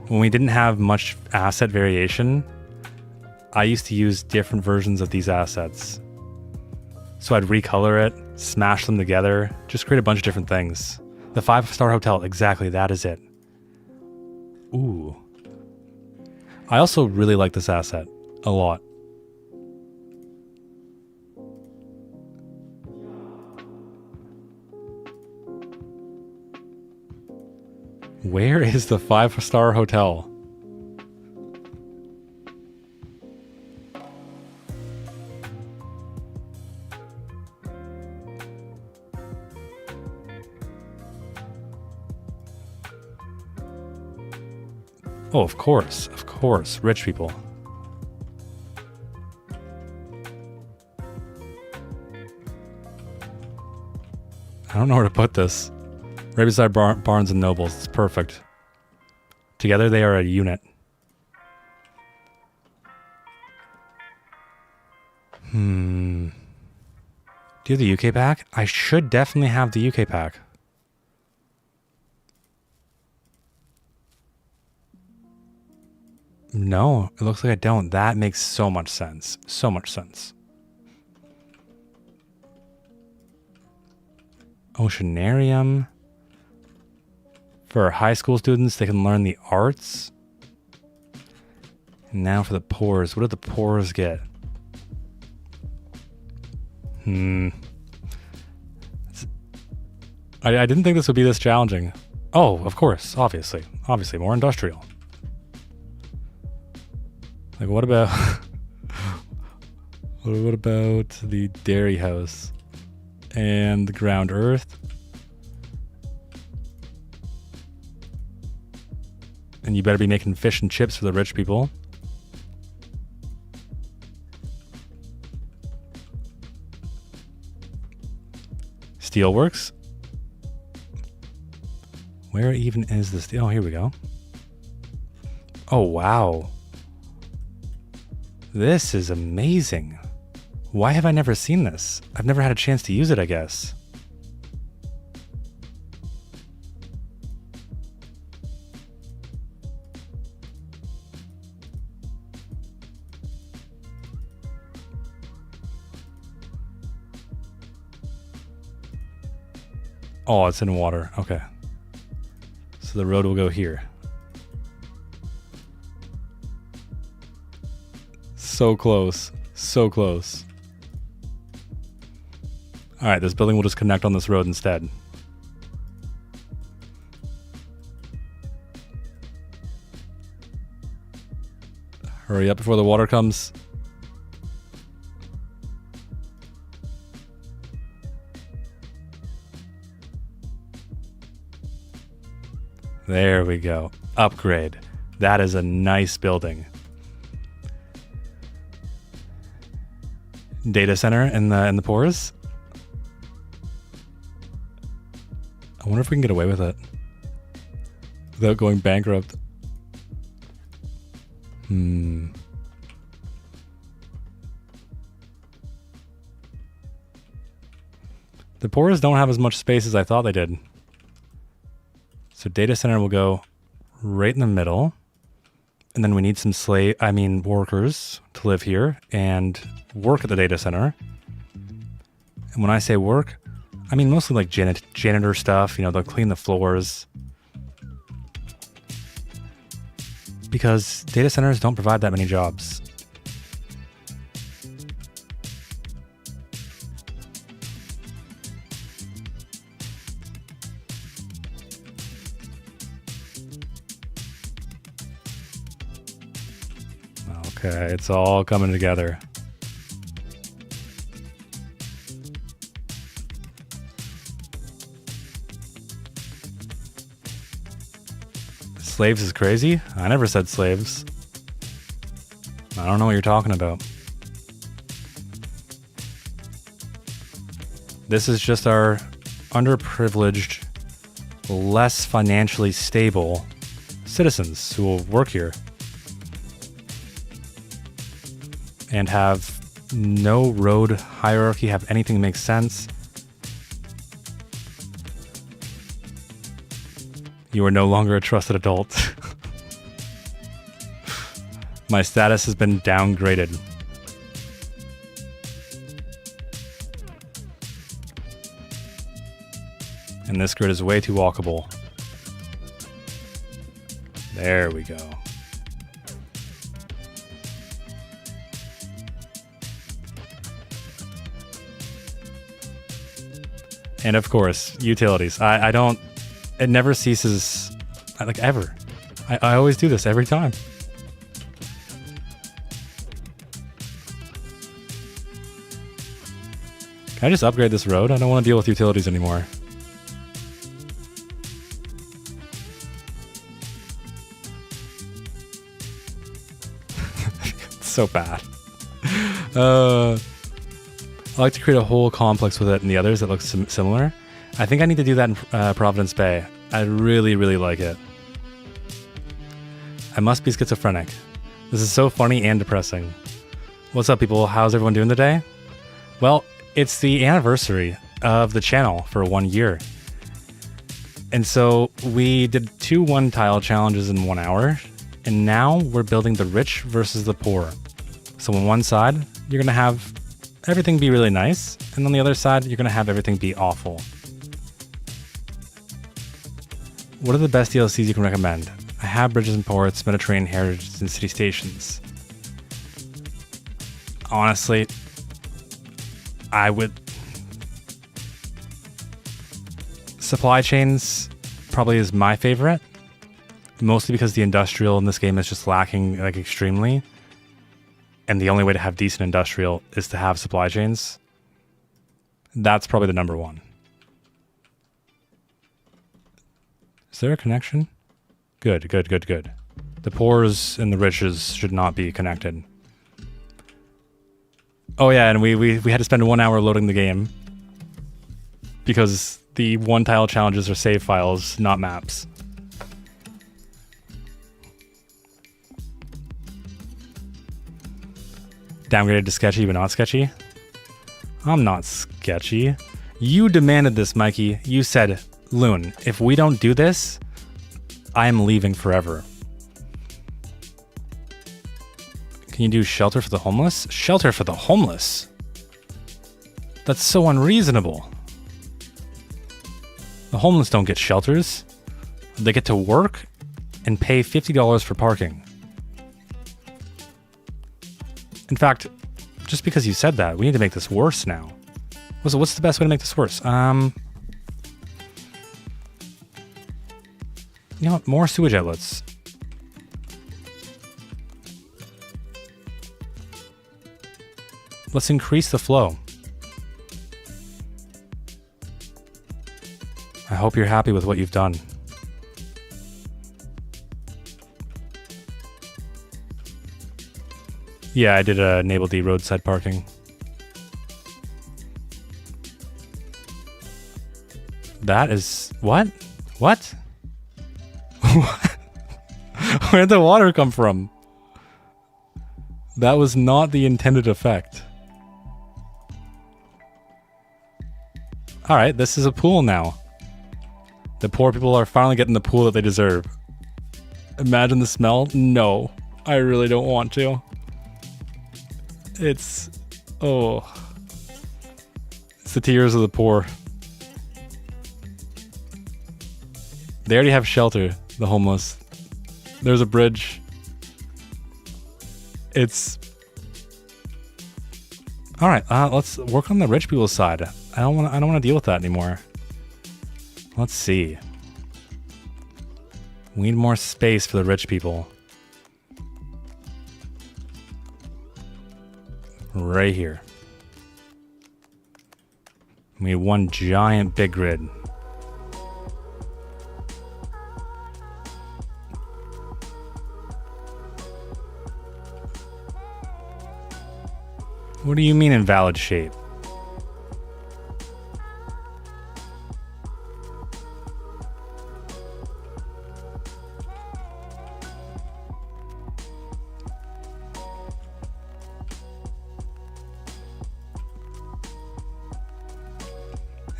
When we didn't have much asset variation, I used to use different versions of these assets. So I'd recolor it, smash them together, just create a bunch of different things. The 5-star hotel, exactly, that is it. Ooh. I also really like this asset a lot. Where is the 5-star hotel? Oh, of course, rich people. I don't know where to put this. Right beside Barnes and Nobles. It's perfect. Together they are a unit. Do you have the UK pack? I should definitely have the UK pack. No, it looks like I don't. That makes so much sense. So much sense. Oceanarium. For high school students, they can learn the arts. And now for the poors. What do the poors get? I didn't think this would be this challenging. Oh, of course. Obviously, more industrial. Like, what about... what about the dairy house? And the ground earth? And you better be making fish and chips for the rich people. Steelworks? Where even is this? Oh, here we go. Oh, wow. This is amazing. Why have I never seen this? I've never had a chance to use it, I guess. Oh, it's in water. Okay. So the road will go here. So close. So close. Alright, this building will just connect on this road instead. Hurry up before the water comes. There we go. Upgrade. That is a nice building. Data center in the pores. I wonder if we can get away with it without going bankrupt. The pores don't have as much space as I thought they did. So data center will go right in the middle. And then we need some workers to live here and work at the data center. And when I say work, I mean mostly like janitor stuff. You know, they'll clean the floors. Because data centers don't provide that many jobs. Okay, it's all coming together. Slaves is crazy? I never said slaves. I don't know what you're talking about. This is just our underprivileged, less financially stable citizens who will work here. And have no road hierarchy, have anything make sense. You are no longer a trusted adult. My status has been downgraded. And this grid is way too walkable. There we go. And of course, utilities. I don't, it never ceases, like ever. I always do this every time. Can I just upgrade this road? I don't want to deal with utilities anymore. It's so bad. I like to create a whole complex with it and the others that look similar. I think I need to do that in Providence Bay. I really, really like it. I must be schizophrenic. This is so funny and depressing. What's up, people? How's everyone doing today? Well, it's the anniversary of the channel for 1 year. And so we did 2 one-tile challenges in 1 hour. And now we're building the rich versus the poor. So on one side, you're going to have everything be really nice. And on the other side, you're going to have everything be awful. What are the best DLCs you can recommend? I have Bridges and Ports, Mediterranean Heritage, and City Stations. Honestly, I would... Supply Chains probably is my favorite. Mostly because the industrial in this game is just lacking, like, extremely. And the only way to have decent industrial is to have supply chains. That's probably the number one. Is there a connection? Good, good, good, good. The poors and the riches should not be connected. Oh yeah, and we had to spend 1 hour loading the game. Because the one-tile challenges are save files, not maps. Downgraded to sketchy, but not sketchy? I'm not sketchy. You demanded this, Mikey. You said, Loon, if we don't do this, I'm leaving forever. Can you do shelter for the homeless? Shelter for the homeless? That's so unreasonable. The homeless don't get shelters. They get to work and pay $50 for parking. In fact, just because you said that, we need to make this worse now. What's the best way to make this worse? You know what? More sewage outlets. Let's increase the flow. I hope you're happy with what you've done. Yeah, I did enable the roadside parking. That is... What? What? Where did the water come from? That was not the intended effect. Alright, this is a pool now. The poor people are finally getting the pool that they deserve. Imagine the smell? No, I really don't want to. It's... oh. It's the tears of the poor. They already have shelter, the homeless. There's a bridge. It's... Alright, let's work on the rich people's side. I don't want to deal with that anymore. Let's see. We need more space for the rich people. Right here. We need one giant big grid. What do you mean invalid shape?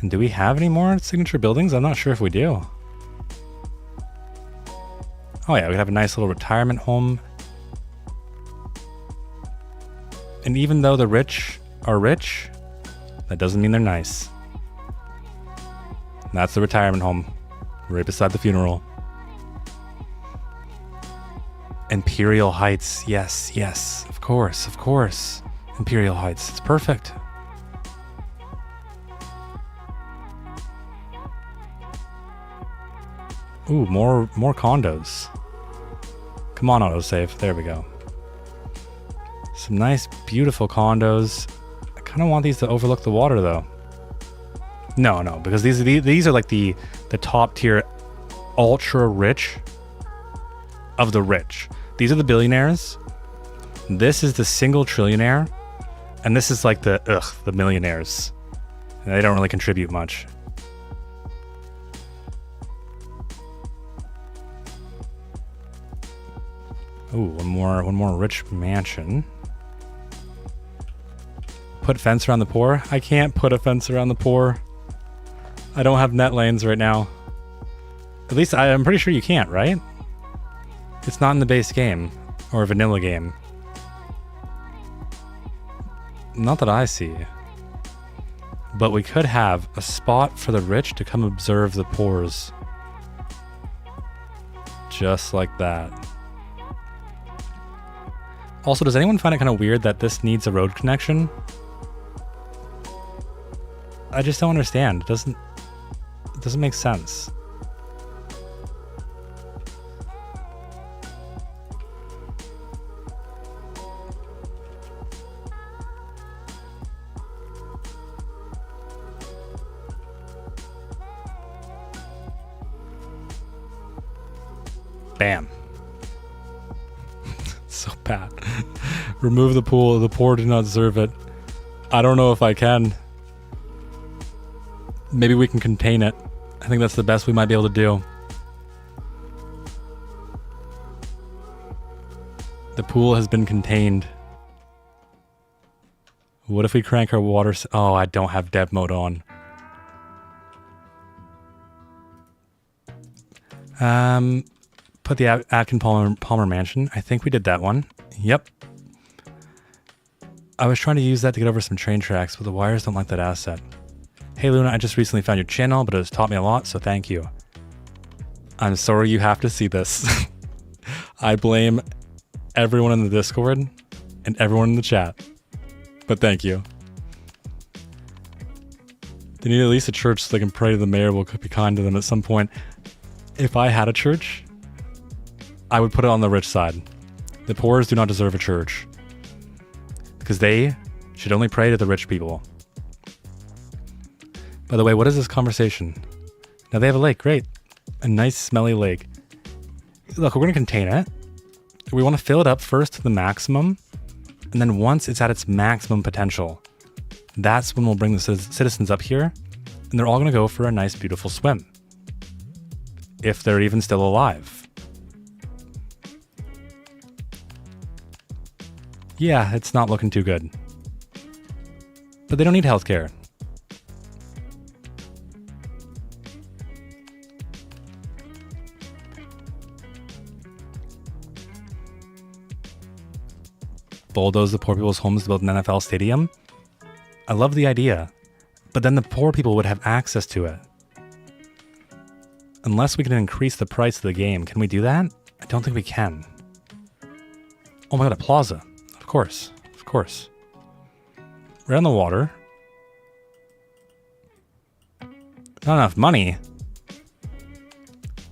And do we have any more signature buildings? I'm not sure if we do. Oh yeah, we have a nice little retirement home. And even though the rich are rich, that doesn't mean they're nice. And that's the retirement home, right beside the funeral. Imperial Heights, yes, yes, of course, of course. Imperial Heights, it's perfect. Ooh, more condos. Come on, autosave. There we go. Some nice, beautiful condos. I kind of want these to overlook the water, though. No, because these are like the top tier, ultra rich of the rich. These are the billionaires. This is the single trillionaire, and this is like the millionaires. And they don't really contribute much. Ooh, one more rich mansion. Put fence around the poor. I can't put a fence around the poor. I don't have net lanes right now. At least I'm pretty sure you can't, right? It's not in the base game or vanilla game. Not that I see. But we could have a spot for the rich to come observe the poors. Just like that. Also, does anyone find it kind of weird that this needs a road connection? I just don't understand. It doesn't make sense. Bam. So bad. Remove the pool. The poor do not deserve it. I don't know if I can. Maybe we can contain it. I think that's the best we might be able to do. The pool has been contained. What if we crank our water? Oh, I don't have dev mode on. Put the Atkin Palmer Mansion. I think we did that one. Yep. I was trying to use that to get over some train tracks, but the wires don't like that asset. Hey Luna, I just recently found your channel, but it has taught me a lot, so thank you. I'm sorry you have to see this. I blame everyone in the Discord and everyone in the chat. But thank you. They need at least a church so they can pray to the mayor will be kind to them at some point. If I had a church, I would put it on the rich side. The poor do not deserve a church. Because they should only pray to the rich people. By the way, what is this conversation? Now they have a lake, great. A nice smelly lake. Look, we're going to contain it. We want to fill it up first to the maximum. And then once it's at its maximum potential, that's when we'll bring the citizens up here. And they're all going to go for a nice, beautiful swim. If they're even still alive. Yeah, it's not looking too good. But they don't need healthcare. Bulldoze the poor people's homes to build an NFL stadium? I love the idea, but then the poor people would have access to it. Unless we can increase the price of the game. Can we do that? I don't think we can. Oh my god, a plaza. Of course. Of course. Right on the water. Not enough money.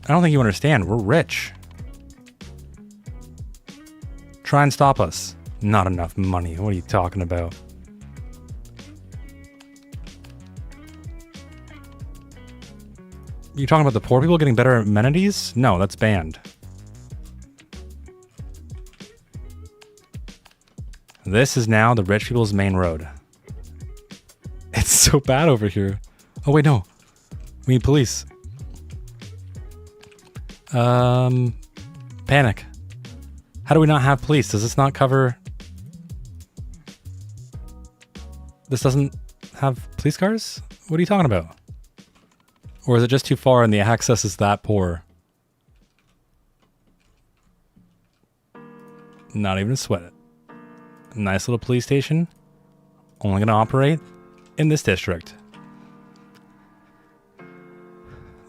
I don't think you understand. We're rich. Try and stop us. Not enough money. What are you talking about? You talking about the poor people getting better amenities? No, that's banned. This is now the rich people's main road. It's so bad over here. Oh wait, no. We need police. Panic. How do we not have police? Does this not cover... This doesn't have police cars? What are you talking about? Or is it just too far and the access is that poor? Not even a sweat it. Nice little police station. Only going to operate in this district.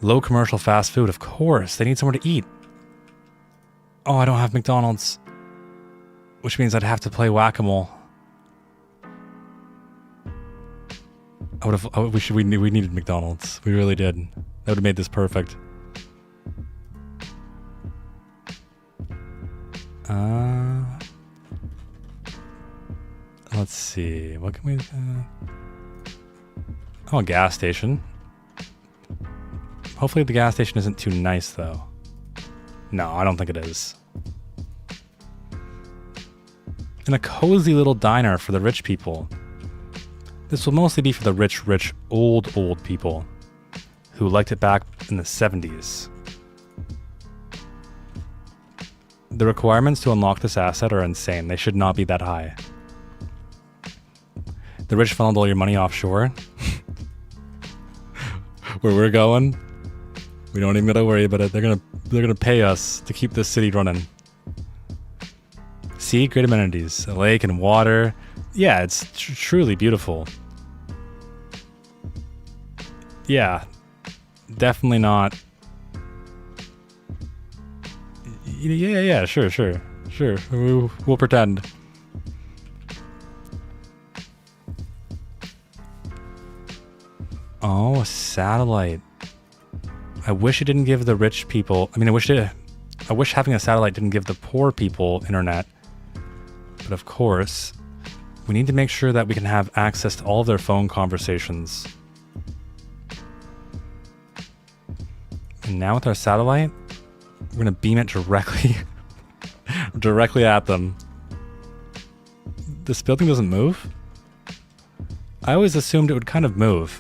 Low commercial fast food, of course. They need somewhere to eat. Oh, I don't have McDonald's. Which means I'd have to play whack-a-mole. We needed McDonald's. We really did. That would have made this perfect. Let's see. What can we... oh, a gas station. Hopefully the gas station isn't too nice, though. No, I don't think it is. And a cozy little diner for the rich people. This will mostly be for the rich, old people who liked it back in the 70s. The requirements to unlock this asset are insane. They should not be that high. The rich funneled all your money offshore. Where we're going, we don't even gotta worry about it. They're gonna pay us to keep this city running. See, great amenities, a lake and water. Yeah, it's truly beautiful. Yeah, definitely not. Yeah, sure. We'll pretend. Oh, a satellite. I wish it didn't give the rich people... I wish having a satellite didn't give the poor people internet. But of course, we need to make sure that we can have access to all of their phone conversations. And now with our satellite, we're going to beam it directly at them. This building doesn't move? I always assumed it would kind of move.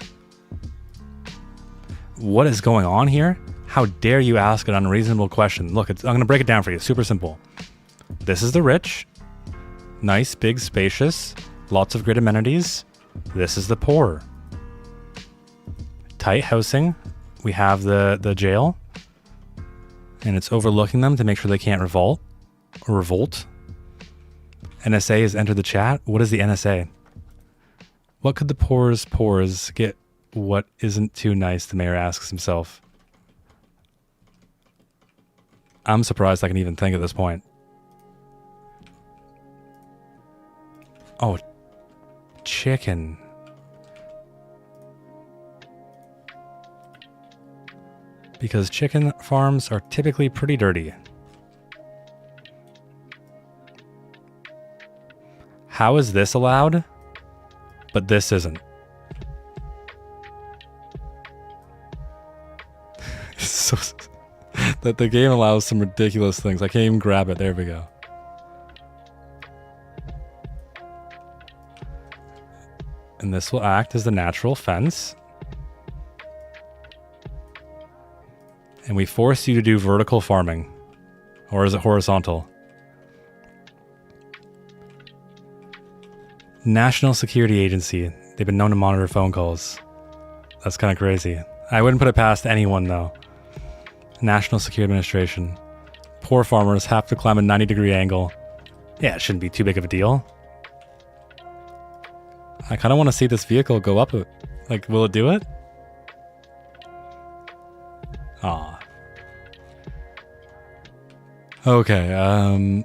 What is going on here? How dare you ask an unreasonable question? Look, I'm going to break it down for you. Super simple. This is the rich. Nice, big, spacious. Lots of great amenities. This is the poor. Tight housing. We have the jail. And it's overlooking them to make sure they can't revolt. NSA has entered the chat. What is the NSA? What could the poors get? What isn't too nice, the mayor asks himself. I'm surprised I can even think at this point. Oh, chicken. Because chicken farms are typically pretty dirty. How is this allowed, but this isn't? So that the game allows some ridiculous things. I can't even grab it. There we go. And this will act as the natural fence. And we force you to do vertical farming. Or is it horizontal? National Security Agency. They've been known to monitor phone calls. That's kind of crazy. I wouldn't put it past anyone, though. National Security Administration. Poor farmers have to climb a 90-degree angle. Yeah, it shouldn't be too big of a deal. I kind of want to see this vehicle go up. Like, will it do it? Aw. Okay,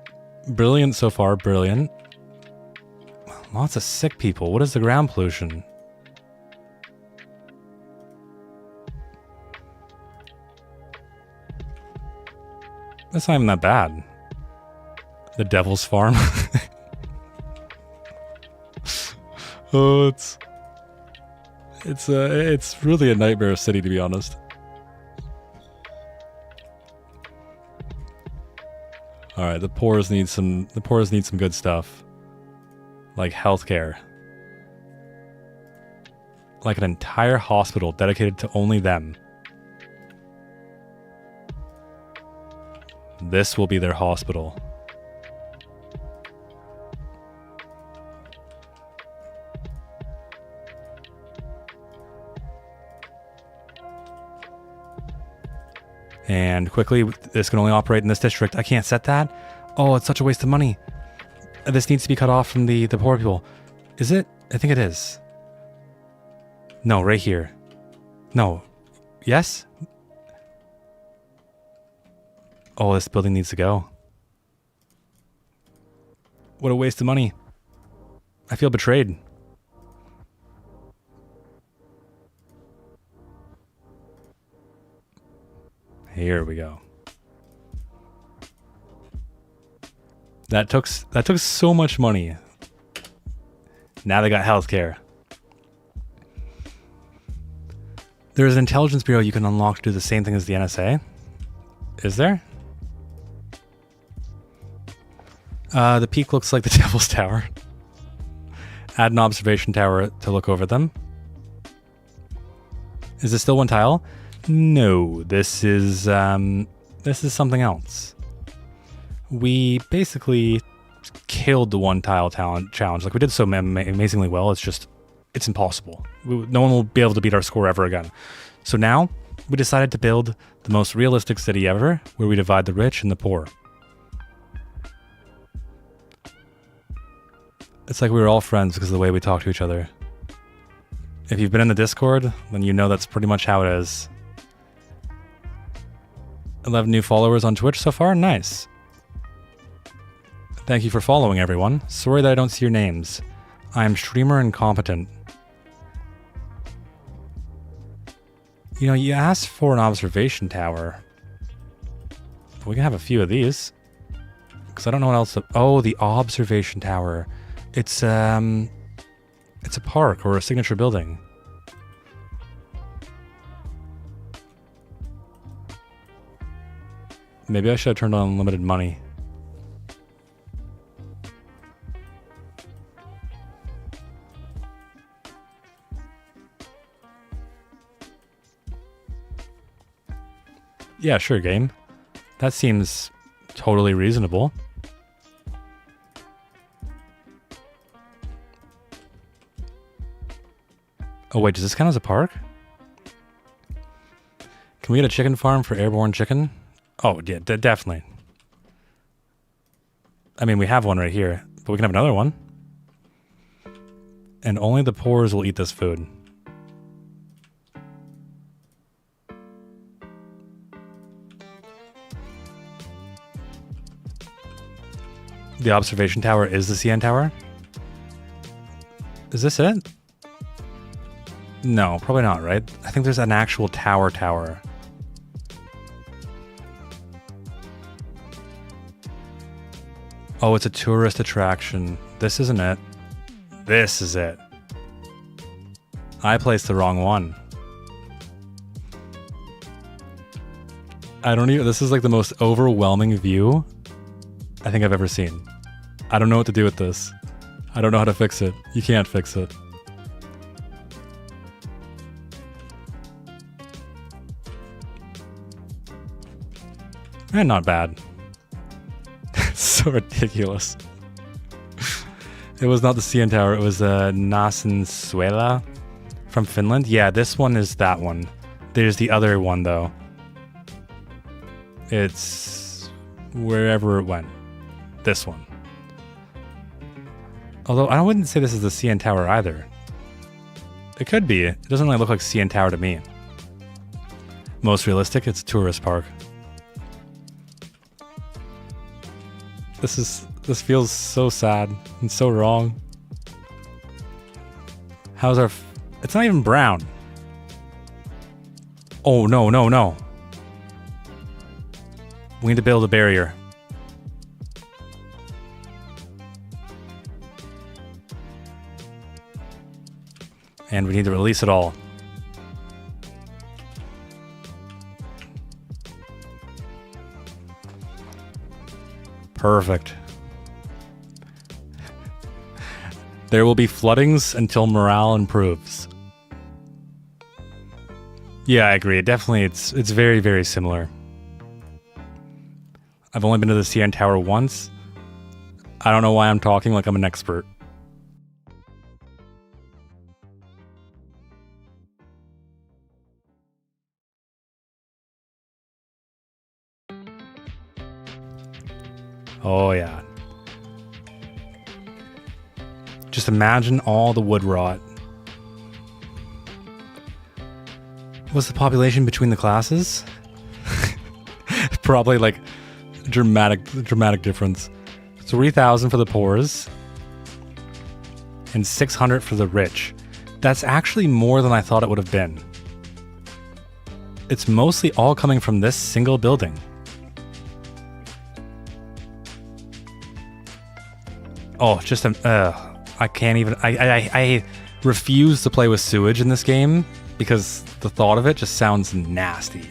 brilliant so far, brilliant. Lots of sick people. What is the ground pollution? That's not even that bad. The Devil's Farm. Oh, it's really a nightmare city, to be honest. All right, the poors need some good stuff, like healthcare, like an entire hospital dedicated to only them. This will be their hospital. And quickly, this can only operate in this district. I can't set that. Oh, it's such a waste of money. This needs to be cut off from the poor people. Is it? I think it is. No, right here. No. Yes? Oh, this building needs to go. What a waste of money. I feel betrayed. Here we go. That took so much money. Now they got healthcare. There's an intelligence bureau you can unlock to do the same thing as the NSA. Is there? The peak looks like the Devil's Tower. Add an observation tower to look over them. Is this still one tile? No, this is something else. We basically killed the one tile challenge. Like, we did so amazingly well, it's impossible. No one will be able to beat our score ever again. So now, we decided to build the most realistic city ever, where we divide the rich and the poor. It's like we were all friends because of the way we talk to each other. If you've been in the Discord, then you know that's pretty much how it is. 11 new followers on Twitch so far? Nice. Thank you for following, everyone. Sorry that I don't see your names. I am streamer incompetent. You know, you asked for an observation tower. But we can have a few of these. Because I don't know what else to... Oh, the observation tower. It's a park or a signature building. Maybe I should have turned on unlimited money. Yeah, sure, game. That seems totally reasonable. Oh wait, does this count as a park? Can we get a chicken farm for airborne chicken? Oh yeah, definitely. I mean, we have one right here, but we can have another one. And only the poors will eat this food. The observation tower is the CN tower? Is this it? No, probably not, right? I think there's an actual tower. Oh, it's a tourist attraction. This isn't it. This is it. I placed the wrong one. This is like the most overwhelming view I think I've ever seen. I don't know what to do with this. I don't know how to fix it. You can't fix it. And not bad. So ridiculous. It was not the CN Tower, it was Nasensuela from Finland. Yeah, this one is that one. There's the other one though. It's wherever it went. This one. Although I wouldn't say this is the CN Tower either. It could be. It doesn't really look like CN Tower to me. Most realistic, it's a tourist park. This feels so sad and so wrong. How's our... It's not even brown. Oh, no, no, no. We need to build a barrier. And we need to release it all. Perfect. There will be floodings until morale improves. Yeah, I agree. It's very, very similar. I've only been to the CN Tower once. I don't know why I'm talking like I'm an expert. Oh yeah. Just imagine all the wood rot. What's the population between the classes? Probably like dramatic difference. 3,000 for the poors and 600 for the rich. That's actually more than I thought it would have been. It's mostly all coming from this single building. Oh, just I can't even. I refuse to play with sewage in this game because the thought of it just sounds nasty.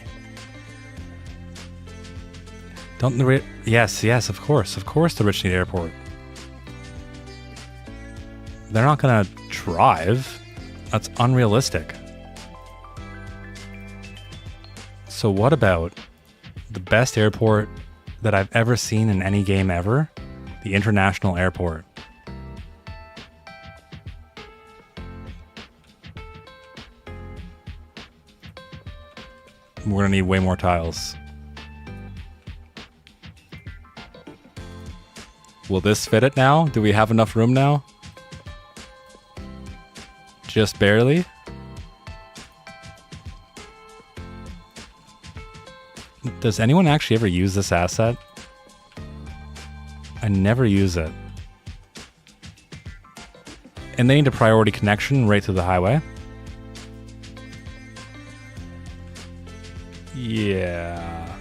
Don't the yes, of course, the rich need airport. They're not gonna drive. That's unrealistic. So what about the best airport that I've ever seen in any game ever? The International Airport. We're gonna need way more tiles. Will this fit it now? Do we have enough room now? Just barely? Does anyone actually ever use this asset? I never use it. And they need a priority connection right to the highway. Yeah.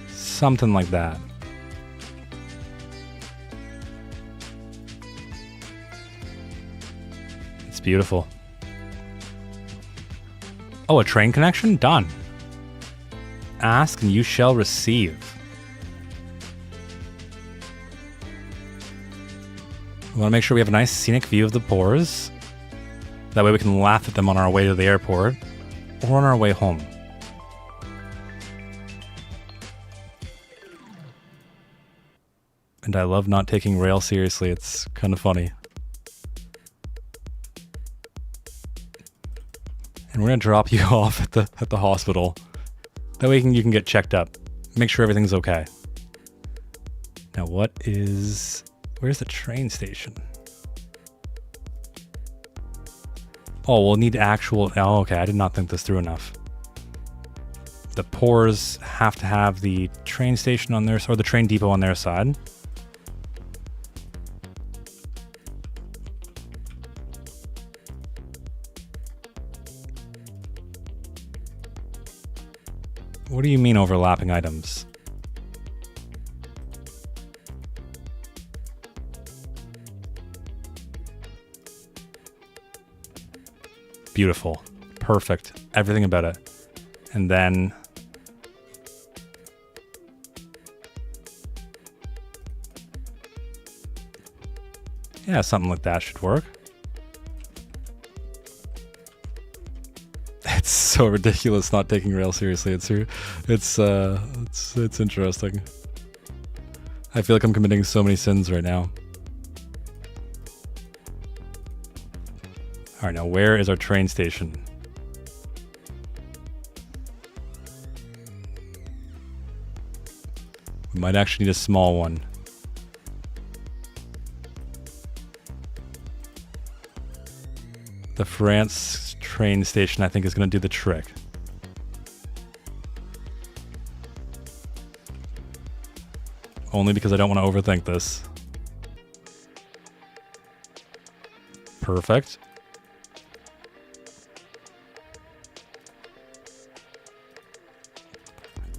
Something like that. It's beautiful. Oh, a train connection? Done. Ask and you shall receive. We want to make sure we have a nice scenic view of the pores. That way we can laugh at them on our way to the airport or on our way home. And I love not taking rail seriously. It's kind of funny. And we're going to drop you off at the hospital. That way you can get checked up. Make sure everything's okay. Now where's the train station? Oh, we'll need actual... Oh, okay, I did not think this through enough. The pores have to have the train station on their... or the train depot on their side. What do you mean overlapping items? Beautiful. Perfect. Everything about it. And then... yeah, something like that should work. It's so ridiculous not taking rail seriously. It's interesting. I feel like I'm committing so many sins right now. All right, now where is our train station? We might actually need a small one. The France train station, I think, is going to do the trick. Only because I don't want to overthink this. Perfect.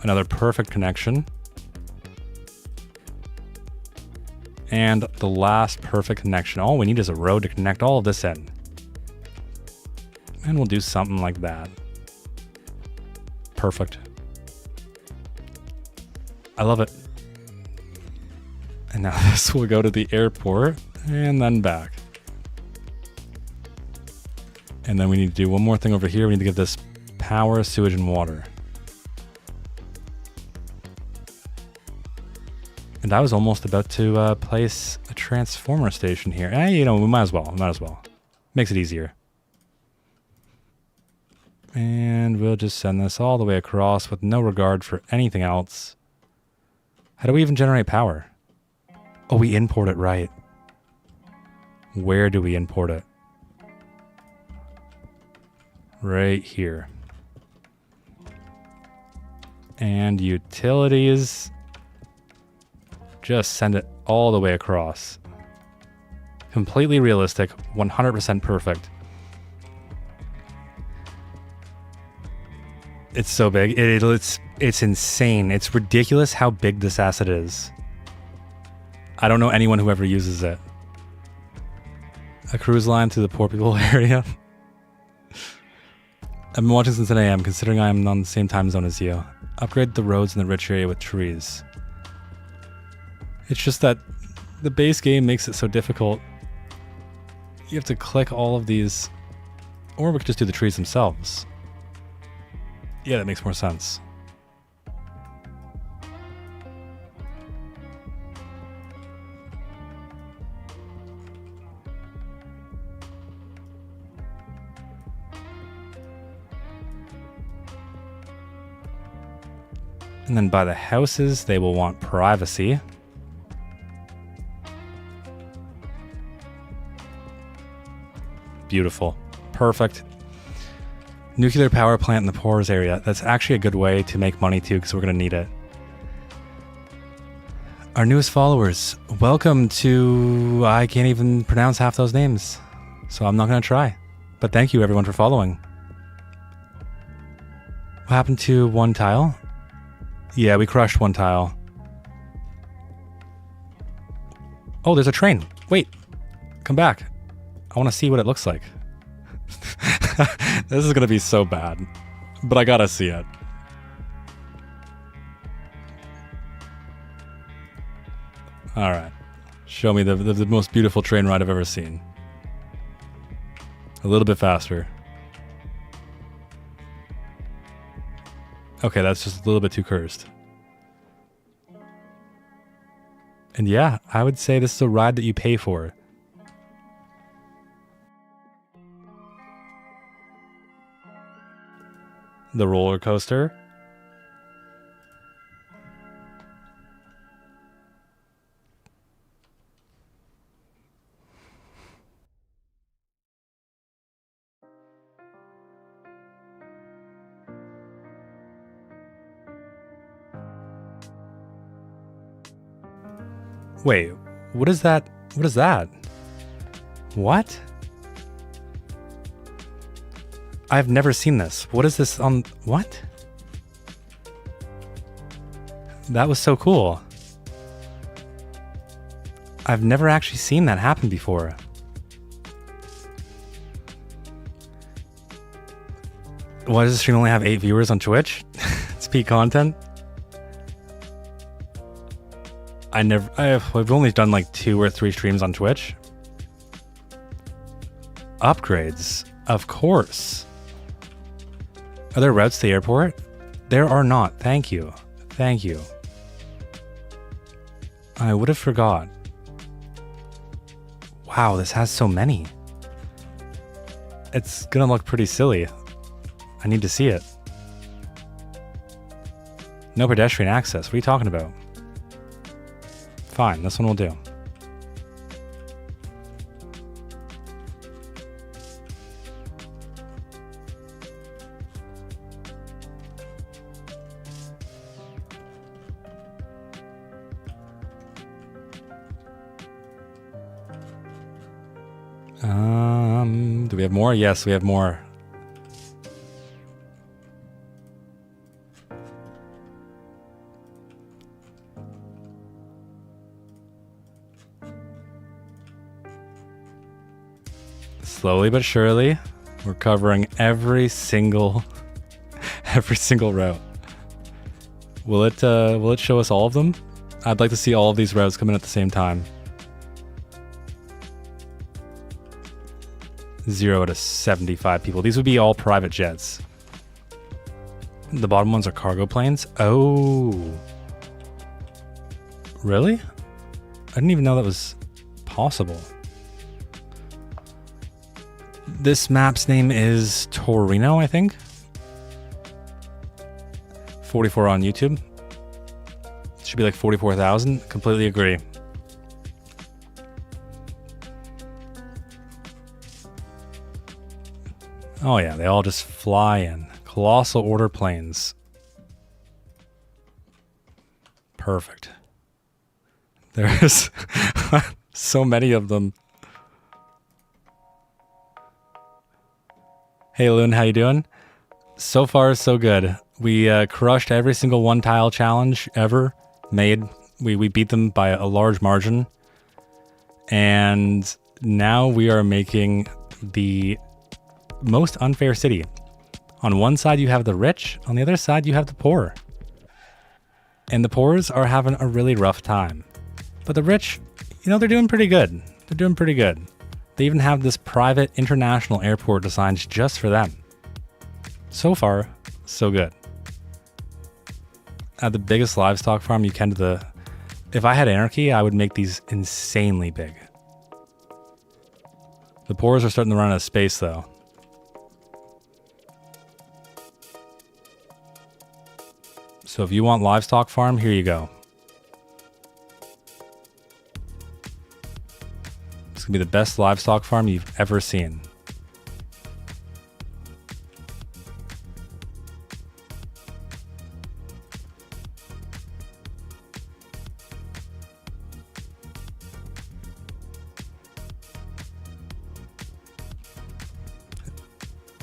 Another perfect connection. And the last perfect connection. All we need is a road to connect all of this in. And we'll do something like that. Perfect. I love it. And now this will go to the airport and then back. And then we need to do one more thing over here. We need to give this power, sewage, and water. And I was almost about to place a transformer station here. You know, we might as well. Makes it easier. And we'll just send this all the way across with no regard for anything else. How do we even generate power? Oh, we import it, right. Where do we import it? Right here. And utilities. Just send it all the way across. Completely realistic, 100% perfect. It's so big. It's insane. It's ridiculous how big this asset is. I don't know anyone who ever uses it. A cruise line to the poor people area. I've been watching since 10 a.m. considering I am on the same time zone as you. Upgrade the roads in the rich area with trees. It's just that the base game makes it so difficult. You have to click all of these. Or we could just do the trees themselves. Yeah, that makes more sense. And then by the houses, they will want privacy. Beautiful. Perfect. Nuclear power plant in the poorest area. That's actually a good way to make money too, because we're going to need it. Our newest followers. Welcome to... I can't even pronounce half those names, so I'm not going to try. But thank you everyone for following. What happened to one tile? Yeah, we crushed one tile. Oh, there's a train. Wait. Come back. I want to see what it looks like. This is going to be so bad. But I gotta see it. Alright. Show me the most beautiful train ride I've ever seen. A little bit faster. Okay, that's just a little bit too cursed. And yeah, I would say this is a ride that you pay for. The roller coaster. Wait, what is that? What is that? What? I've never seen this. What is this on... What? That was so cool. I've never actually seen that happen before. Why does the stream only have 8 viewers on Twitch? It's peak content. I've only done like 2 or 3 streams on Twitch. Upgrades, of course. Are there routes to the airport? There are not. Thank you. Thank you. I would have forgot. Wow, this has so many. It's gonna look pretty silly. I need to see it. No pedestrian access. What are you talking about? Fine, this one will do. Do we have more? Yes, we have more. Slowly but surely, we're covering every single route. Will it show us all of them? I'd like to see all of these routes come in at the same time. 0 out of 75 people. These would be all private jets. The bottom ones are cargo planes. Oh. Really? I didn't even know that was possible. This map's name is Torino, I think. 44 on YouTube. It should be like 44,000. Completely agree. Oh yeah, they all just fly in. Colossal order planes. Perfect. There's so many of them. Hey Loon, how you doing? So far, so good. We crushed every single one tile challenge ever made. We beat them by a large margin. And Now we are making the most unfair city. On one side you have the rich, on the other side you have the poor. And the poors are having a really rough time. But the rich, you know, they're doing pretty good. They're doing pretty good. They even have this private international airport designed just for them. So far, so good. At the biggest livestock farm you can to the... If I had anarchy, I would make these insanely big. The poors are starting to run out of space, though. So if you want livestock farm, here you go. It's gonna be the best livestock farm you've ever seen.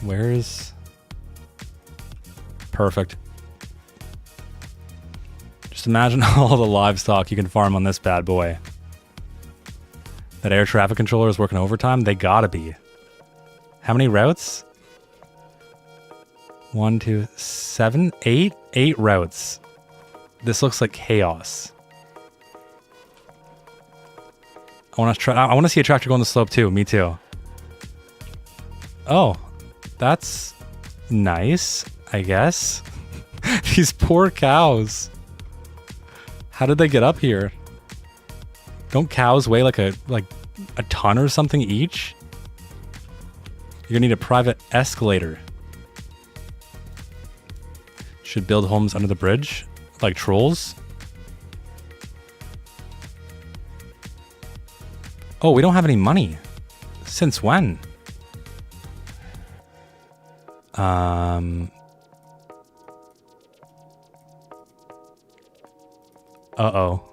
Where is... Perfect. Just imagine all the livestock you can farm on this bad boy. That air traffic controller is working overtime? They gotta be. How many routes? 1, 2, 7, 8? 8 routes. This looks like chaos. I want to see a tractor go on the slope too. Me too. Oh, that's nice, I guess. These poor cows. How did they get up here? Don't cows weigh like a ton or something each? You're gonna need a private escalator. Should build homes under the bridge, like trolls. Oh, we don't have any money. Since when? Uh-oh.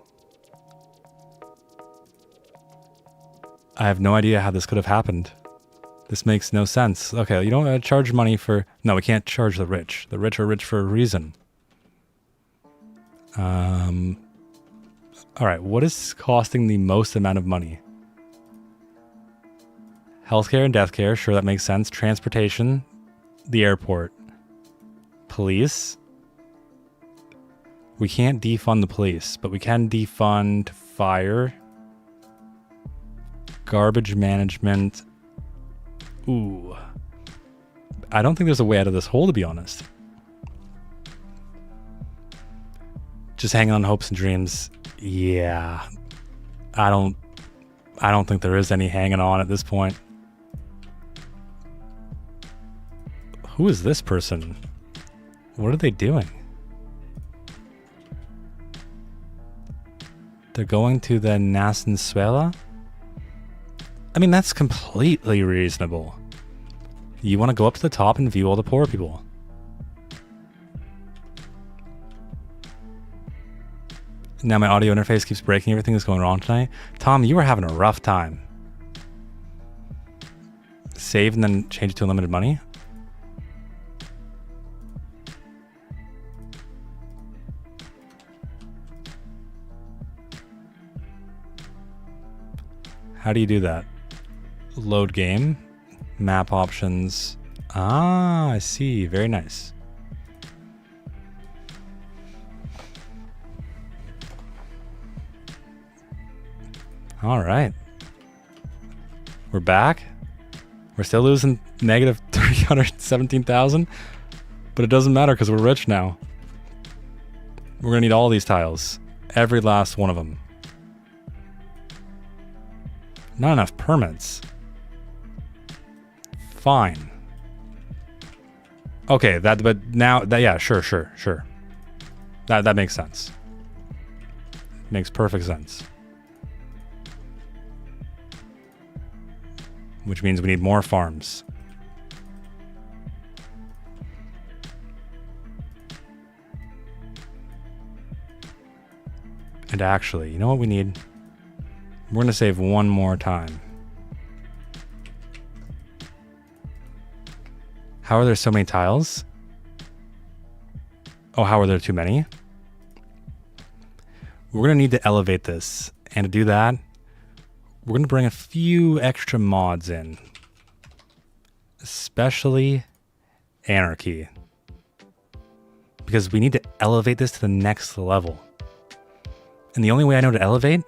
I have no idea how this could have happened. This makes no sense. Okay, you don't charge money for... No, we can't charge the rich. The rich are rich for a reason. Alright, what is costing the most amount of money? Healthcare and deathcare, sure, that makes sense. Transportation, the airport. Police. We can't defund the police, but we can defund fire. Garbage management. Ooh. I don't think there's a way out of this hole, to be honest. Just hanging on hopes and dreams. Yeah. I don't think there is any hanging on at this point. Who is this person? What are they doing? They're going to the Nasensuela? I mean, that's completely reasonable. You want to go up to the top and view all the poor people. Now my audio interface keeps breaking. Everything is going wrong tonight. Tom, you were having a rough time. Save and then change it to unlimited money? How do you do that? Load game. Map options. Ah, I see. Very nice. All right. We're back. We're still losing negative 317,000, but it doesn't matter because we're rich now. We're going to need all these tiles. Every last one of them. Not enough permits. Fine. Okay, but now yeah, sure. That makes sense. Makes perfect sense. Which means we need more farms. And actually, you know what we need? We're going to save one more time. How are there so many tiles? Oh, how are there too many? We're going to need to elevate this. And to do that, we're going to bring a few extra mods in. Especially anarchy. Because we need to elevate this to the next level. And the only way I know to elevate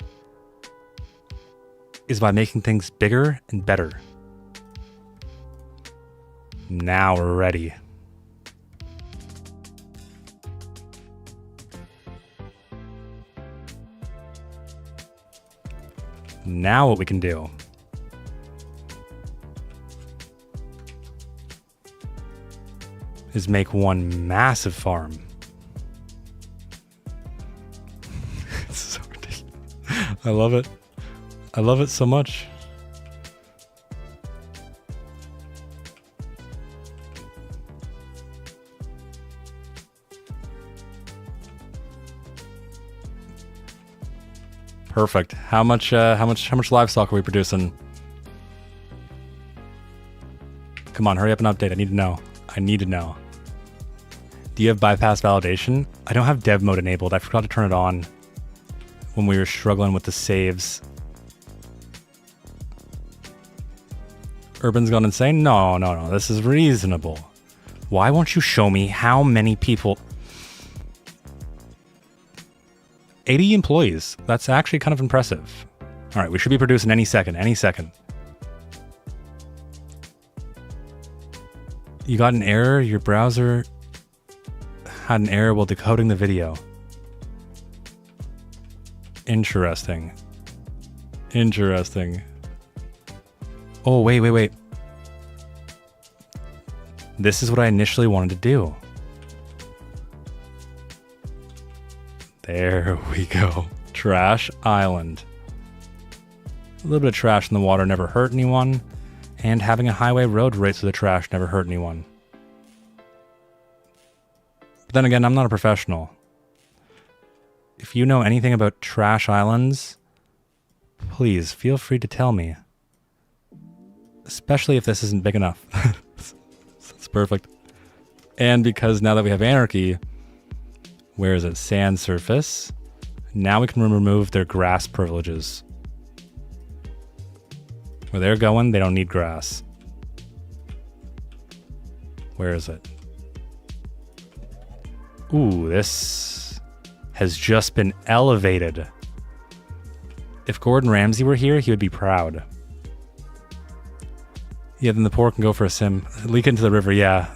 is by making things bigger and better. Now we're ready. Now what we can do is make one massive farm. It's so ridiculous. I love it. I love it so much. Perfect. How much livestock are we producing? Come on, hurry up and update. I need to know. I need to know. Do you have bypass validation? I don't have dev mode enabled. I forgot to turn it on when we were struggling with the saves. Urban's gone insane? No. This is reasonable. Why won't you show me how many people... 80 employees. That's actually kind of impressive. All right, we should be producing any second. You got an error? Your browser had an error while decoding the video. Interesting. Oh, wait. This is what I initially wanted to do. There we go. Trash Island. A little bit of trash in the water never hurt anyone. And having a highway road right through the trash never hurt anyone. But then again, I'm not a professional. If you know anything about trash islands, please feel free to tell me. Especially if this isn't big enough. That's perfect. And because now that we have anarchy, where is it? Sand surface. Now we can remove their grass privileges. Where they're going, they don't need grass. Where is it? Ooh, this has just been elevated. If Gordon Ramsay were here, he would be proud. Yeah, then the poor can go for a sim. Leak into the river, yeah.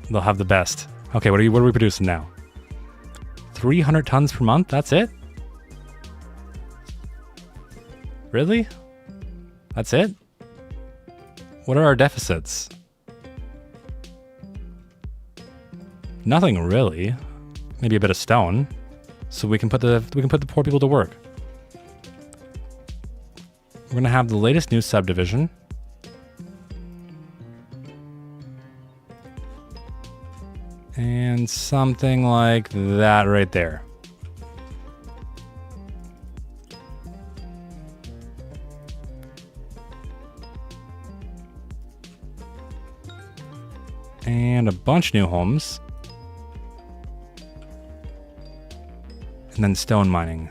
They'll have the best. Okay, what are we producing now? 300 tons per month? That's it? Really? That's it? What are our deficits? Nothing really. Maybe a bit of stone, so we can put the poor people to work. We're gonna have the latest new subdivision. And something like that right there. And a bunch new homes. And then stone mining.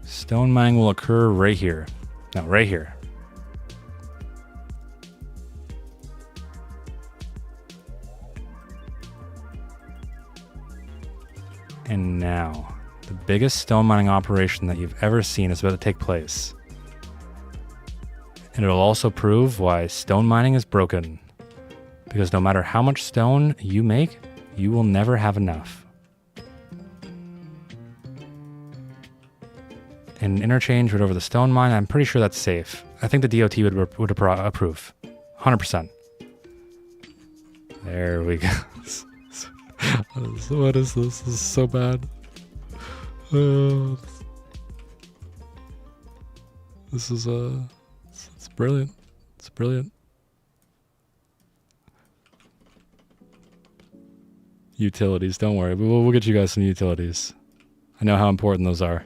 Stone mining will occur right here. No, right here. And now, the biggest stone mining operation that you've ever seen is about to take place. And it'll also prove why stone mining is broken. Because no matter how much stone you make, you will never have enough. And interchange right over the stone mine, I'm pretty sure that's safe. I think the DOT would approve. 100%. There we go. What is this? This is so bad. This is it's brilliant. It's brilliant. Utilities, don't worry. We'll get you guys some utilities. I know how important those are.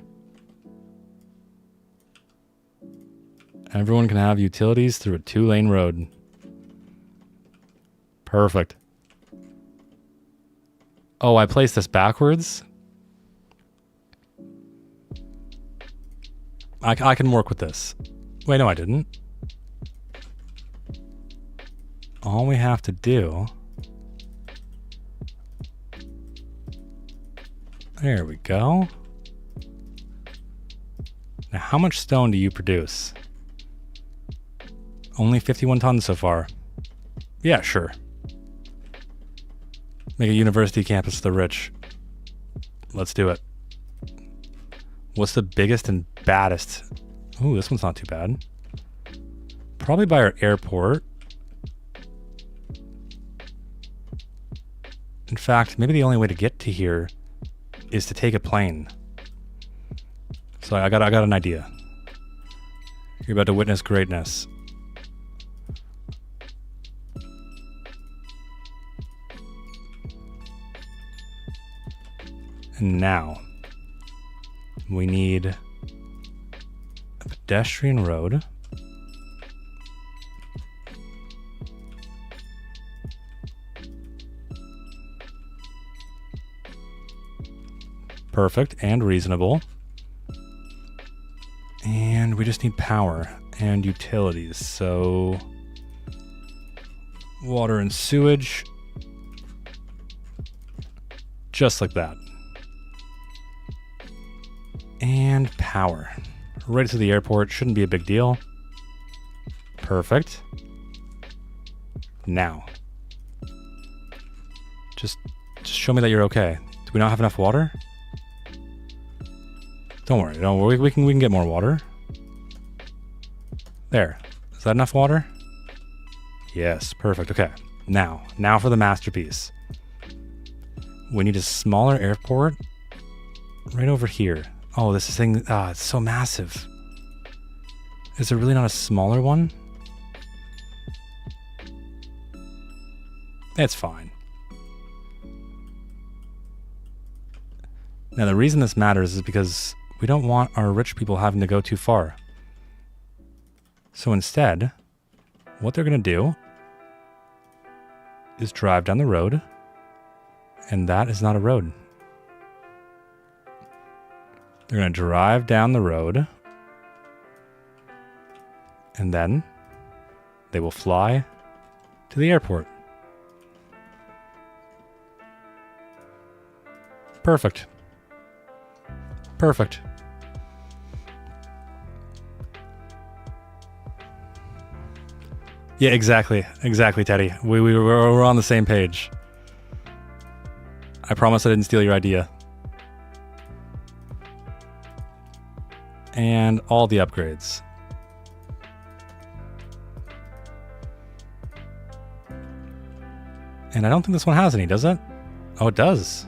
Everyone can have utilities through a 2-lane road. Perfect. Oh, I placed this backwards? I can work with this. Wait, no, I didn't. All we have to do... There we go. Now, how much stone do you produce? Only 51 tons so far. Yeah, sure. Make a university campus for the rich. Let's do it. What's the biggest and baddest? Ooh, this one's not too bad. Probably by our airport. In fact, maybe the only way to get to here is to take a plane. So I got an idea. You're about to witness greatness. And now we need a pedestrian road. Perfect and reasonable. And we just need power and utilities. So water and sewage. Just like that. And power. Right to the airport. Shouldn't be a big deal. Perfect. Now. Just show me that you're okay. Do we not have enough water? Don't worry. We can get more water. There. Is that enough water? Yes, perfect. Okay. Now for the masterpiece. We need a smaller airport right over here. Oh, this thing, it's so massive. Is there really not a smaller one? It's fine. Now, the reason this matters is because we don't want our rich people having to go too far. So instead, what they're going to do is drive down the road, and that is not a road. They're going to drive down the road, and then they will fly to the airport. Perfect. Perfect. Yeah, exactly, Teddy. We're on the same page. I promise I didn't steal your idea. And all the upgrades. And I don't think this one has any, does it? Oh, it does.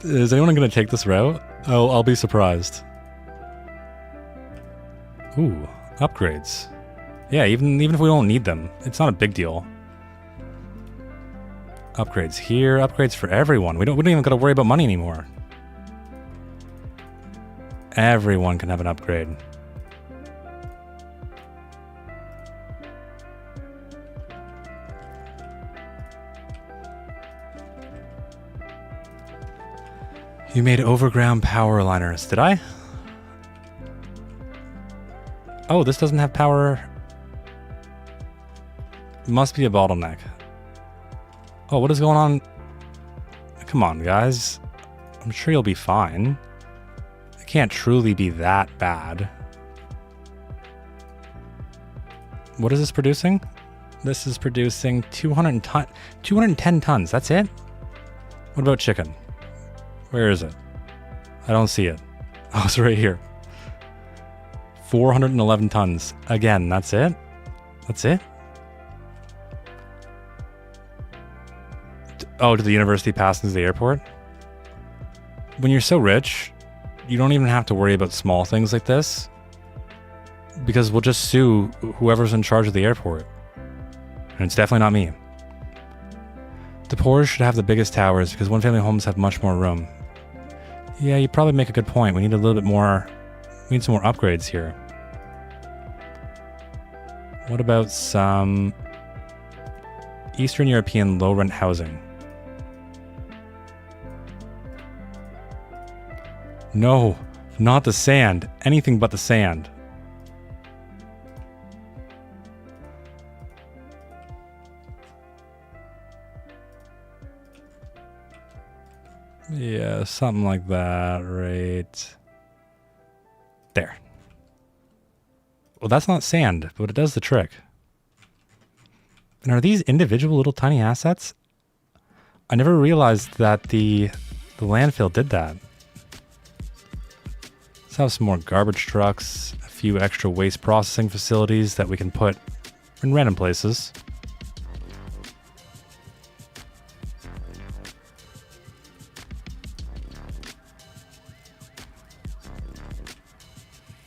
Is anyone going to take this route? Oh, I'll be surprised. Ooh, upgrades. Yeah, even if we don't need them, it's not a big deal. Upgrades here, upgrades for everyone. We don't even got to worry about money anymore. Everyone can have an upgrade. You made overground power liners, did I? Oh, this doesn't have power. Must be a bottleneck. Oh, what is going on? Come on, guys. I'm sure you'll be fine. It can't truly be that bad. What is this producing? This is producing 210 tons. That's it? What about chicken? Where is it? I don't see it. Oh, it's right here. 411 tons. Again, that's it? That's it? Oh, did the university pass into the airport? When you're so rich, you don't even have to worry about small things like this. Because we'll just sue whoever's in charge of the airport. And it's definitely not me. The poor should have the biggest towers because one-family homes have much more room. Yeah, you probably make a good point. We need a little bit more... We need some more upgrades here. What about some Eastern European low-rent housing? No, not the sand. Anything but the sand. Yeah, something like that, right there. Well, that's not sand, but it does the trick. And are these individual little tiny assets? I never realized that the landfill did that. Let's have some more garbage trucks, a few extra waste processing facilities that we can put in random places.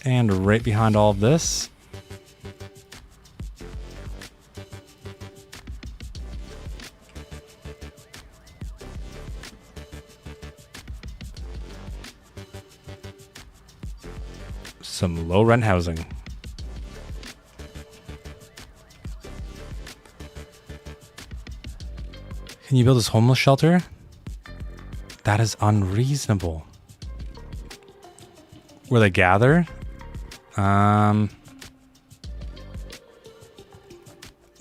And right behind all of this, some low rent housing. Can you build this homeless shelter? That is unreasonable. Where they gather?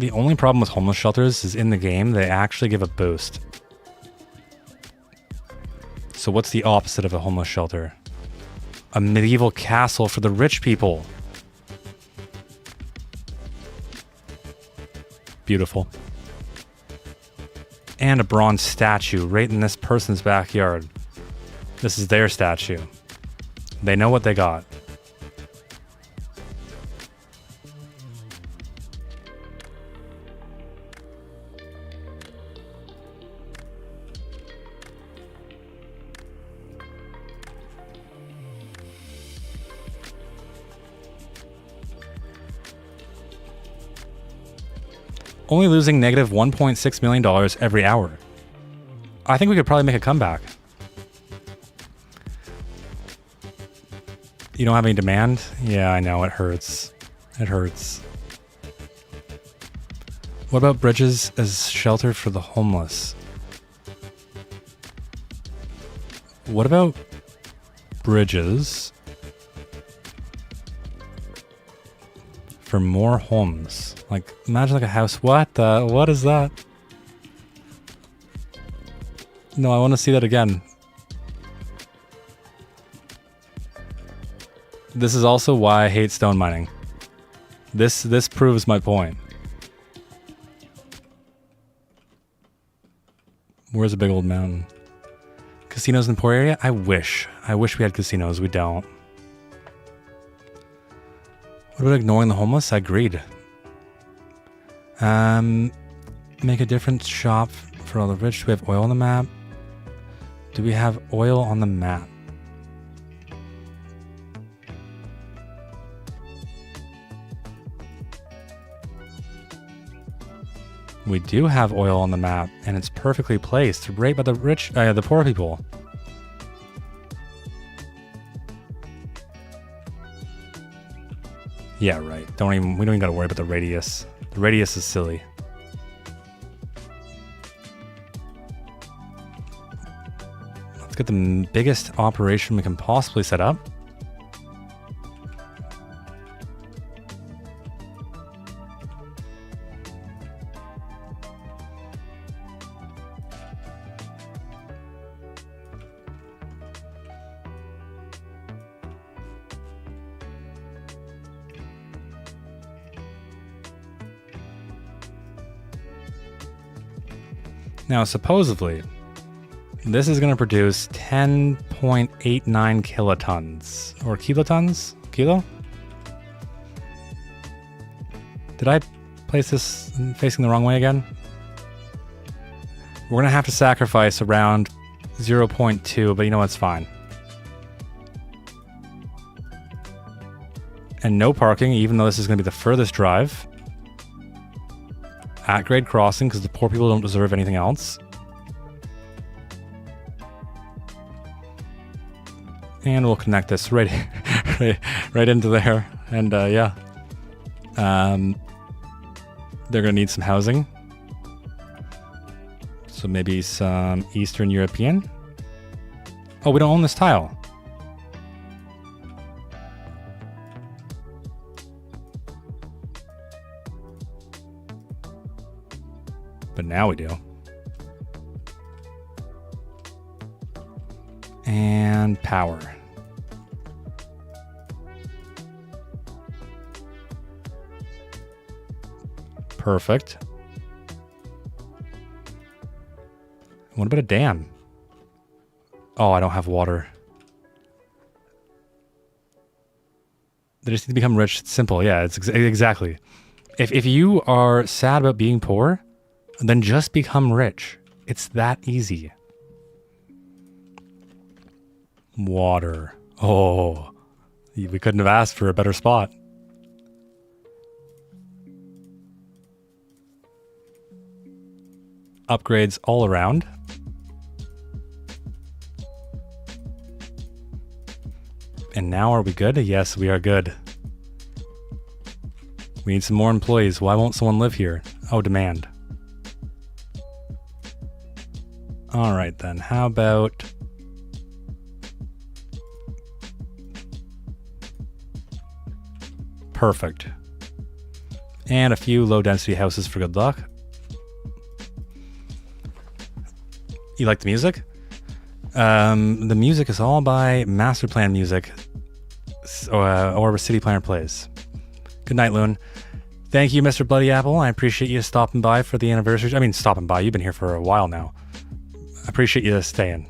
The only problem with homeless shelters is in the game, they actually give a boost. So what's the opposite of a homeless shelter? A medieval castle for the rich people. Beautiful. And a bronze statue right in this person's backyard. This is their statue. They know what they got. Only losing negative $1.6 million every hour. I think we could probably make a comeback. You don't have any demand? Yeah, I know, it hurts. It hurts. What about bridges as shelter for the homeless? What about bridges for more homes? Like, imagine like a house. What is that? No, I want to see that again. This is also why I hate stone mining. This proves my point. Where's a big old mountain? Casinos in the poor area? I wish we had casinos. We don't. What about ignoring the homeless? I agreed. Make a different shop for all the rich. Do we have oil on the map? Do we have oil on the map? We do have oil on the map, and it's perfectly placed right by the rich, the poor people. Yeah, right. We don't even gotta worry about the radius. The radius is silly. Let's get the biggest operation we can possibly set up. Now, supposedly, this is going to produce 10.89 kilotons. Or kilotons? Kilo? Did I place this facing the wrong way again? We're going to have to sacrifice around 0.2, but you know what's fine. And no parking, even though this is going to be the furthest drive. At-grade crossing, because the poor people don't deserve anything else. And we'll connect this right into there. And yeah. They're going to need some housing. So maybe some Eastern European. Oh, we don't own this tile. But now we do. And power. Perfect. What about a dam? Oh, I don't have water. They just need to become rich. It's simple. Yeah, it's exactly. If you are sad about being poor, then just become rich. It's that easy. Water. Oh, we couldn't have asked for a better spot. Upgrades all around. And now are we good? Yes, we are good. We need some more employees. Why won't someone live here? Oh, demand. All right then. How about... Perfect. And a few low density houses for good luck. You like the music? The music is all by Master Plan Music or CityPlannerPlays. Good night, Loon. Thank you, Mr. Bloody Apple. I appreciate you stopping by for the anniversary. I mean, stopping by. You've been here for a while now. I appreciate you staying.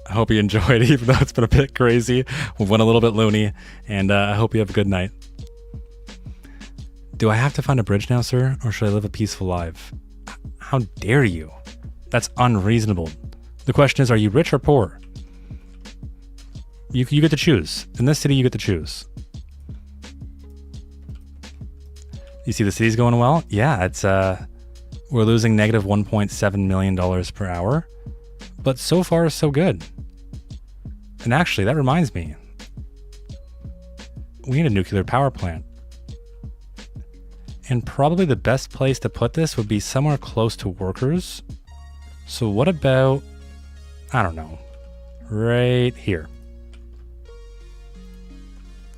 I hope you enjoyed it, even though it's been a bit crazy. We went a little bit loony, and I hope you have a good night. Do I have to find a bridge now, sir, or should I live a peaceful life? How dare you? That's unreasonable. The question is, are you rich or poor? You get to choose. In this city, you get to choose. You see the city's going well? Yeah, it's we're losing negative $1.7 million per hour. But so far, so good. And actually, that reminds me. We need a nuclear power plant. And probably the best place to put this would be somewhere close to workers. So what about... I don't know, right here.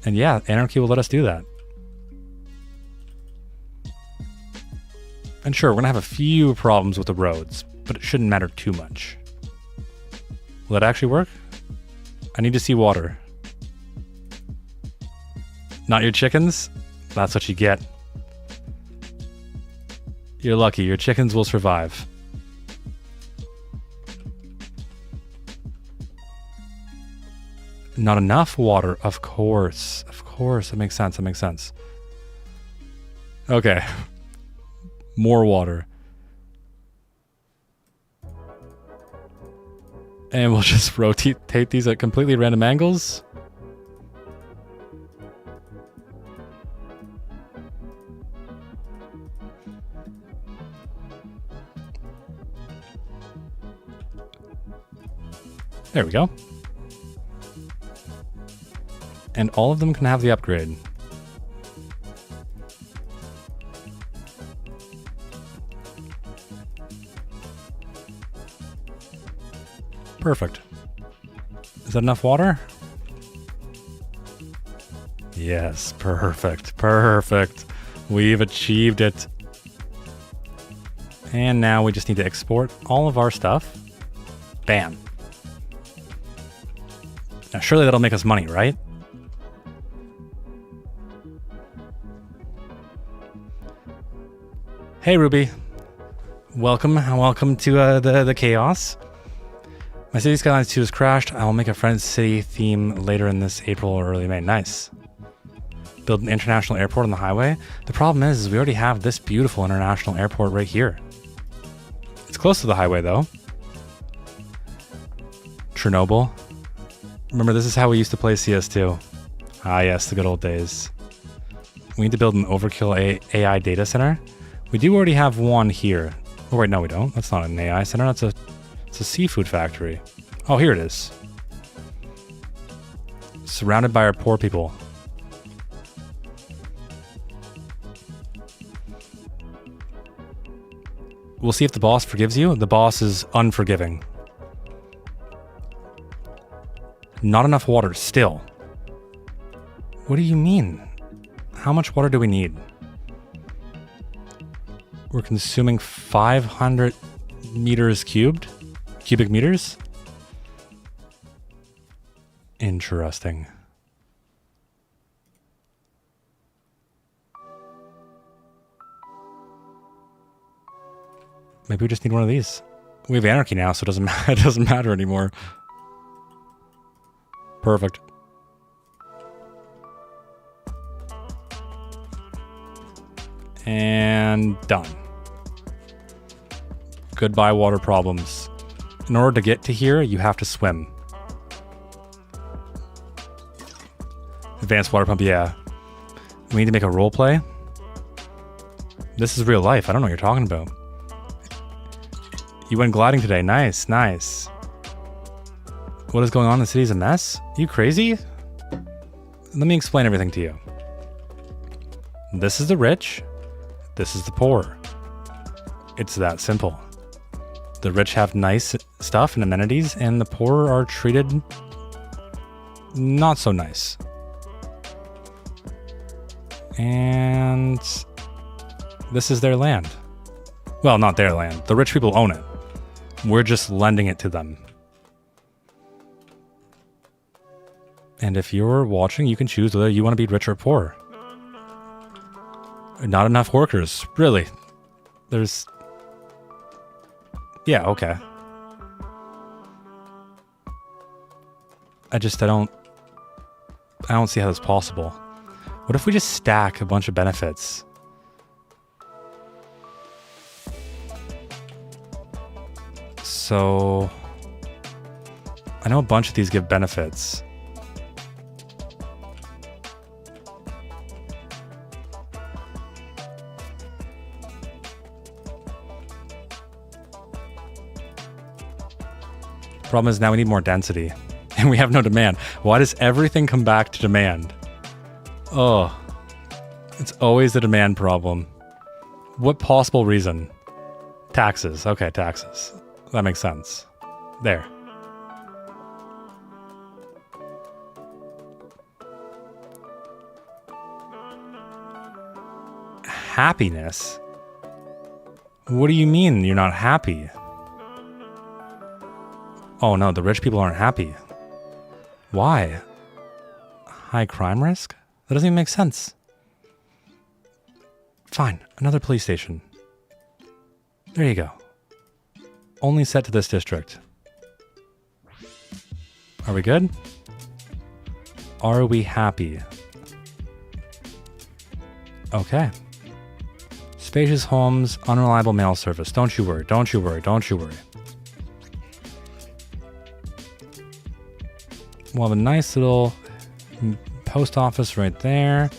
And yeah, Anarchy will let us do that. And sure, we're gonna have a few problems with the roads, but it shouldn't matter too much. Will that actually work? I need to see water. Not your chickens? That's what you get. You're lucky, your chickens will survive. Not enough water, of course. Of course, that makes sense, that makes sense. Okay. More water. And we'll just rotate these at completely random angles. There we go. And all of them can have the upgrade. Perfect. Is that enough water? Yes, perfect, perfect. We've achieved it. And now we just need to export all of our stuff. Bam. Now surely that'll make us money, right? Hey Ruby, welcome to the chaos. My city Skylines 2 has crashed. I will make a Friends City theme later in this April or early May. Nice. Build an international airport on the highway. The problem is we already have this beautiful international airport right here. It's close to the highway though. Chernobyl. Remember, this is how we used to play CS2. Ah yes, the good old days. We need to build an overkill AI data center. We do already have one here. Oh wait, no we don't. That's not an AI center, it's a seafood factory. Oh, here it is. Surrounded by our poor people. We'll see if the boss forgives you. The boss is unforgiving. Not enough water, still. What do you mean? How much water do we need? We're consuming 500 meters cubic meters. Interesting. Maybe we just need one of these. We have anarchy now, so it doesn't matter anymore. Perfect. And done. Goodbye, water problems. In order to get to here, you have to swim. Advanced water pump, yeah. We need to make a role play. This is real life. I don't know what you're talking about. You went gliding today. Nice, nice. What is going on in the city is a mess? Are you crazy? Let me explain everything to you. This is the rich. This is the poor. It's that simple. The rich have nice stuff and amenities, and the poor are treated not so nice. And this is their land. Well, not their land. The rich people own it. We're just lending it to them. And if you're watching, you can choose whether you want to be rich or poor. Not enough workers. Really? There's... Yeah, okay. I don't see how that's possible. What if we just stack a bunch of benefits? So... I know a bunch of these give benefits. Problem is now we need more density. And we have no demand. Why does everything come back to demand? Oh. It's always the demand problem. What possible reason? Taxes. Okay, taxes. That makes sense. There. Happiness? What do you mean you're not happy? Oh no, the rich people aren't happy. Why? High crime risk? That doesn't even make sense. Fine, another police station. There you go. Only set to this district. Are we good? Are we happy? Okay. Spacious homes, unreliable mail service. Don't you worry, don't you worry, don't you worry. We'll have a nice little post office right there.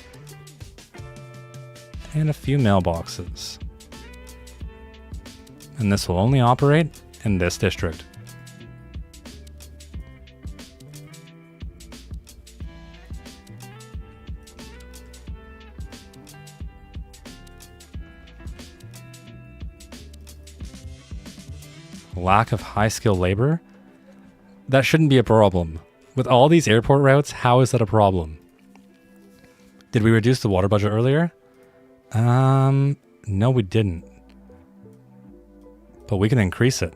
And a few mailboxes. And this will only operate in this district. Lack of high-skilled labor? That shouldn't be a problem. With all these airport routes, how is that a problem? Did we reduce the water budget earlier? No, we didn't. But we can increase it.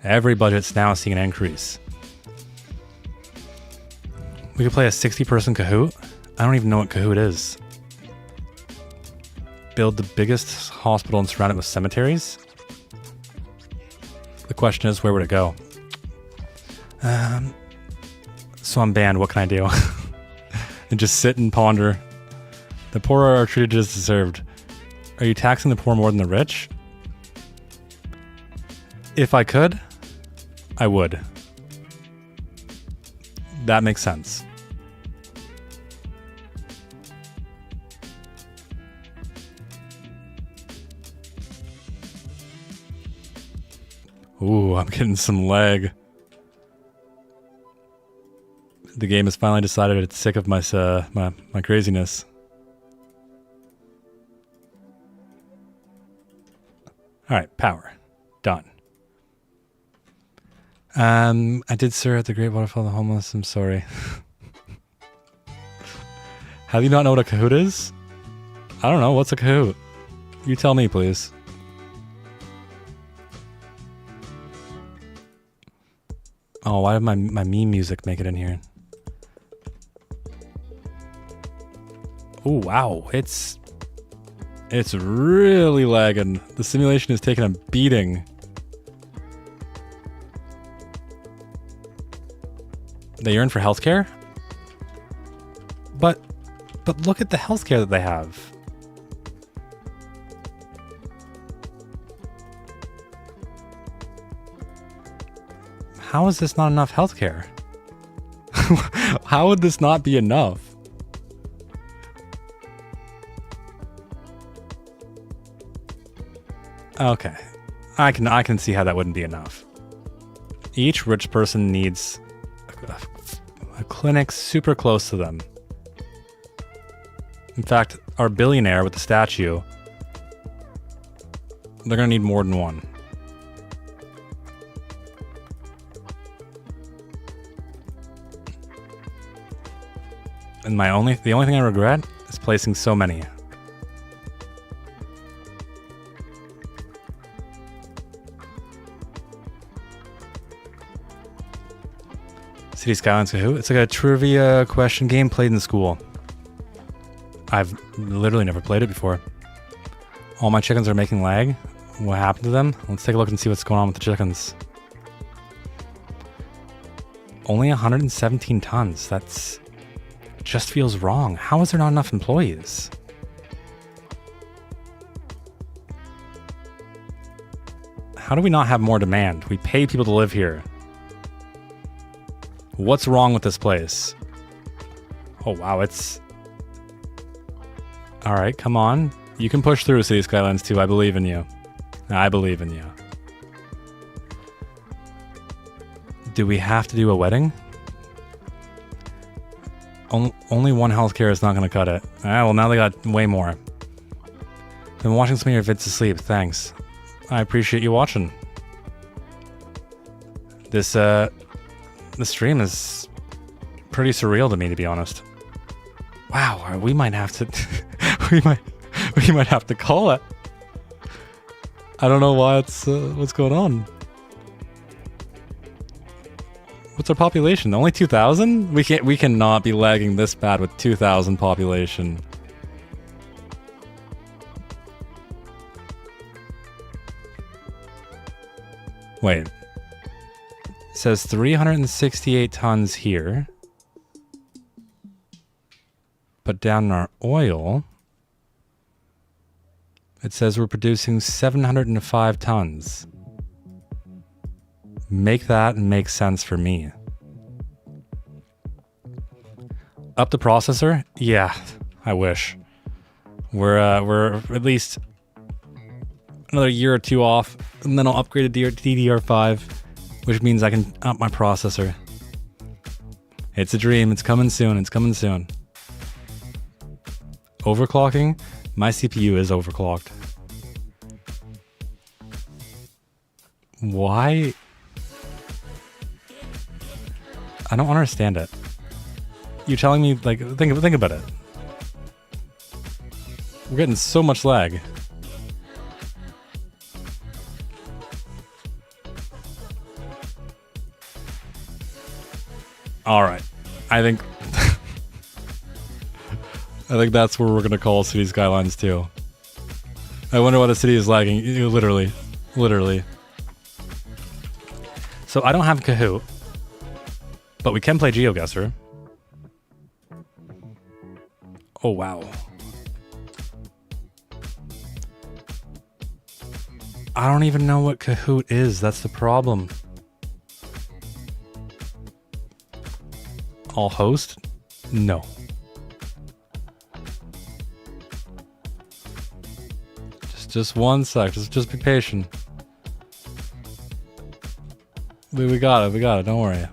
Every budget's now seeing an increase. We could play a 60-person Kahoot? I don't even know what Kahoot is. Build the biggest hospital and surround it with cemeteries? The question is, where would it go? So I'm banned, what can I do? And just sit and ponder. The poor are treated as deserved. Are you taxing the poor more than the rich? If I could, I would. That makes sense. Ooh, I'm getting some lag. The game has finally decided it's sick of my craziness. All right, power. Done. I did, sir, at the Great Waterfall of the Homeless. I'm sorry. How do you not know what a Kahoot is? I don't know. What's a Kahoot? You tell me, please. Oh, why did my meme music make it in here? Oh, wow. It's really lagging. The simulation is taking a beating. They yearn for healthcare? But look at the healthcare that they have. How is this not enough healthcare? How would this not be enough? Okay. I can see how that wouldn't be enough. Each rich person needs a clinic super close to them. In fact, our billionaire with the statue, they're gonna need more than one. And the only thing I regret is placing so many. City Skylines Kahoot? It's like a trivia question game played in school. I've literally never played it before. All my chickens are making lag. What happened to them? Let's take a look and see what's going on with the chickens. Only 117 tons. That's... just feels wrong. How is there not enough employees? How do we not have more demand? We pay people to live here. What's wrong with this place? Oh, wow, it's... Alright, come on. You can push through City Skylines 2. I believe in you. I believe in you. Do we have to do a wedding? Only one healthcare is not going to cut it. Ah, well, now they got way more. Been watching some of your vids to sleep. Thanks. I appreciate you watching. This stream is pretty surreal to me, to be honest. Wow, we might have to... we might have to call it. I don't know why it's... what's going on? What's our population? Only 2,000? We cannot be lagging this bad with 2,000 population. Wait. It says 368 tons here. But down in our oil, it says we're producing 705 tons. Make that make sense for me. Up the processor? Yeah, I wish. We're at least another year or two off, and then I'll upgrade to DDR5, which means I can up my processor. It's a dream. It's coming soon. It's coming soon. Overclocking? My CPU is overclocked. Why? I don't understand it. You're telling me, like, think about it. We're getting so much lag. All right, I think that's where we're gonna call City Skylines 2. I wonder why the city is lagging. Literally. So I don't have Kahoot, but we can play GeoGuessr. Oh wow. I don't even know what Kahoot is. That's the problem. I'll host? No. Just one sec. Just be patient. We got it. Don't worry.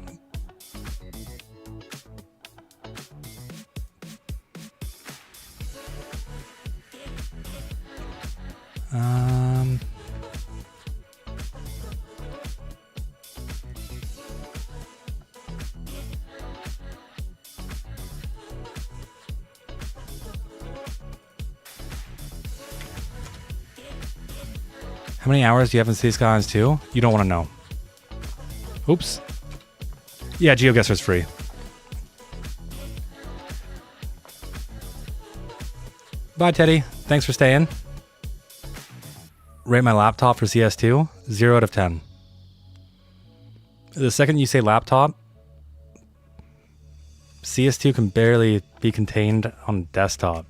How many hours do you have in City Skylines 2? You don't want to know. Oops. Yeah, GeoGuessr's free. Bye, Teddy. Thanks for staying. Rate my laptop for CS2? 0 out of 10. The second you say laptop, CS2 can barely be contained on desktop.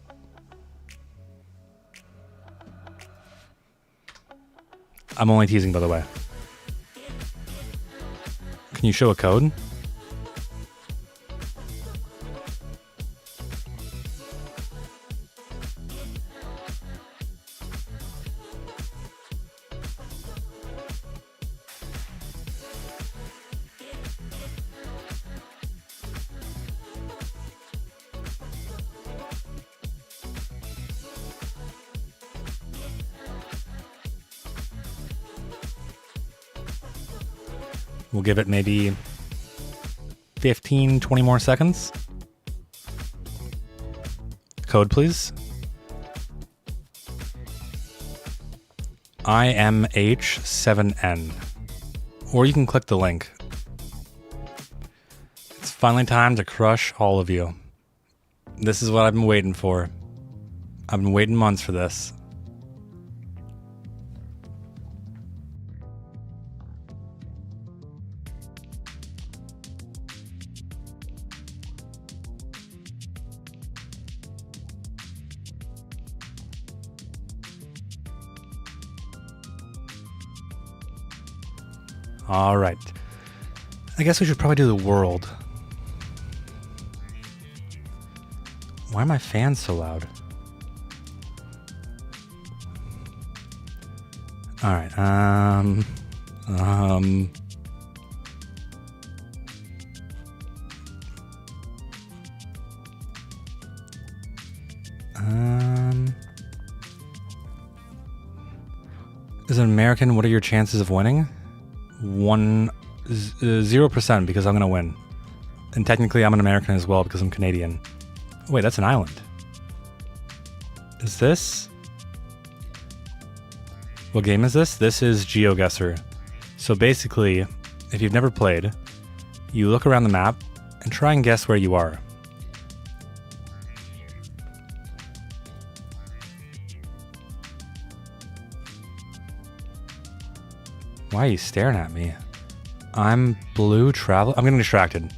I'm only teasing, by the way. Can you show a code? We'll give it maybe 15, 20 more seconds. Code, please. IMH7N. Or you can click the link. It's finally time to crush all of you. This is what I've been waiting for. I've been waiting months for this. All right. I guess we should probably do the world. Why are my fans so loud? All right. As an American, what are your chances of winning? 0% because I'm gonna win. And technically I'm an American as well because I'm Canadian. Wait, that's an island. Is this? What game is this? This is GeoGuessr. So basically, if you've never played, you look around the map and try and guess where you are. Why are you staring at me? I'm blue travel. I'm getting distracted.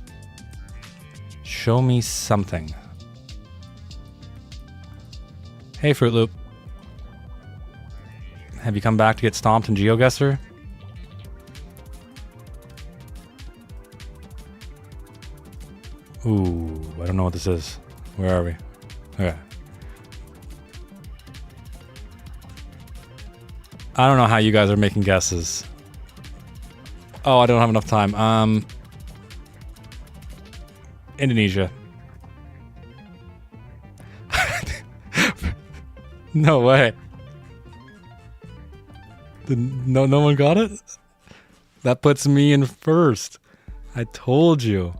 Show me something. Hey, Fruit Loop. Have you come back to get stomped in GeoGuessr? Ooh, I don't know what this is. Where are we? Okay. I don't know how you guys are making guesses. Oh, I don't have enough time. Indonesia. No way. No one got it? That puts me in first. I told you.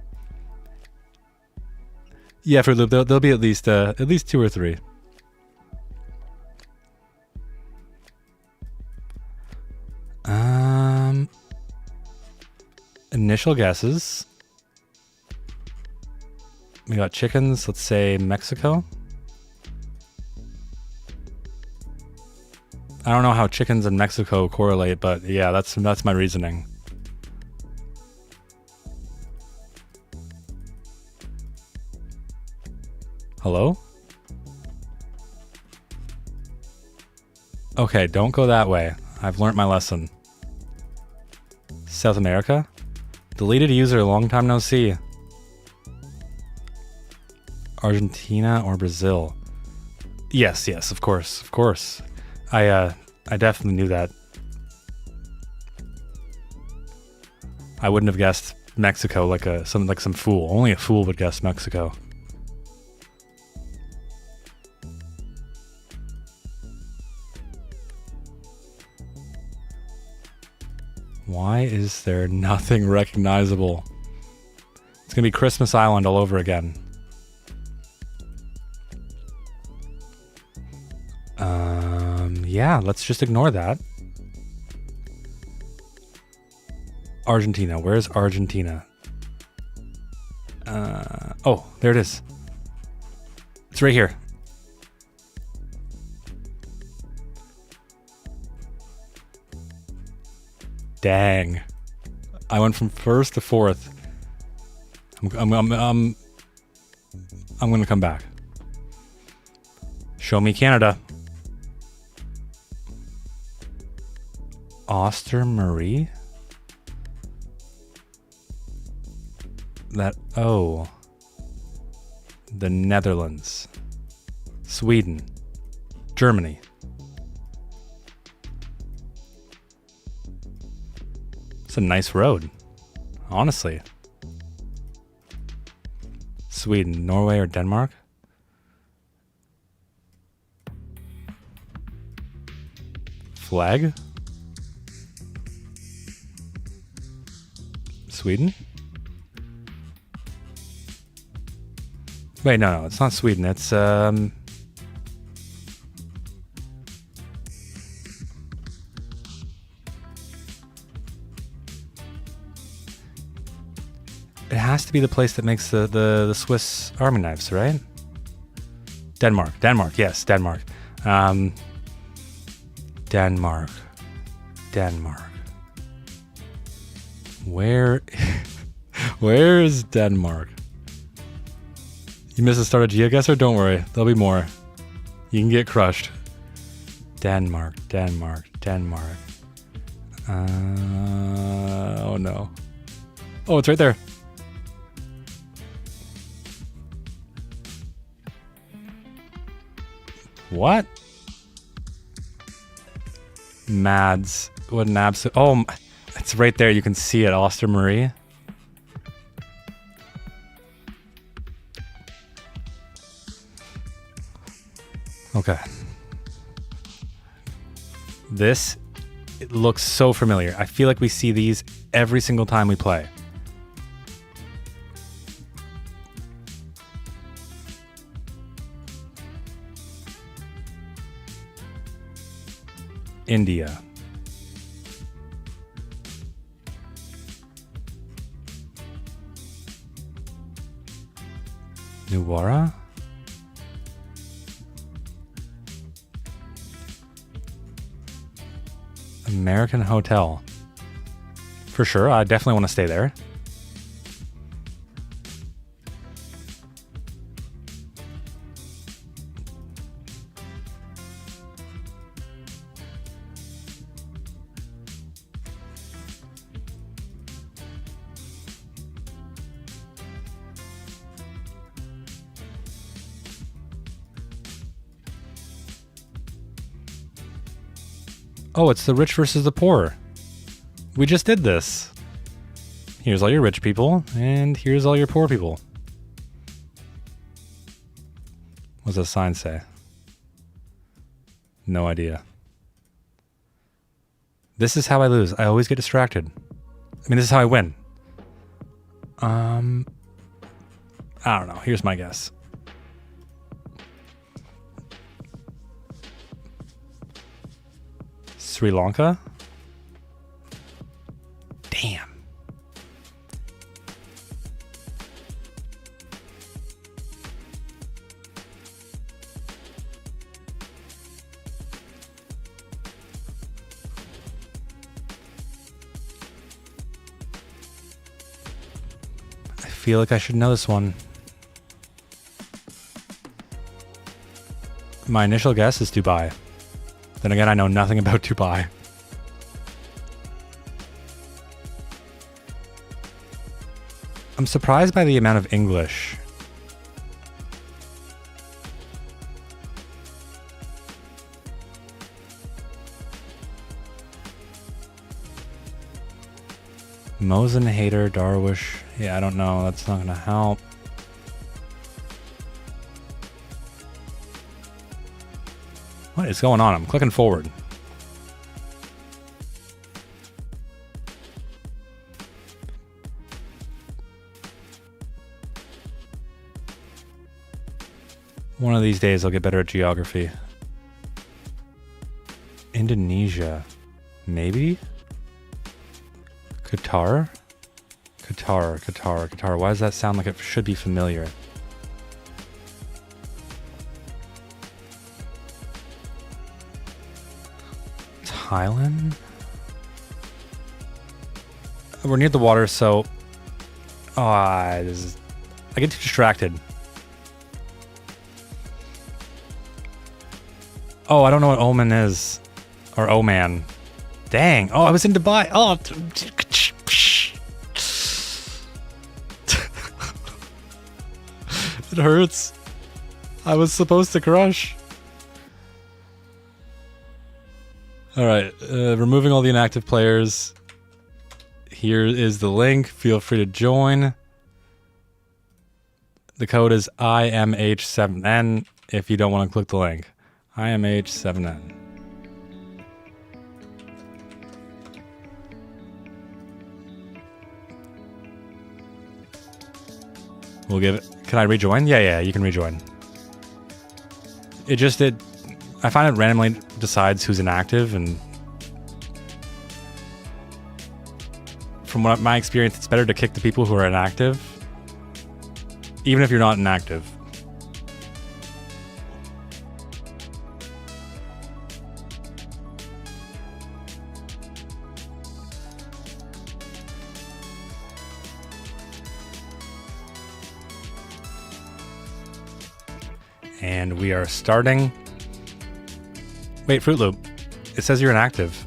Yeah, for Loop, there'll be at least 2 or 3. Initial guesses. We got chickens. Let's say Mexico. I don't know how chickens and Mexico correlate, but yeah, that's my reasoning. Hello? Okay, don't go that way. I've learnt my lesson. South America? Deleted user, long time no see. Argentina or Brazil? Yes, of course. I definitely knew that. I wouldn't have guessed Mexico like some fool. Only a fool would guess Mexico. Why is there nothing recognizable? It's gonna be Christmas Island all over again. Yeah, let's just ignore that. Argentina. Where's Argentina? Oh, there it is. It's right here. Dang. I went from first to fourth. I'm gonna come back. Show me Canada. Oostermarie? Oh. The Netherlands. Sweden. Germany. It's a nice road, honestly. Sweden, Norway, or Denmark? Flag? Sweden? Wait, no, it's not Sweden. It's it has to be the place that makes the Swiss Army knives, right? Denmark. Yes, Denmark. Denmark. Where is Denmark? You missed the start of GeoGuessr? Don't worry, there'll be more. You can get crushed. Denmark. Oh no. Oh, it's right there. What? Mads. What an absolute... Oh, it's right there. You can see it. Oostermarie. Okay. This, it looks so familiar. I feel like we see these every single time we play. India. Nuwara? American Hotel. For sure, I definitely want to stay there. Oh, it's the rich versus the poor. We just did this. Here's all your rich people, and here's all your poor people. What's the sign say? No idea. This is how I lose. I always get distracted. I mean, this is how I win. I don't know. Here's my guess. Sri Lanka? Damn. I feel like I should know this one. My initial guess is Dubai. Then again, I know nothing about Dubai. I'm surprised by the amount of English. Mosin, Hater, Darwish. Yeah, I don't know. That's not gonna help. What is going on? I'm clicking forward. One of these days I'll get better at geography. Indonesia. Maybe? Qatar? Qatar. Why does that sound like it should be familiar? Thailand? We're near the water, so... I get too distracted. Oh, I don't know what Oman is. Or Oman. Dang. Oh, I was in Dubai. Oh. It hurts. I was supposed to crush. Alright, removing all the inactive players. Here is the link. Feel free to join. The code is IMH7N if you don't want to click the link. IMH7N. We'll give it... Can I rejoin? Yeah, you can rejoin. I find it randomly decides who's inactive, and from what my experience, it's better to kick the people who are inactive, even if you're not inactive. And we are starting. Wait, Fruit Loop. It says you're inactive.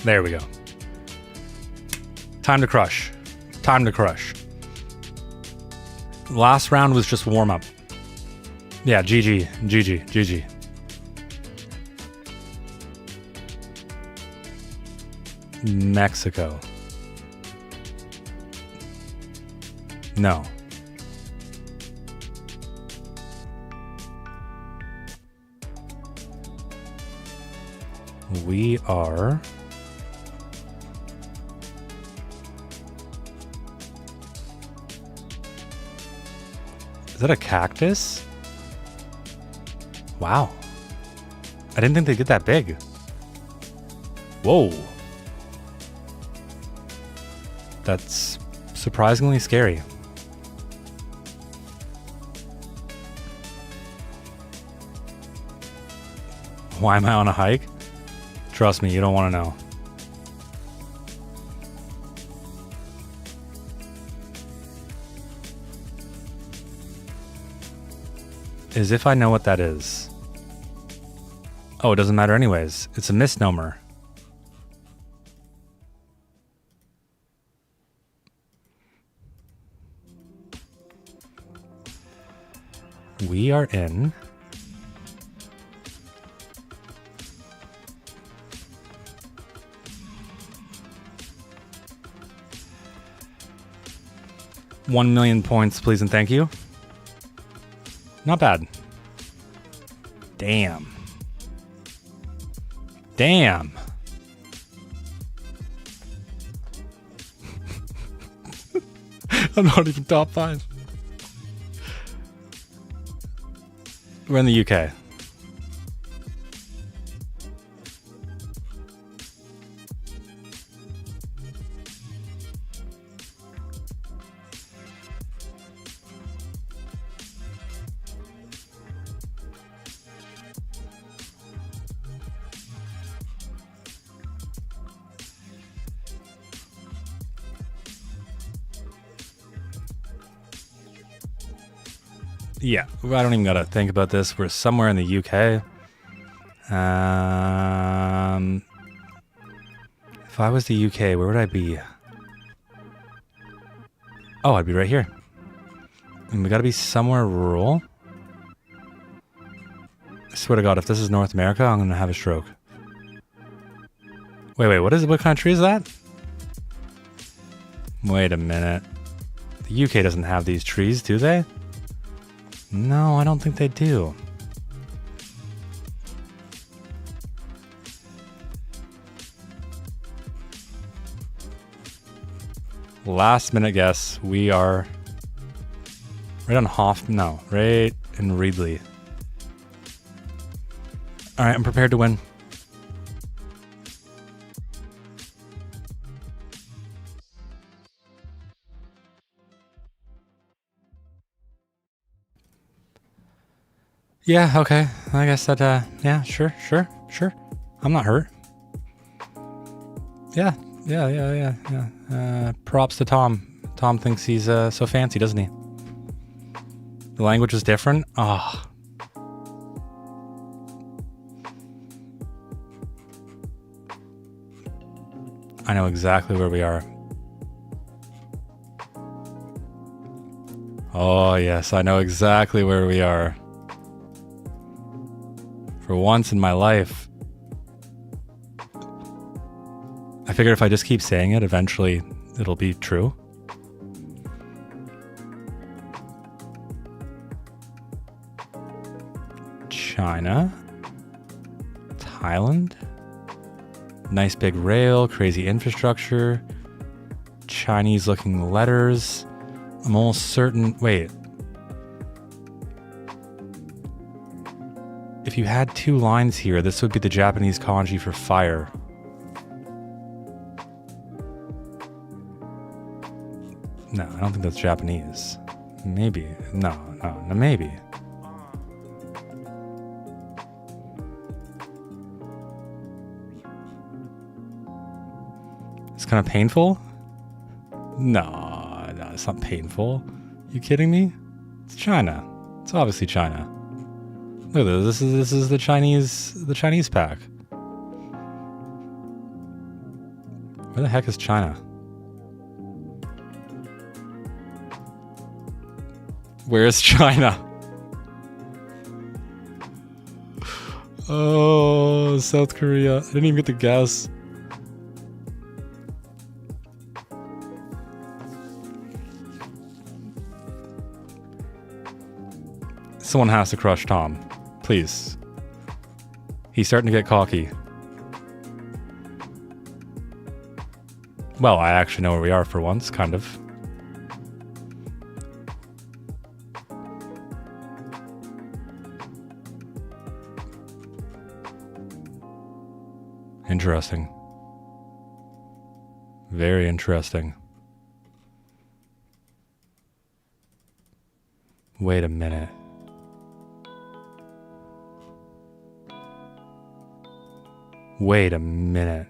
There we go. Time to crush. Time to crush. Last round was just warm up. Yeah, GG. Mexico. No. We are... Is that a cactus? Wow. I didn't think they'd get that big. Whoa. That's surprisingly scary. Why am I on a hike? Trust me, you don't want to know. As if I know what that is. Oh, it doesn't matter anyways. It's a misnomer. We are in... $1 million points, please and thank you. Not bad. Damn. Damn. I'm not even top 5. We're in the UK. Yeah, I don't even gotta think about this. We're somewhere in the UK. If I was the UK, where would I be? Oh, I'd be right here. And we gotta be somewhere rural. I swear to God, if this is North America, I'm gonna have a stroke. Wait, what kind of tree is that? Wait a minute. The UK doesn't have these trees, do they? No, I don't think they do. Last minute guess. We are right on right in Reedley. All right, I'm prepared to win. Yeah, okay. I guess that, yeah, sure. I'm not hurt. Yeah. Props to Tom. Tom thinks he's so fancy, doesn't he? The language is different? Oh. I know exactly where we are. Oh, yes, I know exactly where we are. For once in my life. I figured if I just keep saying it, eventually it'll be true. China. Thailand. Nice big rail, crazy infrastructure. Chinese looking letters. I'm almost certain. Wait. If you had two lines here, this would be the Japanese kanji for fire. No, I don't think that's Japanese. Maybe. No, maybe. It's kind of painful? No, it's not painful. You kidding me? It's China. It's obviously China. Look at this. This is the Chinese pack. Where the heck is China? Where is China? Oh, South Korea. I didn't even get to guess. Someone has to crush Tom. Please. He's starting to get cocky. Well, I actually know where we are for once, kind of. Interesting. Very interesting. Wait a minute. Wait a minute.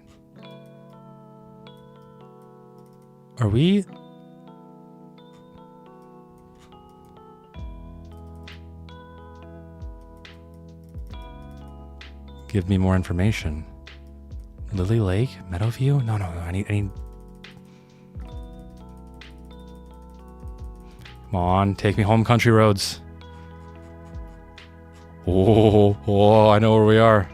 Are we... Give me more information. Lily Lake? Meadowview? No, I need... Come on, take me home, country roads. Oh, I know where we are.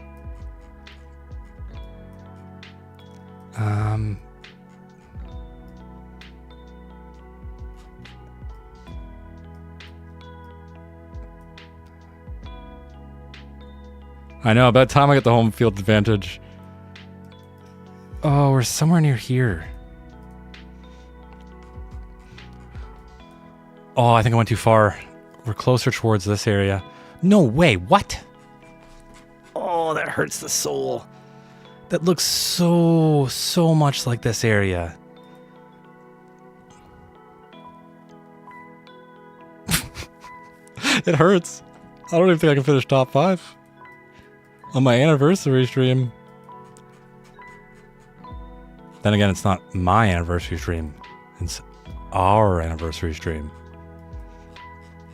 I know, about time I get the home field advantage. Oh, we're somewhere near here. Oh, I think I went too far. We're closer towards this area. No way, what? Oh, that hurts the soul. That looks so much like this area. It hurts. I don't even think I can finish top 5. On my anniversary stream. Then again, it's not my anniversary stream. It's our anniversary stream.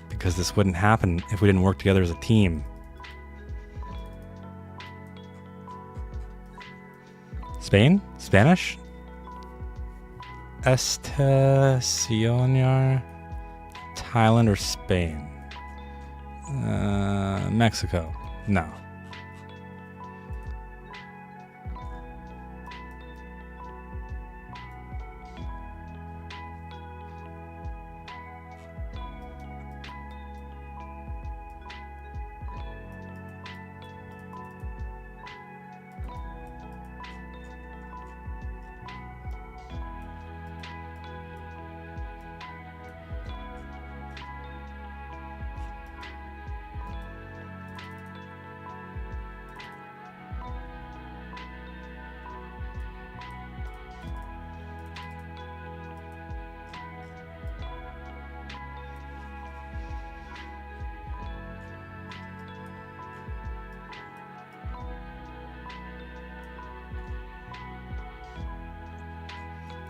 Because this wouldn't happen if we didn't work together as a team. Spain? Spanish? Estacionar? Thailand or Spain? Mexico? No.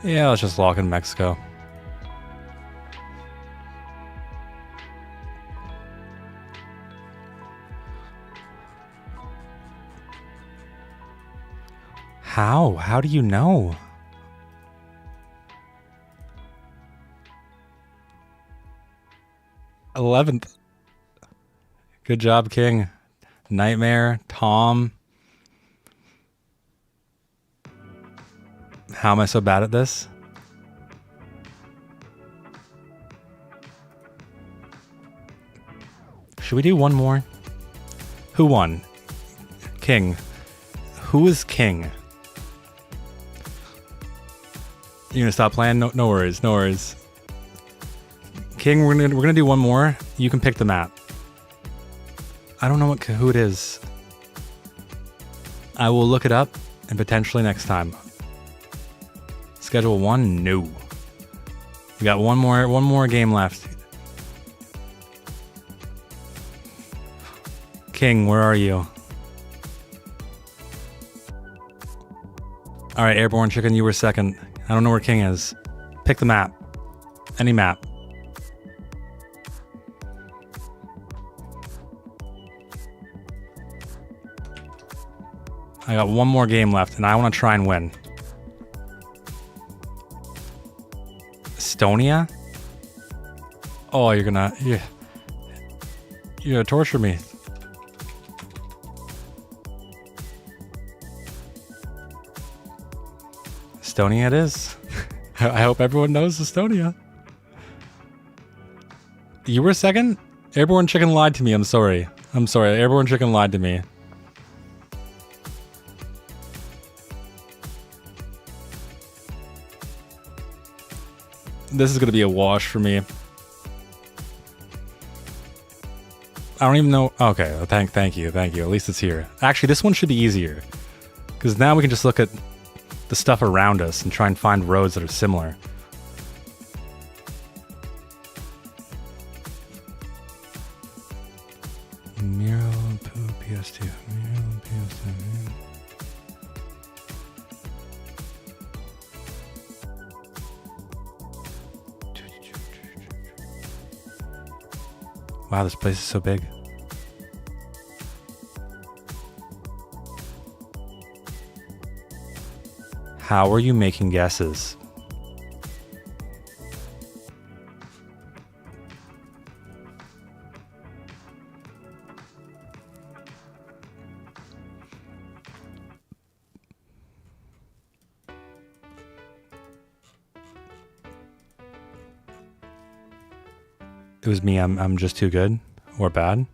Yeah, let's just lock in Mexico. How? How do you know? $11th. Good job, King. Nightmare, Tom. How am I so bad at this? Should we do one more? Who won? King. Who is king? You gonna stop playing? No worries, no worries. King, we're gonna do one more. You can pick the map. I don't know who it is. I will look it up and potentially next time. Schedule 1? No. We got one more game left. King, where are you? Alright, Airborne Chicken, you were second. I don't know where King is. Pick the map. Any map. I got one more game left, and I want to try and win. Estonia? Oh, you're gonna torture me. Estonia it is. I hope everyone knows Estonia. You were second? Airborne Chicken lied to me, I'm sorry. Airborne Chicken lied to me. This is gonna be a wash for me. I don't even know. Okay, thank you. At least it's here. Actually, this one should be easier, because now we can just look at the stuff around us and try and find roads that are similar. Mural PS2. Mural PS2. Wow, this place is so big. How are you making guesses? It was me. I'm just too good or bad.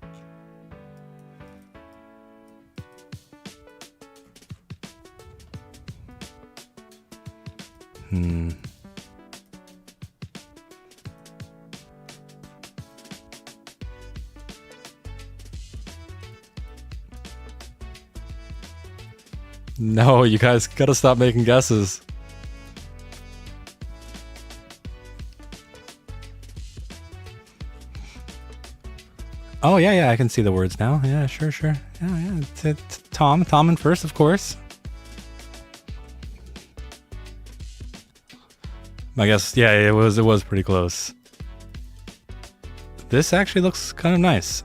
No, you guys gotta stop making guesses. Oh, yeah, I can see the words now. Yeah, sure. Yeah, it's Tom in first, of course. I guess, yeah, it was pretty close. This actually looks kind of nice.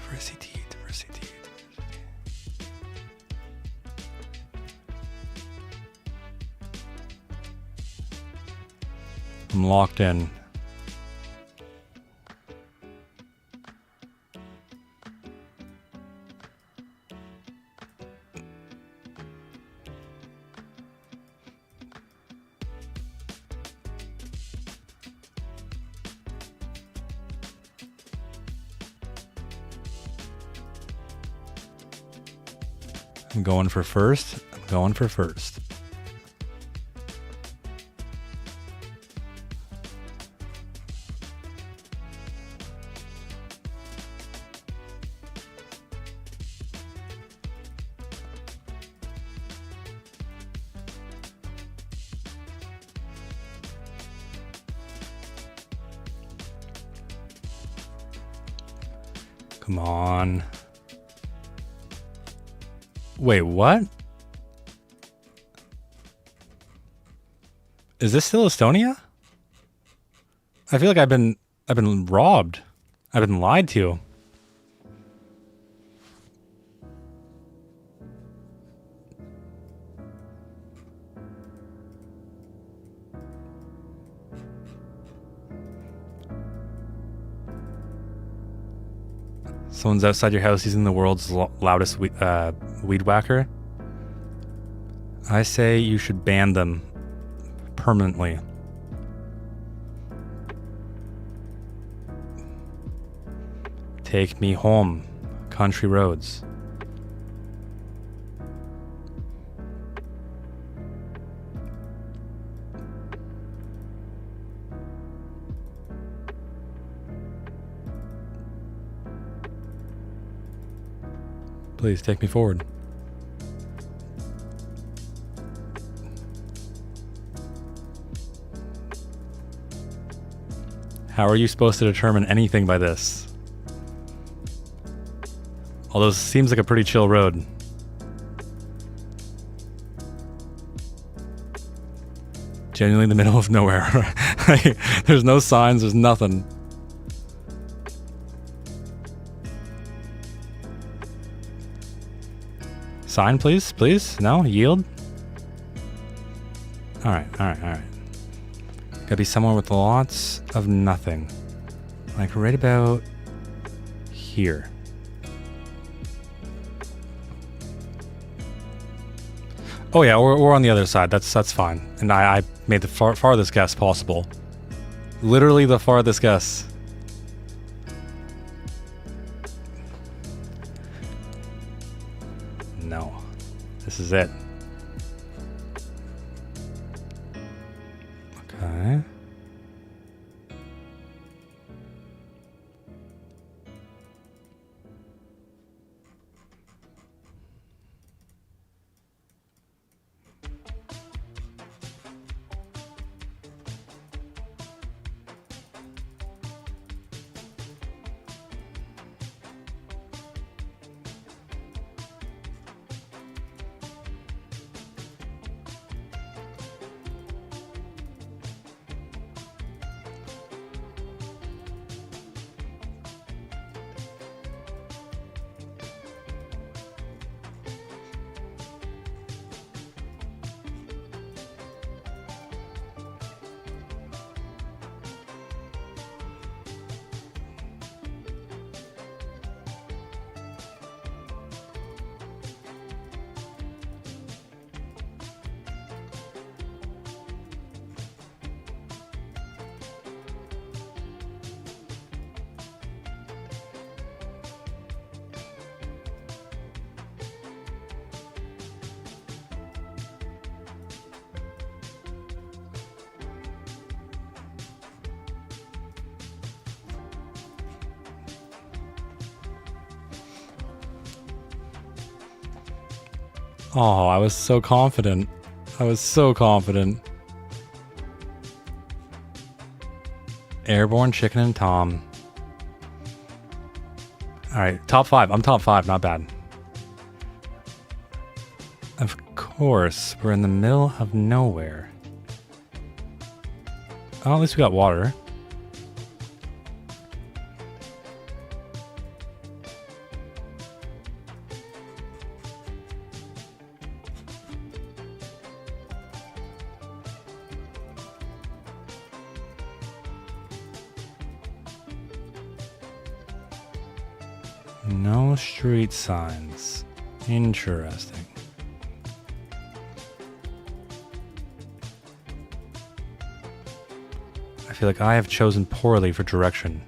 Diversity. I'm locked in. I'm going for first. Come on. Wait, what? Is this still Estonia? I feel like I've been robbed. I've been lied to. Someone's outside your house using the world's loudest weed whacker. I say you should ban them permanently. Take me home, country roads. Please take me forward. How are you supposed to determine anything by this? Although it seems like a pretty chill road. Genuinely in the middle of nowhere. There's no signs, there's nothing. Sign, please, please? No? Yield? Alright. Gotta be somewhere with lots of nothing. Like right about here. Oh yeah, we're on the other side. That's fine. And I made the farthest guess possible. Literally the farthest guess. No. This is it. Okay. Oh, I was so confident. Airborne, Chicken, and Tom. Alright, top 5. I'm top 5, not bad. Of course, we're in the middle of nowhere. Oh, at least we got water. No street signs. Interesting. I feel like I have chosen poorly for direction.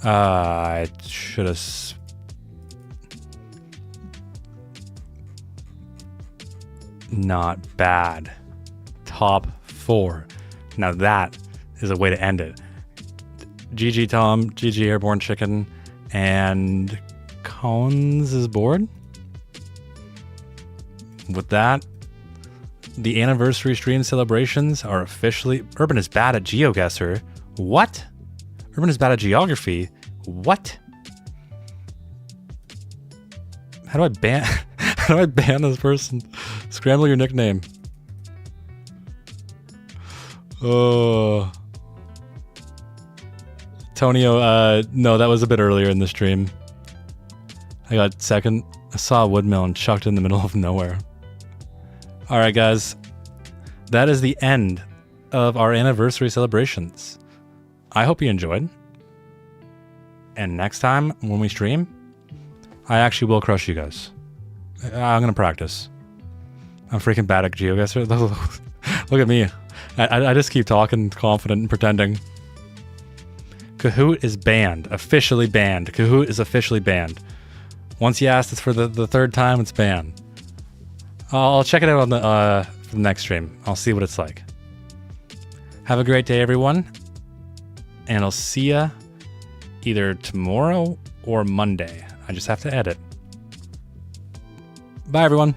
I should have... Not bad. Top 4. Now that is a way to end it. GG Tom, GG Airborne Chicken, and Cones is bored. With that, the anniversary stream celebrations are officially... Urban is bad at GeoGuessr. What? Urban is bad at geography. What? How do I ban... How do I ban this person? Scramble your nickname. Oh. Tonio, no, that was a bit earlier in the stream. I got second. I saw a woodmill and chucked it in the middle of nowhere. Alright guys, that is the end of our anniversary celebrations. I hope you enjoyed. And next time when we stream, I actually will crush you guys. I'm gonna practice. I'm freaking bad at GeoGuessr. Look at me. I just keep talking confident and pretending. Kahoot is banned. Officially banned. Kahoot is officially banned. Once you ask this for the third time, it's banned. I'll check it out on for the next stream. I'll see what it's like. Have a great day, everyone. And I'll see ya either tomorrow or Monday. I just have to edit. Bye, everyone.